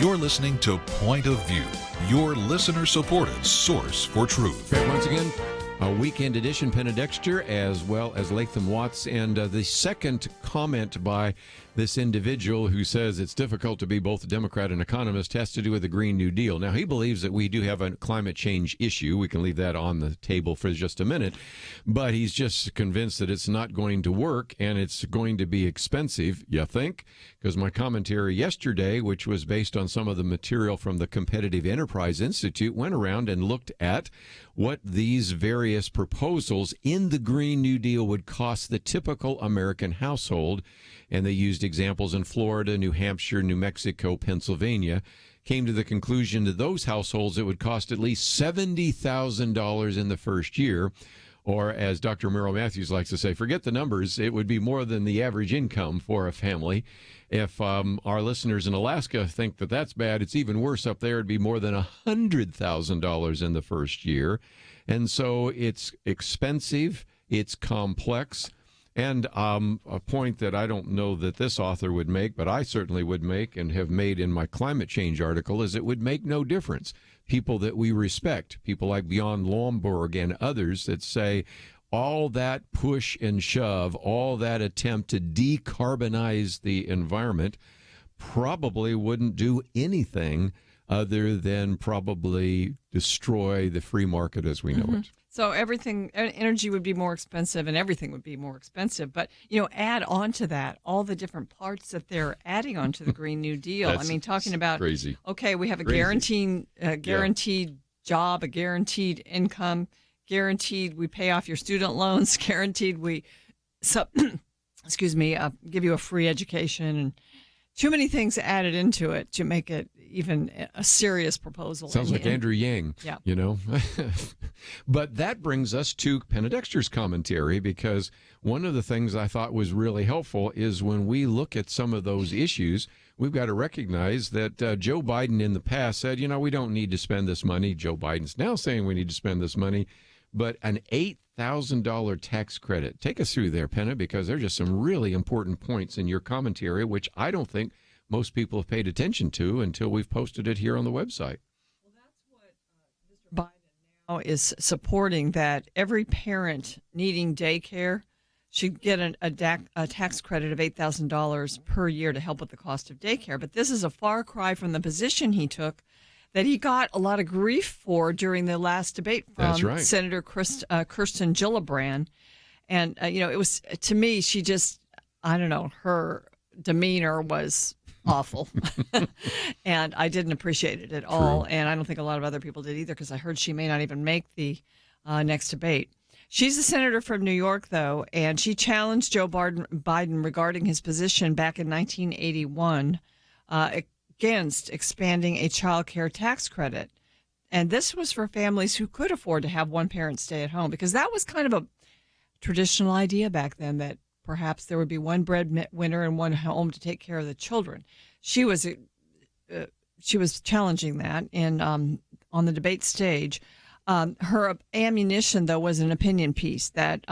Speaker 15: You're listening to Point of View, your listener-supported source for truth.
Speaker 1: Okay, once again, a weekend edition, Penna Dexter, as well as Lathan Watts. And the second comment by this individual who says it's difficult to be both a Democrat and economist has to do with the Green New Deal. Now, he believes that we do have a climate change issue. We can leave that on the table for just a minute. But he's just convinced that it's not going to work and it's going to be expensive, you think? Because my commentary yesterday, which was based on some of the material from the Competitive Enterprise Institute, went around and looked at what these various proposals in the Green New Deal would cost the typical American household. And they used examples in Florida, New Hampshire, New Mexico, Pennsylvania, came to the conclusion that those households, it would cost at least $70,000 in the first year. Or as Dr. Merrill Matthews likes to say, forget the numbers, it would be more than the average income for a family. If our listeners in Alaska think that that's bad, it's even worse up there. It'd be more than $100,000 in the first year. And so it's expensive, it's complex. And a point that I don't know that this author would make, but I certainly would make and have made in my climate change article, is it would make no difference. People that we respect, people like Bjorn Lomborg and others that say all that push and shove, all that attempt to decarbonize the environment probably wouldn't do anything other than probably destroy the free market as we know it.
Speaker 6: So everything, energy would be more expensive and everything would be more expensive. But, add on to that all the different parts that they're adding onto the Green New Deal. I mean, talking about,
Speaker 1: crazy.
Speaker 6: Okay, we have a guaranteed job, a guaranteed income, guaranteed we pay off your student loans, guaranteed we, give you a free education. And too many things added into it to make it even a serious proposal.
Speaker 1: Sounds like Andrew Yang,
Speaker 6: yeah.
Speaker 1: you know. But that brings us to Penna Dexter's commentary, because one of the things I thought was really helpful is when we look at some of those issues, we've got to recognize that Joe Biden in the past said, we don't need to spend this money. Joe Biden's now saying we need to spend this money. But an $8,000 tax credit. Take us through there, Penna, because there's just some really important points in your commentary, which I don't think most people have paid attention to until we've posted it here on the website.
Speaker 6: Well, that's what Mr. Biden now is supporting, that every parent needing daycare should get a tax credit of $8,000 per year to help with the cost of daycare. But this is a far cry from the position he took that he got a lot of grief for during the last debate from Senator Kirsten Gillibrand. And, it was, to me, she just, I don't know, her demeanor was awful. And I didn't appreciate it at all. And I don't think a lot of other people did either, because I heard she may not even make the next debate. She's a senator from New York, though, and she challenged Joe Biden regarding his position back in 1981 against expanding a child care tax credit. And this was for families who could afford to have one parent stay at home, because that was kind of a traditional idea back then, that perhaps there would be one breadwinner and one home to take care of the children. She was challenging that on the debate stage. Her ammunition, though, was an opinion piece that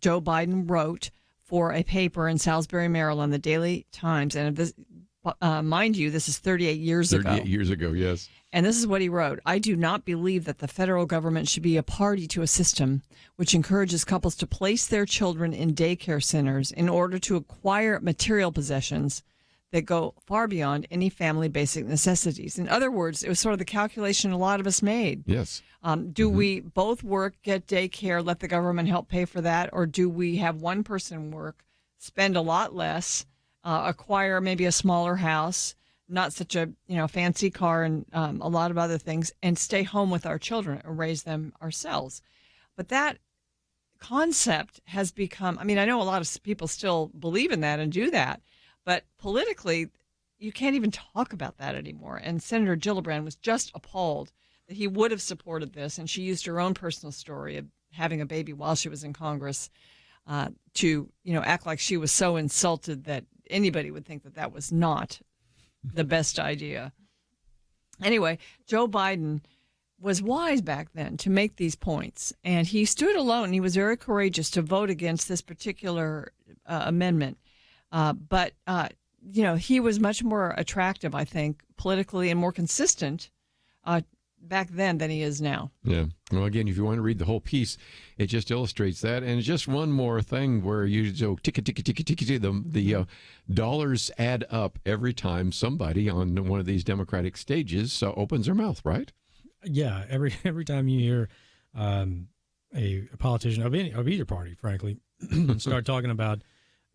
Speaker 6: Joe Biden wrote for a paper in Salisbury, Maryland, the Daily Times. And this, mind you, this is 38 years ago.
Speaker 1: 38 years ago, yes.
Speaker 6: And this is what he wrote. I do not believe that the federal government should be a party to a system which encourages couples to place their children in daycare centers in order to acquire material possessions that go far beyond any family basic necessities. In other words, it was sort of the calculation a lot of us made.
Speaker 1: Yes.
Speaker 6: Do we both work, get daycare, let the government help pay for that, or do we have one person work, spend a lot less, acquire maybe a smaller house, not such a fancy car, and a lot of other things, and stay home with our children and raise them ourselves? But that concept has become, I know a lot of people still believe in that and do that, but politically, you can't even talk about that anymore. And Senator Gillibrand was just appalled that he would have supported this, and she used her own personal story of having a baby while she was in Congress to act like she was so insulted that anybody would think that that was not the best idea. Anyway, Joe Biden was wise back then to make these points, and he stood alone. He was very courageous to vote against this particular amendment. But he was much more attractive, I think, politically, and more consistent back then than he is now.
Speaker 1: Yeah. Well, again, if you want to read the whole piece, it just illustrates that. And just one more thing where you go the dollars add up every time somebody on one of these Democratic stages opens their mouth, right?
Speaker 12: Yeah. Every time you hear a politician of either party, frankly, start talking about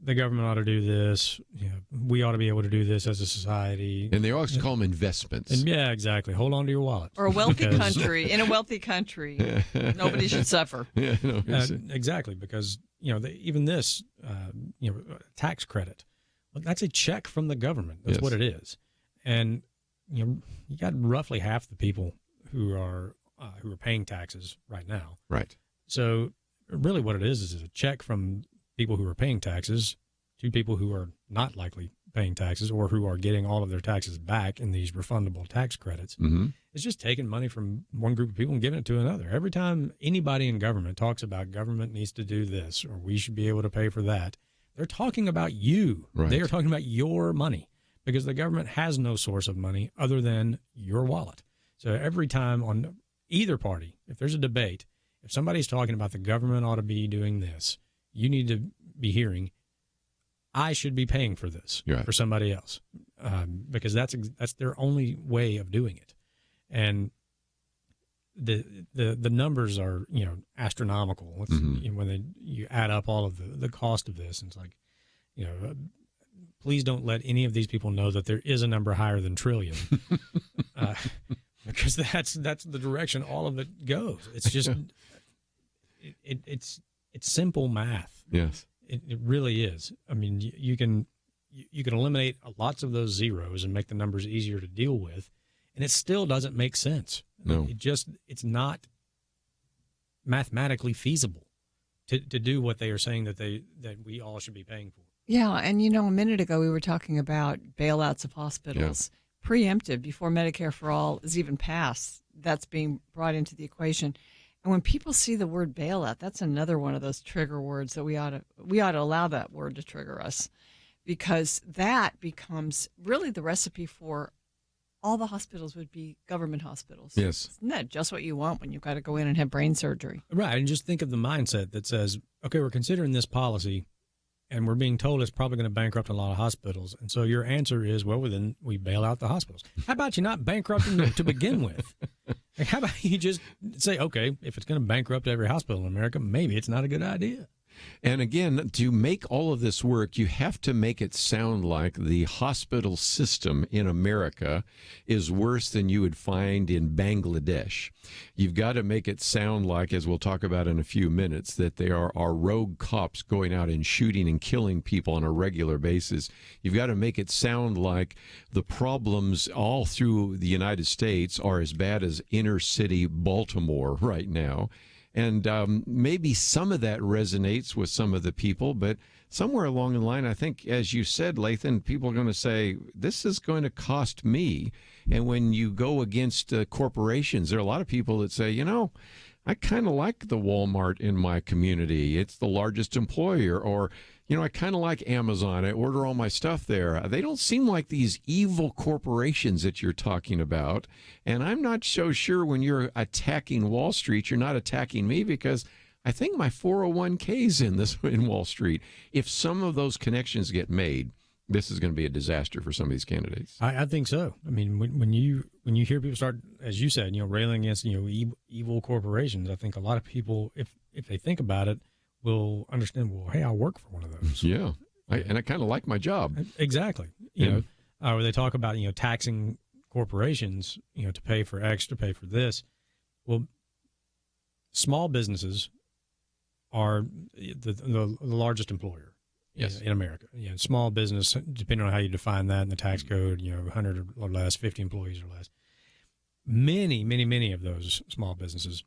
Speaker 12: the government ought to do this. We ought to be able to do this as a society.
Speaker 1: And they always call them investments.
Speaker 12: And yeah, exactly. Hold on to your wallet.
Speaker 6: Or a wealthy country. In a wealthy country, nobody should suffer.
Speaker 1: Yeah,
Speaker 12: exactly, because even this tax credit, that's a check from the government. That's what it is. And you got roughly half the people who are paying taxes right now.
Speaker 1: Right.
Speaker 12: So really, what it is a check from people who are paying taxes to people who are not likely paying taxes, or who are getting all of their taxes back in these refundable tax credits.
Speaker 1: Mm-hmm.
Speaker 12: It's just taking money from one group of people and giving it to another. Every time anybody in government talks about government needs to do this, or we should be able to pay for that, they're talking about you.
Speaker 1: Right.
Speaker 12: They are talking about your money, because the government has no source of money other than your wallet. So every time on either party, if there's a debate, if somebody's talking about the government ought to be doing this, you need to be hearing, I should be paying for this for somebody else, because that's their only way of doing it. And the numbers are astronomical. When you add up all of the cost of this, and it's like, please don't let any of these people know that there is a number higher than trillion, because that's the direction all of it goes. It's just it's simple math.
Speaker 1: Yes.
Speaker 12: It really is. I mean, you can you can eliminate lots of those zeros and make the numbers easier to deal with, and it still doesn't make sense.
Speaker 1: No.
Speaker 12: It's not mathematically feasible to do what they are saying that we all should be paying for.
Speaker 6: Yeah, and a minute ago we were talking about bailouts of hospitals. Yeah. Preemptive, before Medicare for All is even passed, that's being brought into the equation. And when people see the word bailout, that's another one of those trigger words that we ought to allow that word to trigger us, because that becomes really the recipe for all the hospitals would be government hospitals.
Speaker 1: Yes.
Speaker 6: Isn't that just what you want when you've got to go in and have brain surgery?
Speaker 12: Right, and just think of the mindset that says, okay, we're considering this policy, and we're being told it's probably going to bankrupt a lot of hospitals. And so your answer is, well, then we bail out the hospitals. How about you not bankrupting them to begin with? Like, how about you just say, okay, if it's going to bankrupt every hospital in America, maybe it's not a good idea.
Speaker 1: And again, to make all of this work, you have to make it sound like the hospital system in America is worse than you would find in Bangladesh. You've got to make it sound like, as we'll talk about in a few minutes, that there are rogue cops going out and shooting and killing people on a regular basis. You've got to make it sound like the problems all through the United States are as bad as inner city Baltimore right now. And maybe some of that resonates with some of the people, but somewhere along the line, I think, as you said, Lathan, people are going to say, this is going to cost me. And when you go against corporations, there are a lot of people that say, I kind of like the Walmart in my community. It's the largest employer. Or, I kind of like Amazon. I order all my stuff there. They don't seem like these evil corporations that you're talking about. And I'm not so sure when you're attacking Wall Street, you're not attacking me, because I think my 401k's in Wall Street. If some of those connections get made, this is going to be a disaster for some of these candidates.
Speaker 12: I think so. I mean, when you hear people start, as you said, railing against evil corporations, I think a lot of people, if they think about it, will understand. Well, hey, I work for one of those.
Speaker 1: Yeah, and I kind of like my job.
Speaker 12: Exactly. Or they talk about taxing corporations, to pay for X, to pay for this. Well, small businesses are the largest employer.
Speaker 1: Yes.
Speaker 12: In America. Small business, depending on how you define that in the tax code, 100 or less, 50 employees or less. Many, many, many of those small businesses,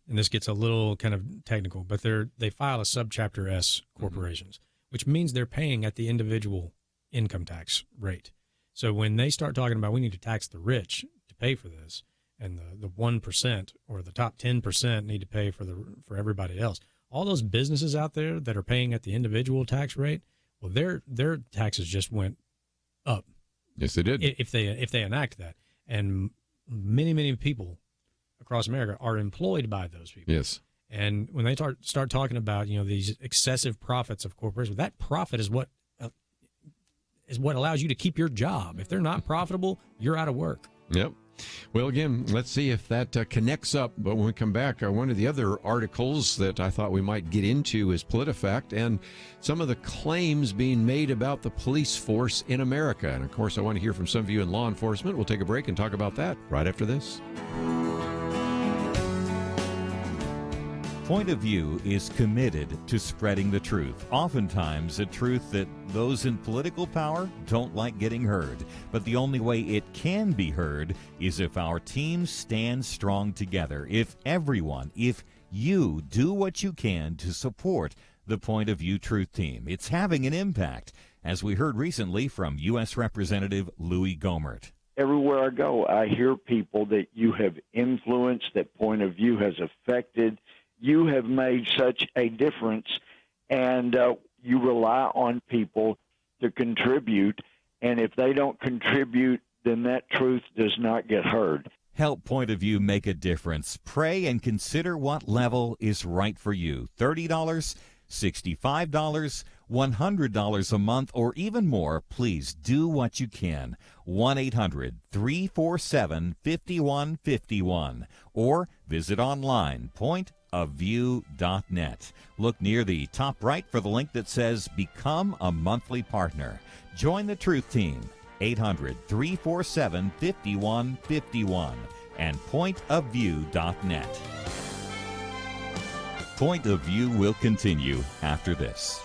Speaker 12: and this gets a little kind of technical, but they file a subchapter S corporations, which means they're paying at the individual income tax rate. So when they start talking about we need to tax the rich to pay for this, and the 1% or the top 10% need to pay for everybody else, all those businesses out there that are paying at the individual tax rate, well, their taxes just went up.
Speaker 1: Yes, they did.
Speaker 12: If they enact that, and many, many people across America are employed by those people.
Speaker 1: Yes.
Speaker 12: And when they start talking about these excessive profits of corporations, that profit is what allows you to keep your job. If they're not profitable, you're out of work.
Speaker 1: Yep. Well, again, let's see if that connects up. But when we come back, one of the other articles that I thought we might get into is PolitiFact and some of the claims being made about the police force in America. And, of course, I want to hear from some of you in law enforcement. We'll take a break and talk about that right after this.
Speaker 2: Point of View is committed to spreading the truth, oftentimes a truth that those in political power don't like getting heard. But the only way it can be heard is if our teams stand strong together, if you do what you can to support the Point of View Truth Team. It's having an impact, as we heard recently from U.S. Representative Louis Gohmert.
Speaker 4: Everywhere I go, I hear people that you have influenced, that Point of View has affected. You have made such a difference, and you rely on people to contribute, and if they don't contribute, then that truth does not get heard.
Speaker 2: Help Point of View make a difference. Pray and consider what level is right for you. $30, $65, $100 a month, or even more. Please do what you can. 1-800-347-5151, or visit online, pointofview.net. Look near the top right for the link that says Become a Monthly Partner. Join the Truth Team, 800-347-5151, and pointofview.net. Point of View will continue after this.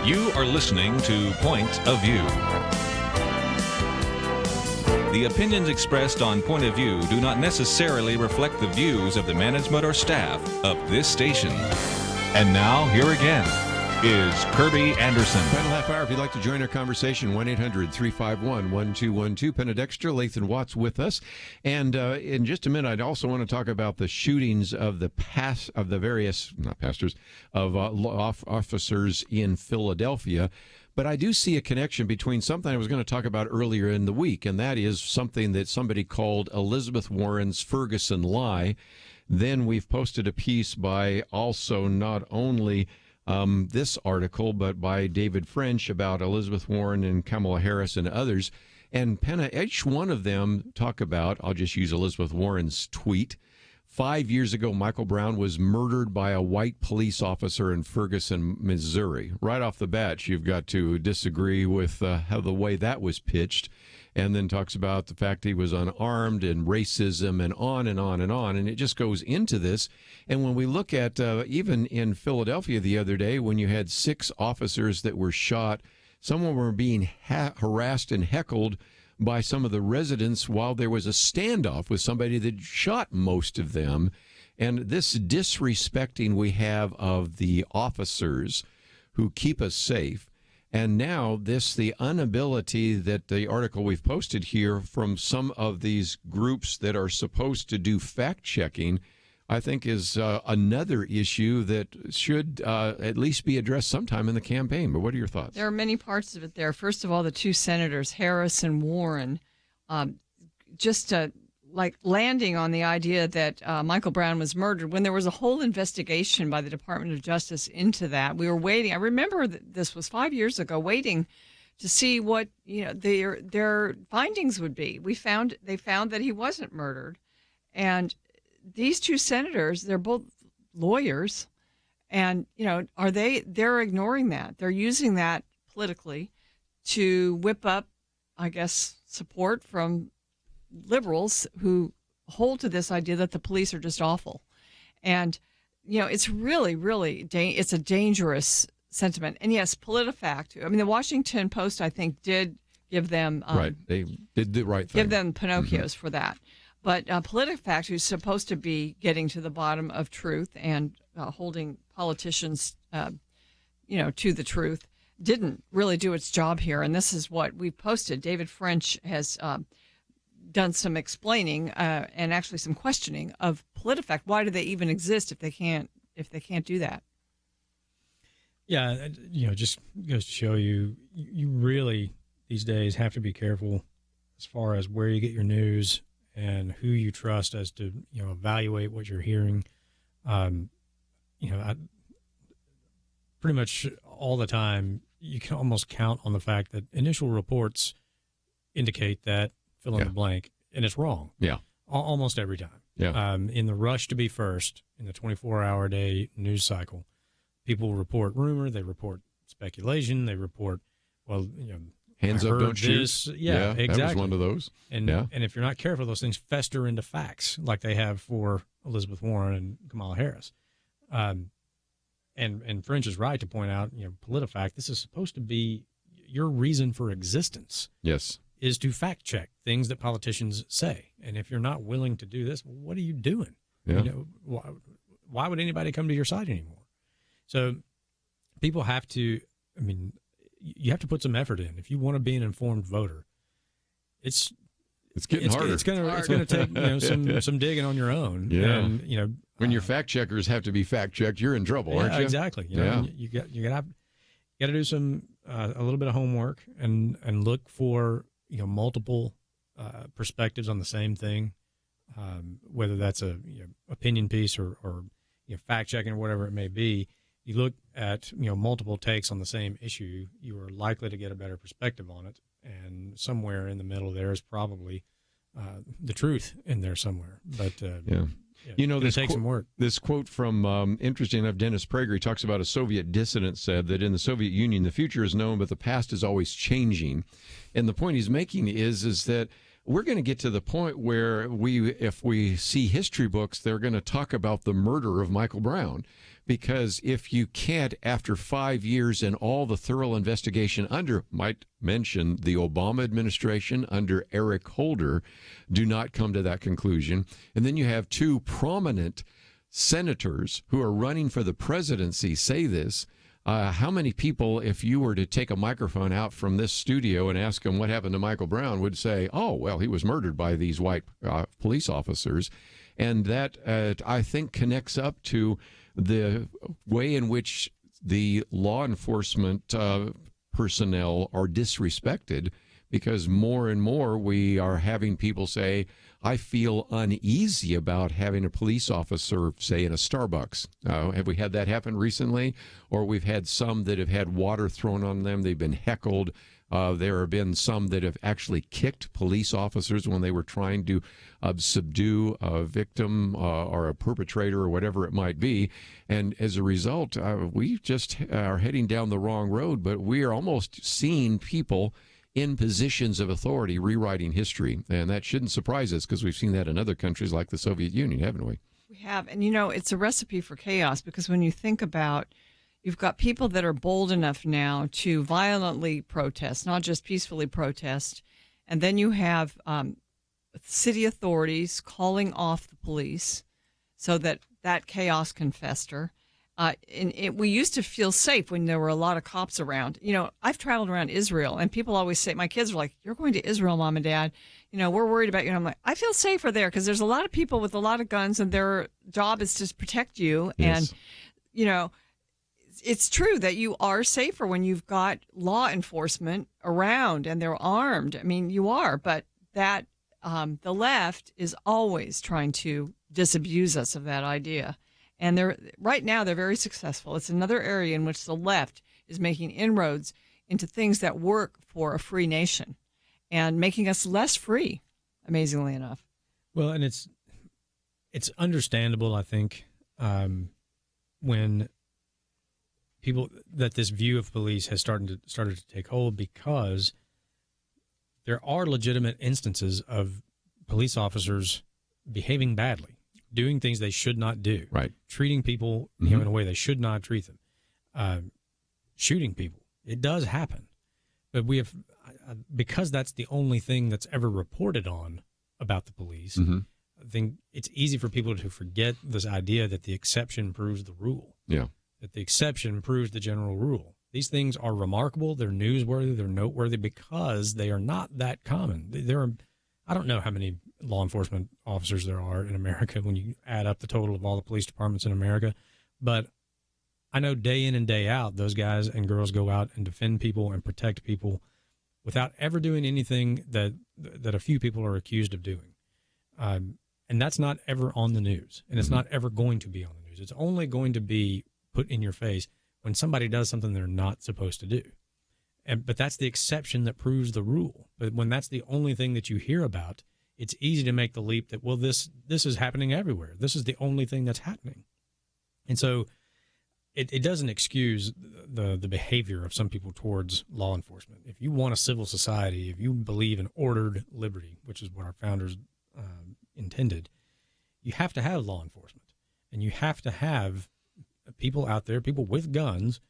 Speaker 5: You are listening to Point of View. The opinions expressed on Point of View do not necessarily reflect the views of the management or staff of this station. And now, here again is Kerby Anderson.
Speaker 1: Final half hour, if you'd like to join our conversation, 1-800-351-1212. Penna Dexter, Lathan Watts with us. And in just a minute, I'd also want to talk about the shootings of the various, not pastors, of officers in Philadelphia. But I do see a connection between something I was going to talk about earlier in the week, and that is something that somebody called Elizabeth Warren's Ferguson lie. Then we've posted a piece by also not only this article, but by David French about Elizabeth Warren and Kamala Harris and others. And Penna, each one of them talk about, I'll just use Elizabeth Warren's tweet. 5 years ago, Michael Brown was murdered by a white police officer in Ferguson, Missouri. Right off the bat, you've got to disagree with how the way that was pitched. And then talks about the fact he was unarmed and racism and on and on and on. And it just goes into this. And when we look at even in Philadelphia the other day, when you had 6 officers that were shot, some of them were being harassed and heckled by some of the residents while there was a standoff with somebody that shot most of them. And this disrespecting we have of the officers who keep us safe. And now the inability that the article we've posted here from some of these groups that are supposed to do fact-checking, I think is another issue that should at least be addressed sometime in the campaign. But what are your thoughts?
Speaker 6: There are many parts of it there. First of all, the 2 senators, Harris and Warren, just like landing on the idea that Michael Brown was murdered when there was a whole investigation by the Department of Justice into that. We were waiting. I remember that this was 5 years ago, waiting to see what their findings would be. They found that he wasn't murdered, and these 2 senators, they're both lawyers, and they're ignoring that. They're using that politically to whip up, I guess, support from liberals who hold to this idea that the police are just awful. And, it's really, really, it's a dangerous sentiment. And yes, PolitiFact, the Washington Post, I think, did give them...
Speaker 1: right, they did the right thing.
Speaker 6: Give them Pinocchios for that. But PolitiFact, who's supposed to be getting to the bottom of truth and holding politicians, to the truth, didn't really do its job here. And this is what we posted. David French has... done some explaining and actually some questioning of PolitiFact. Why do they even exist if they can't do that?
Speaker 12: Yeah, just goes to show you really these days have to be careful as far as where you get your news and who you trust as to evaluate what you're hearing. I pretty much all the time you can almost count on the fact that initial reports indicate that fill in the blank, and it's wrong.
Speaker 1: Yeah.
Speaker 12: Almost every time.
Speaker 1: Yeah.
Speaker 12: In the rush to be first in the 24-hour day news cycle, people report rumor, they report speculation, they report,
Speaker 1: hands up, don't shoot.
Speaker 12: Yeah, exactly.
Speaker 1: That was one of those.
Speaker 12: And if you're not careful, those things fester into facts like they have for Elizabeth Warren and Kamala Harris. And French is right to point out, PolitiFact, this is supposed to be your reason for existence.
Speaker 1: Yes.
Speaker 12: Is to fact check things that politicians say. And if you're not willing to do this, what are you doing?
Speaker 1: Yeah.
Speaker 12: Why would anybody come to your side anymore? So people have to, you have to put some effort in. If you want to be an informed voter, it's
Speaker 1: getting harder.
Speaker 12: It's going to take some digging on your own.
Speaker 1: Yeah.
Speaker 12: And,
Speaker 1: when your fact checkers have to be fact checked, you're in trouble, aren't you?
Speaker 12: Exactly. You got to do some a little bit of homework and look for multiple perspectives on the same thing, whether that's a opinion piece or fact checking or whatever it may be. You look at multiple takes on the same issue, you are likely to get a better perspective on it, and somewhere in the middle there is probably the truth in there somewhere. But this takes some work.
Speaker 1: This quote from, interesting enough, Dennis Prager, he talks about a Soviet dissident said that in the Soviet Union, the future is known, but the past is always changing. And the point he's making is that we're going to get to the point where if we see history books, they're going to talk about the murder of Michael Brown. Because if you can't, after 5 years and all the thorough investigation might mention the Obama administration under Eric Holder, do not come to that conclusion. And then you have two prominent senators who are running for the presidency say this. How many people, if you were to take a microphone out from this studio and ask them what happened to Michael Brown, would say, oh, well, he was murdered by these white police officers? And that, I think, connects up to the way in which the law enforcement personnel are disrespected, because more and more we are having people say, I feel uneasy about having a police officer, say, in a Starbucks. Have we had that happen recently? Or we've had some that have had water thrown on them. They've been heckled. There have been some that have actually kicked police officers when they were trying to subdue a victim or a perpetrator or whatever it might be. And as a result, we just are heading down the wrong road, but we are almost seeing people in positions of authority rewriting history. And that shouldn't surprise us, because we've seen that in other countries like the Soviet Union, haven't we?
Speaker 6: We have. And, it's a recipe for chaos, because when you think about, you've got people that are bold enough now to violently protest, not just peacefully protest. And then you have city authorities calling off the police so that chaos can fester. We used to feel safe when there were a lot of cops around. I've traveled around Israel, and people always say, my kids are like, you're going to Israel, Mom and Dad. We're worried about you. And I'm like, I feel safer there, because there's a lot of people with a lot of guns, and their job is to protect you.
Speaker 1: Yes.
Speaker 6: And, it's true that you are safer when you've got law enforcement around and they're armed. I mean, you are, but that the left is always trying to disabuse us of that idea. And right now they're very successful. It's another area in which the left is making inroads into things that work for a free nation and making us less free, amazingly enough.
Speaker 12: Well, and it's understandable, I think, when that this view of police has started to take hold, because there are legitimate instances of police officers behaving badly, doing things they should not do,
Speaker 1: right?
Speaker 12: Treating people in a way they should not treat them, shooting people. It does happen, but we have, because that's the only thing that's ever reported on about the police. I think it's easy for people to forget this idea that the exception proves the rule.
Speaker 1: Yeah.
Speaker 12: That the exception proves the general rule. These things are remarkable. They're newsworthy. They're noteworthy because they are not that common. I don't know how many law enforcement officers there are in America when you add up the total of all the police departments in America. But I know day in and day out, those guys and girls go out and defend people and protect people without ever doing anything that a few people are accused of doing. And that's not ever on the news, and it's not ever going to be on the news. It's only going to be put in your face when somebody does something they're not supposed to do. But that's the exception that proves the rule. But when that's the only thing that you hear about, it's easy to make the leap that, well, this is happening everywhere. This is the only thing that's happening. And so it doesn't excuse the behavior of some people towards law enforcement. If you want a civil society, if you believe in ordered liberty, which is what our founders intended, you have to have law enforcement, and you have to have people out there, people with guns,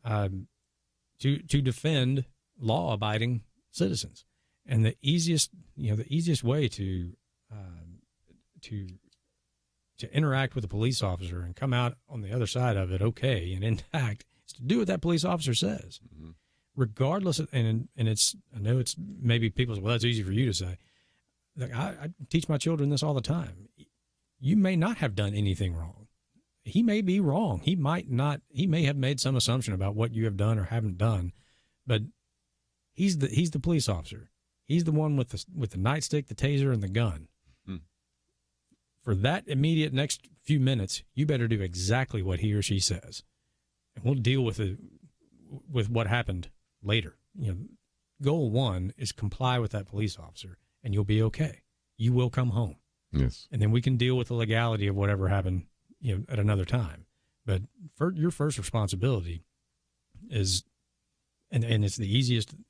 Speaker 12: to defend law-abiding citizens. And the easiest way to interact with a police officer and come out on the other side of it okay and intact is to do what that police officer says, regardless of, and it's, I know it's maybe people say, well, that's easy for you to say. Like, I teach my children this all the time. You may not have done anything wrong. He may be wrong. He may have made some assumption about what you have done or haven't done, but he's the police officer. He's the one with the nightstick, the taser, and the gun. For that immediate next few minutes, you better do exactly what he or she says, and we'll deal with what happened later. Goal one is comply with that police officer, and you'll be okay. You will come home.
Speaker 1: Yes, and
Speaker 12: then we can deal with the legality of whatever happened, at another time. But your first responsibility is, and it's the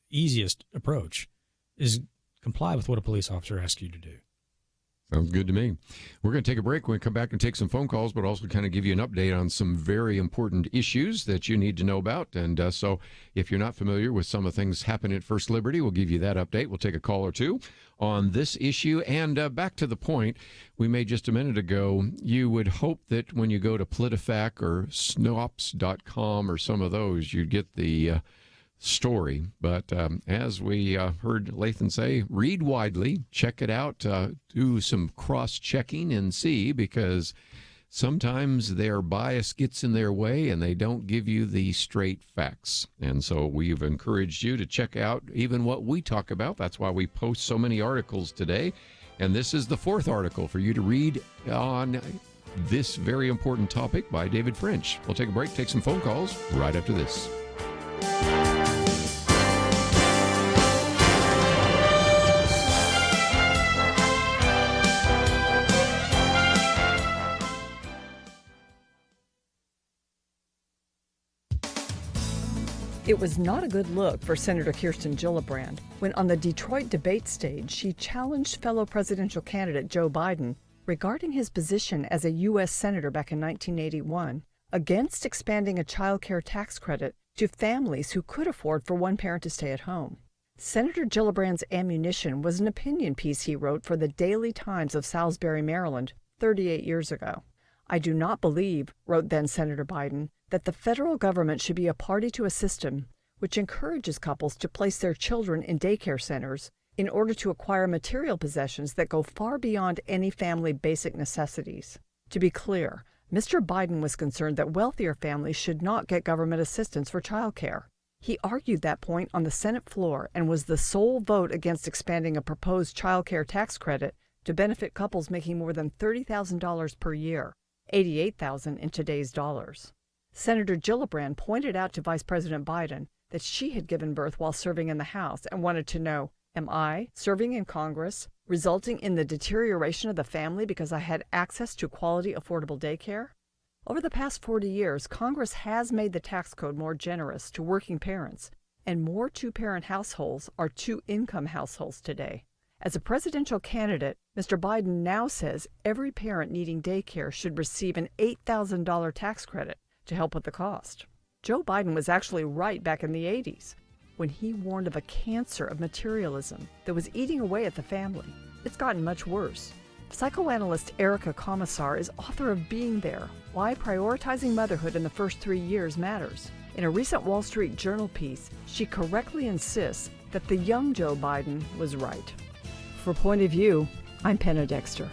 Speaker 12: easiest approach, is comply with what a police officer asks you to do.
Speaker 1: Sounds good to me. We're going to take a break. We're going to come back and take some phone calls, but also kind of give you an update on some very important issues that you need to know about. And so if you're not familiar with some of the things happening at First Liberty, we'll give you that update. We'll take a call or two on this issue. And back to the point we made just a minute ago, you would hope that when you go to PolitiFact or Snopes.com or some of those, you'd get the story. But as we heard Lathan say, read widely, check it out, do some cross-checking and see, because sometimes their bias gets in their way and they don't give you the straight facts. And so we've encouraged you to check out even what we talk about. That's why we post so many articles today. And this is the fourth article for you to read on this very important topic by David French. We'll take a break, take some phone calls right after this.
Speaker 6: It was not a good look for Senator Kirsten Gillibrand when on the Detroit debate stage she challenged fellow presidential candidate Joe Biden regarding his position as a U.S. Senator back in 1981 against expanding a child care tax credit to families who could afford for one parent to stay at home. Senator Gillibrand's ammunition was an opinion piece he wrote for the Daily Times of Salisbury, Maryland, 38 years ago. I do not believe, wrote then Senator Biden, that the federal government should be a party to a system which encourages couples to place their children in daycare centers in order to acquire material possessions that go far beyond any family basic necessities. To be clear, Mr. Biden was concerned that wealthier families should not get government assistance for child care. He argued that point on the Senate floor and was the sole vote against expanding a proposed child care tax credit to benefit couples making more than $30,000 per year, $88,000 in today's dollars. Senator Gillibrand pointed out to Vice President Biden that she had given birth while serving in the House and wanted to know, am I, serving in Congress, resulting in the deterioration of the family because I had access to quality, affordable daycare? Over the past 40 years, Congress has made the tax code more generous to working parents, and more two-parent households are two-income households today. As a presidential candidate, Mr. Biden now says every parent needing daycare should receive an $8,000 tax credit to help with the cost. Joe Biden was actually right back in the 80s when he warned of a cancer of materialism that was eating away at the family. It's gotten much worse. Psychoanalyst Erica Commissar is author of Being There, Why Prioritizing Motherhood in the First 3 Years Matters. In a recent Wall Street Journal piece, she correctly insists that the young Joe Biden was right. For Point of View, I'm Penna Dexter.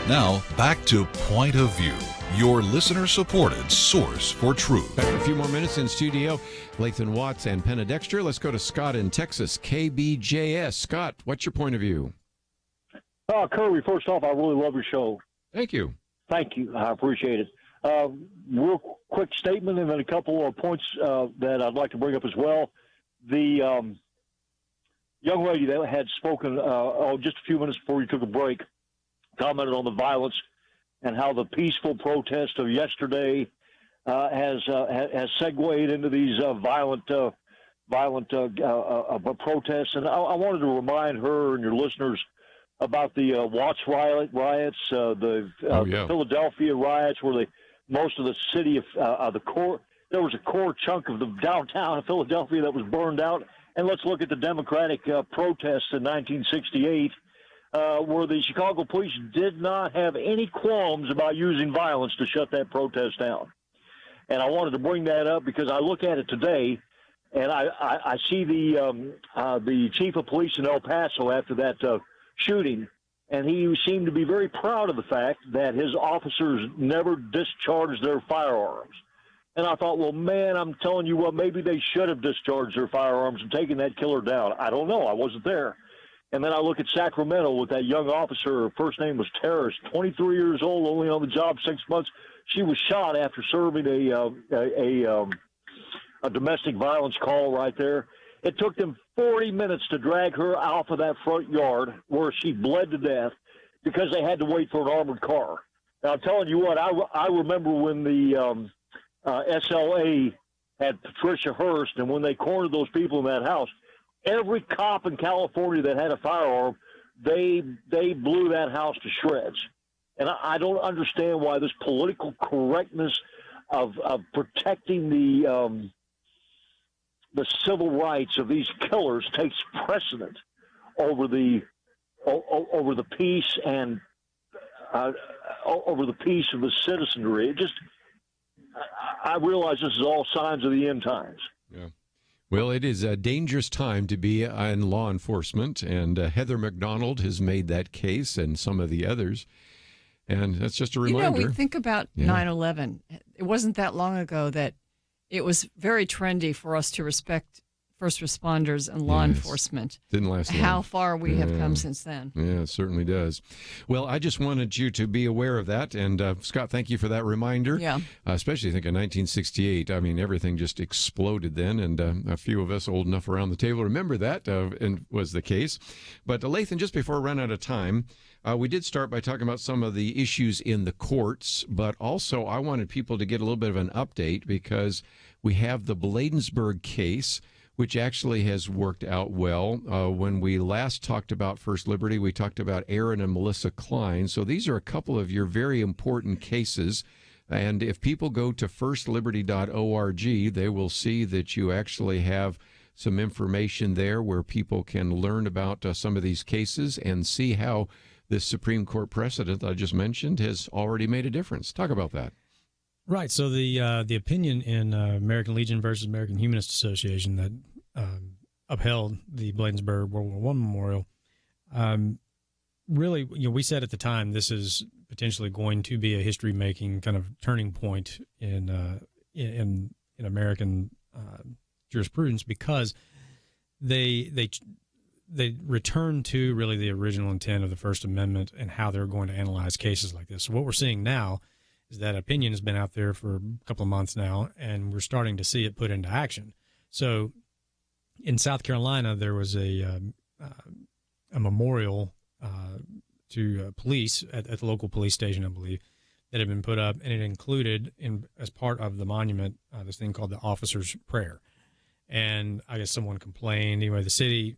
Speaker 15: Now, back to Point of View, your listener-supported source for truth.
Speaker 1: Back a few more minutes in studio. Lathan Watts and Penna Dexter. Let's go to Scott in Texas, KBJS. Scott, what's your point of view?
Speaker 19: Kerby, first off, I really love your show.
Speaker 1: Thank you.
Speaker 19: Thank you. I appreciate it. Real quick statement and then a couple of points that I'd like to bring up as well. The young lady that had spoken just a few minutes before you took a break commented on the violence and how the peaceful protest of yesterday has segued into these violent protests. And I wanted to remind her and your listeners about the Watts riots, the Philadelphia riots, where most of the city of the core. There was a core chunk of the downtown of Philadelphia that was burned out. And let's look at the Democratic protests in 1968, where the Chicago police did not have any qualms about using violence to shut that protest down. And I wanted to bring that up because I look at it today, and I see the chief of police in El Paso after that shooting, and he seemed to be very proud of the fact that his officers never discharged their firearms. And I thought, well, man, I'm telling you what, maybe they should have discharged their firearms and taken that killer down. I don't know. I wasn't there. And then I look at Sacramento with that young officer. Her first name was Terrace, 23 years old, only on the job 6 months. She was shot after serving a domestic violence call right there. It took them 40 minutes to drag her out of that front yard where she bled to death because they had to wait for an armored car. Now, I'm telling you what, I remember when the SLA had Patricia Hearst, and when they cornered those people in that house, every cop in California that had a firearm, they blew that house to shreds. And I don't understand why this political correctness of protecting the civil rights of these killers takes precedent over the peace and over the peace of the citizenry. I realize this is all signs of the end times.
Speaker 1: Yeah. Well, it is a dangerous time to be in law enforcement, and Heather McDonald has made that case, and some of the others. And that's just a reminder.
Speaker 6: We think about 9/11. It wasn't that long ago that it was very trendy for us to respect first responders and law enforcement.
Speaker 1: Didn't last long.
Speaker 6: How far we have come since then.
Speaker 1: Yeah, it certainly does. Well, I just wanted you to be aware of that. And Scott, thank you for that reminder.
Speaker 6: Yeah.
Speaker 1: Especially, I think, in 1968. I mean, everything just exploded then. And a few of us old enough around the table remember that and was the case. But Lathan, just before I run out of time, we did start by talking about some of the issues in the courts, but also I wanted people to get a little bit of an update because we have the Bladensburg case, which actually has worked out well. When we last talked about First Liberty, we talked about Aaron and Melissa Klein. So these are a couple of your very important cases. And if people go to firstliberty.org, they will see that you actually have some information there where people can learn about some of these cases and see how this Supreme Court precedent I just mentioned has already made a difference. Talk about that.
Speaker 12: Right. So the opinion in American Legion versus American Humanist Association that upheld the Bladensburg World War I memorial, really, we said at the time this is potentially going to be a history-making kind of turning point in American jurisprudence because they return to really the original intent of the First Amendment and how they're going to analyze cases like this. So what we're seeing now is that opinion has been out there for a couple of months now, and we're starting to see it put into action. So in South Carolina, there was a memorial to police at the local police station, I believe, that had been put up, and it included, as part of the monument, this thing called the Officer's Prayer. And I guess someone complained. Anyway, the city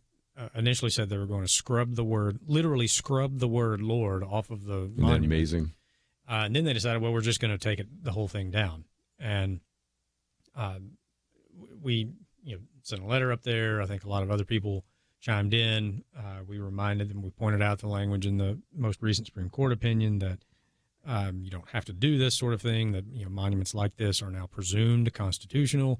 Speaker 12: initially said they were going to literally scrub the word Lord off of the monument.
Speaker 1: Isn't that amazing?
Speaker 12: And then they decided, well, we're just going to take the whole thing down. And we sent a letter up there. I think a lot of other people chimed in. We reminded them, we pointed out the language in the most recent Supreme Court opinion that you don't have to do this sort of thing, that monuments like this are now presumed constitutional.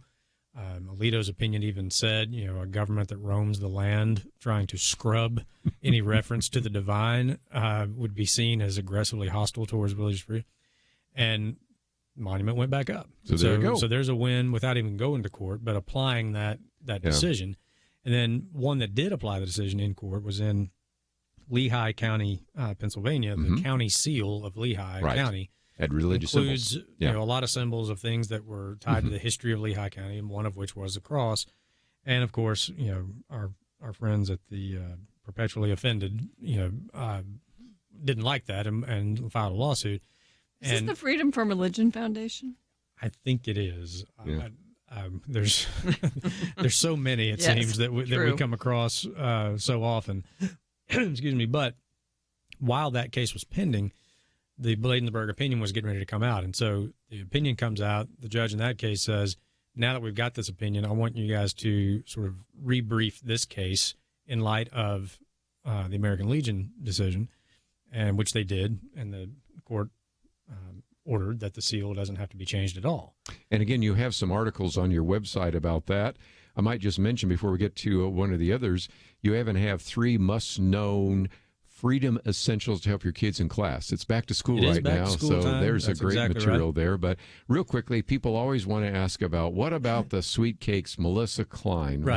Speaker 12: Alito's opinion even said, a government that roams the land trying to scrub any reference to the divine would be seen as aggressively hostile towards religious freedom. And monument went back up.
Speaker 1: So there you go.
Speaker 12: So there's a win without even going to court, but applying that decision. And then one that did apply the decision in court was in Lehigh County, Pennsylvania. The county seal of Lehigh County
Speaker 1: had religious
Speaker 12: includes
Speaker 1: symbols.
Speaker 12: a lot of symbols of things that were tied to the history of Lehigh County, and one of which was the cross. And of course, our friends at the Perpetually Offended, didn't like that and filed a lawsuit.
Speaker 6: Is this the Freedom from Religion Foundation?
Speaker 12: I think it is.
Speaker 1: Yeah.
Speaker 12: There's so many, it seems, that we come across so often. Excuse me. But while that case was pending, the Bladensburg opinion was getting ready to come out. And so the opinion comes out. The judge in that case says, now that we've got this opinion, I want you guys to sort of rebrief this case in light of the American Legion decision, and which they did. And the court ordered that the seal doesn't have to be changed at all.
Speaker 1: And again, you have some articles on your website about that. I might just mention before we get to one of the others, you even have 3 must-known freedom essentials to help your kids in class. It's back to school right now, so there's a great material there. But real quickly, people always want to ask about, what about the Sweet Cakes Melissa Klein,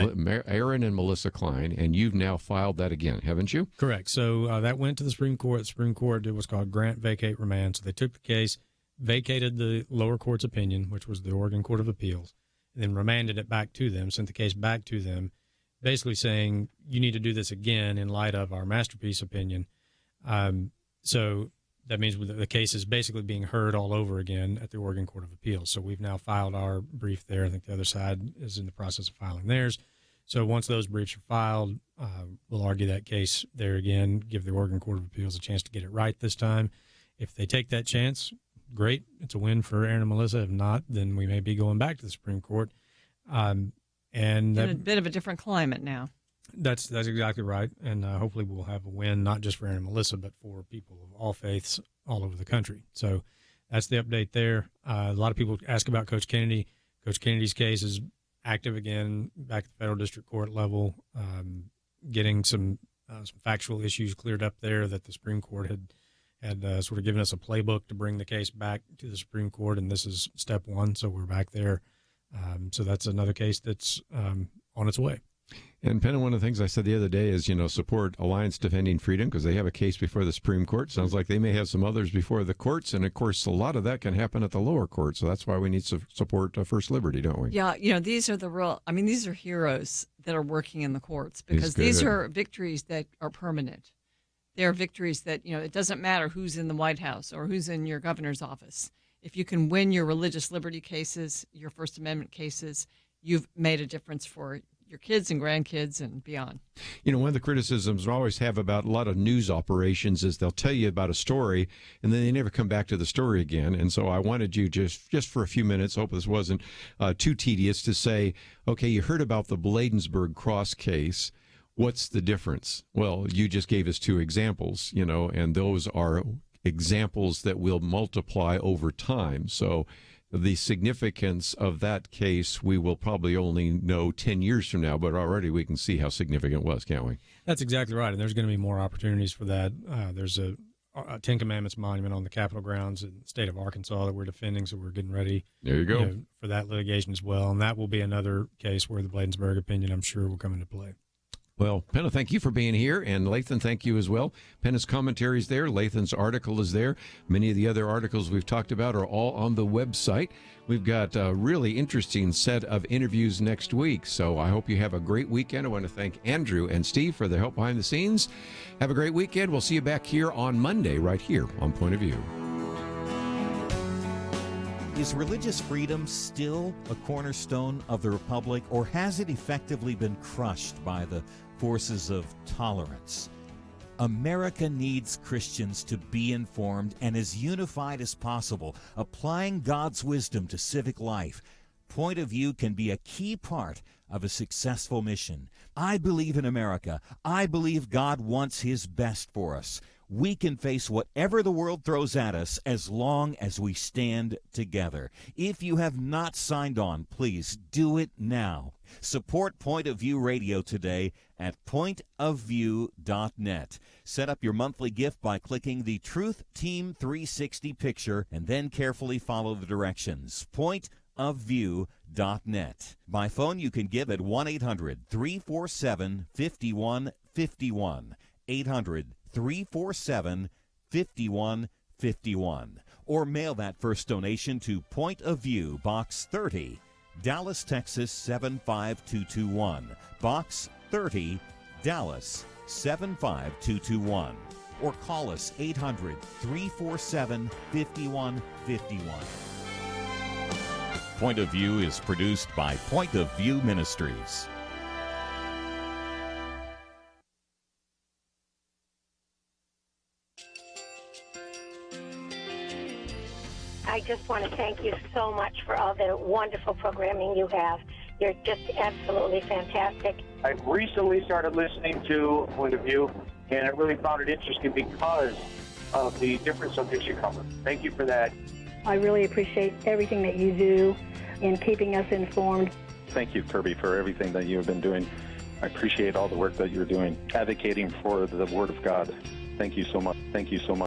Speaker 1: Aaron and Melissa Klein, and you've now filed that again, haven't you?
Speaker 12: Correct. So that went to the Supreme Court. The Supreme Court did what's called grant, vacate, remand. So they took the case, vacated the lower court's opinion, which was the Oregon Court of Appeals, and then remanded it back to them, sent the case back to them, basically saying, you need to do this again in light of our masterpiece opinion. So that means the case is basically being heard all over again at the Oregon Court of Appeals. So we've now filed our brief there. I think the other side is in the process of filing theirs. So once those briefs are filed, we'll argue that case there again, give the Oregon Court of Appeals a chance to get it right this time. If they take that chance, great. It's a win for Aaron and Melissa. If not, then we may be going back to the Supreme Court. And
Speaker 6: in a bit of a different climate now.
Speaker 12: That's exactly right. And hopefully we'll have a win, not just for Aaron and Melissa, but for people of all faiths all over the country. So that's the update there. A lot of people ask about Coach Kennedy. Coach Kennedy's case is active again, back at the federal district court level, getting some factual issues cleared up there that the Supreme Court had sort of given us a playbook to bring the case back to the Supreme Court, and this is step 1, so we're back there. So that's another case that's on its way.
Speaker 1: And Penna, one of the things I said the other day is, support Alliance Defending Freedom because they have a case before the Supreme Court. Sounds like they may have some others before the courts. And, of course, a lot of that can happen at the lower court. So that's why we need to support First Liberty, don't we?
Speaker 6: Yeah, these are these are heroes that are working in the courts because these are victories that are permanent. They are victories that, it doesn't matter who's in the White House or who's in your governor's office. If you can win your religious liberty cases, your First Amendment cases, you've made a difference for your kids and grandkids and beyond.
Speaker 1: One of the criticisms we always have about a lot of news operations is they'll tell you about a story and then they never come back to the story again. And so I wanted you just for a few minutes, hope this wasn't too tedious, to say, okay, you heard about the Bladensburg Cross case. What's the difference? Well, you just gave us 2 examples, and those are examples that will multiply over time. So the significance of that case, we will probably only know 10 years from now, but already we can see how significant it was, can't we?
Speaker 12: That's exactly right, and there's going to be more opportunities for that. There's a Ten Commandments monument on the Capitol grounds in the state of Arkansas that we're defending, so we're getting ready
Speaker 1: there you go.
Speaker 12: For that litigation as well, and that will be another case where the Bladensburg opinion, I'm sure, will come into play.
Speaker 1: Well, Penna, thank you for being here, and Lathan, thank you as well. Penna's commentary is there. Lathan's article is there. Many of the other articles we've talked about are all on the website. We've got a really interesting set of interviews next week, so I hope you have a great weekend. I want to thank Andrew and Steve for their help behind the scenes. Have a great weekend. We'll see you back here on Monday right here on Point of View.
Speaker 2: Is religious freedom still a cornerstone of the Republic, or has it effectively been crushed by the forces of tolerance? America needs Christians to be informed and as unified as possible, applying God's wisdom to civic life. Point of View can be a key part of a successful mission. I believe in America. I believe God wants His best for us. We can face whatever the world throws at us as long as we stand together. If you have not signed on, please do it now. Support Point of View Radio today at pointofview.net. Set up your monthly gift by clicking the Truth Team 360 picture and then carefully follow the directions. Pointofview.net. By phone, you can give at 1-800-347-5151. 800-347-5151. Or mail that first donation to Point of View, Box 30, Dallas, Texas 75221. Box 30, Dallas 75221. Or call us 800-347-5151. Point of View is produced by Point of View Ministries.
Speaker 7: I just want to thank you so much for all the wonderful programming you have. You're just absolutely fantastic.
Speaker 8: I recently started listening to Point of View, and I really found it interesting because of the different subjects you cover. Thank you for that.
Speaker 9: I really appreciate everything that you do in keeping us informed.
Speaker 10: Thank you, Kerby, for everything that you have been doing. I appreciate all the work that you're doing, advocating for the Word of God. Thank you so much. Thank you so much.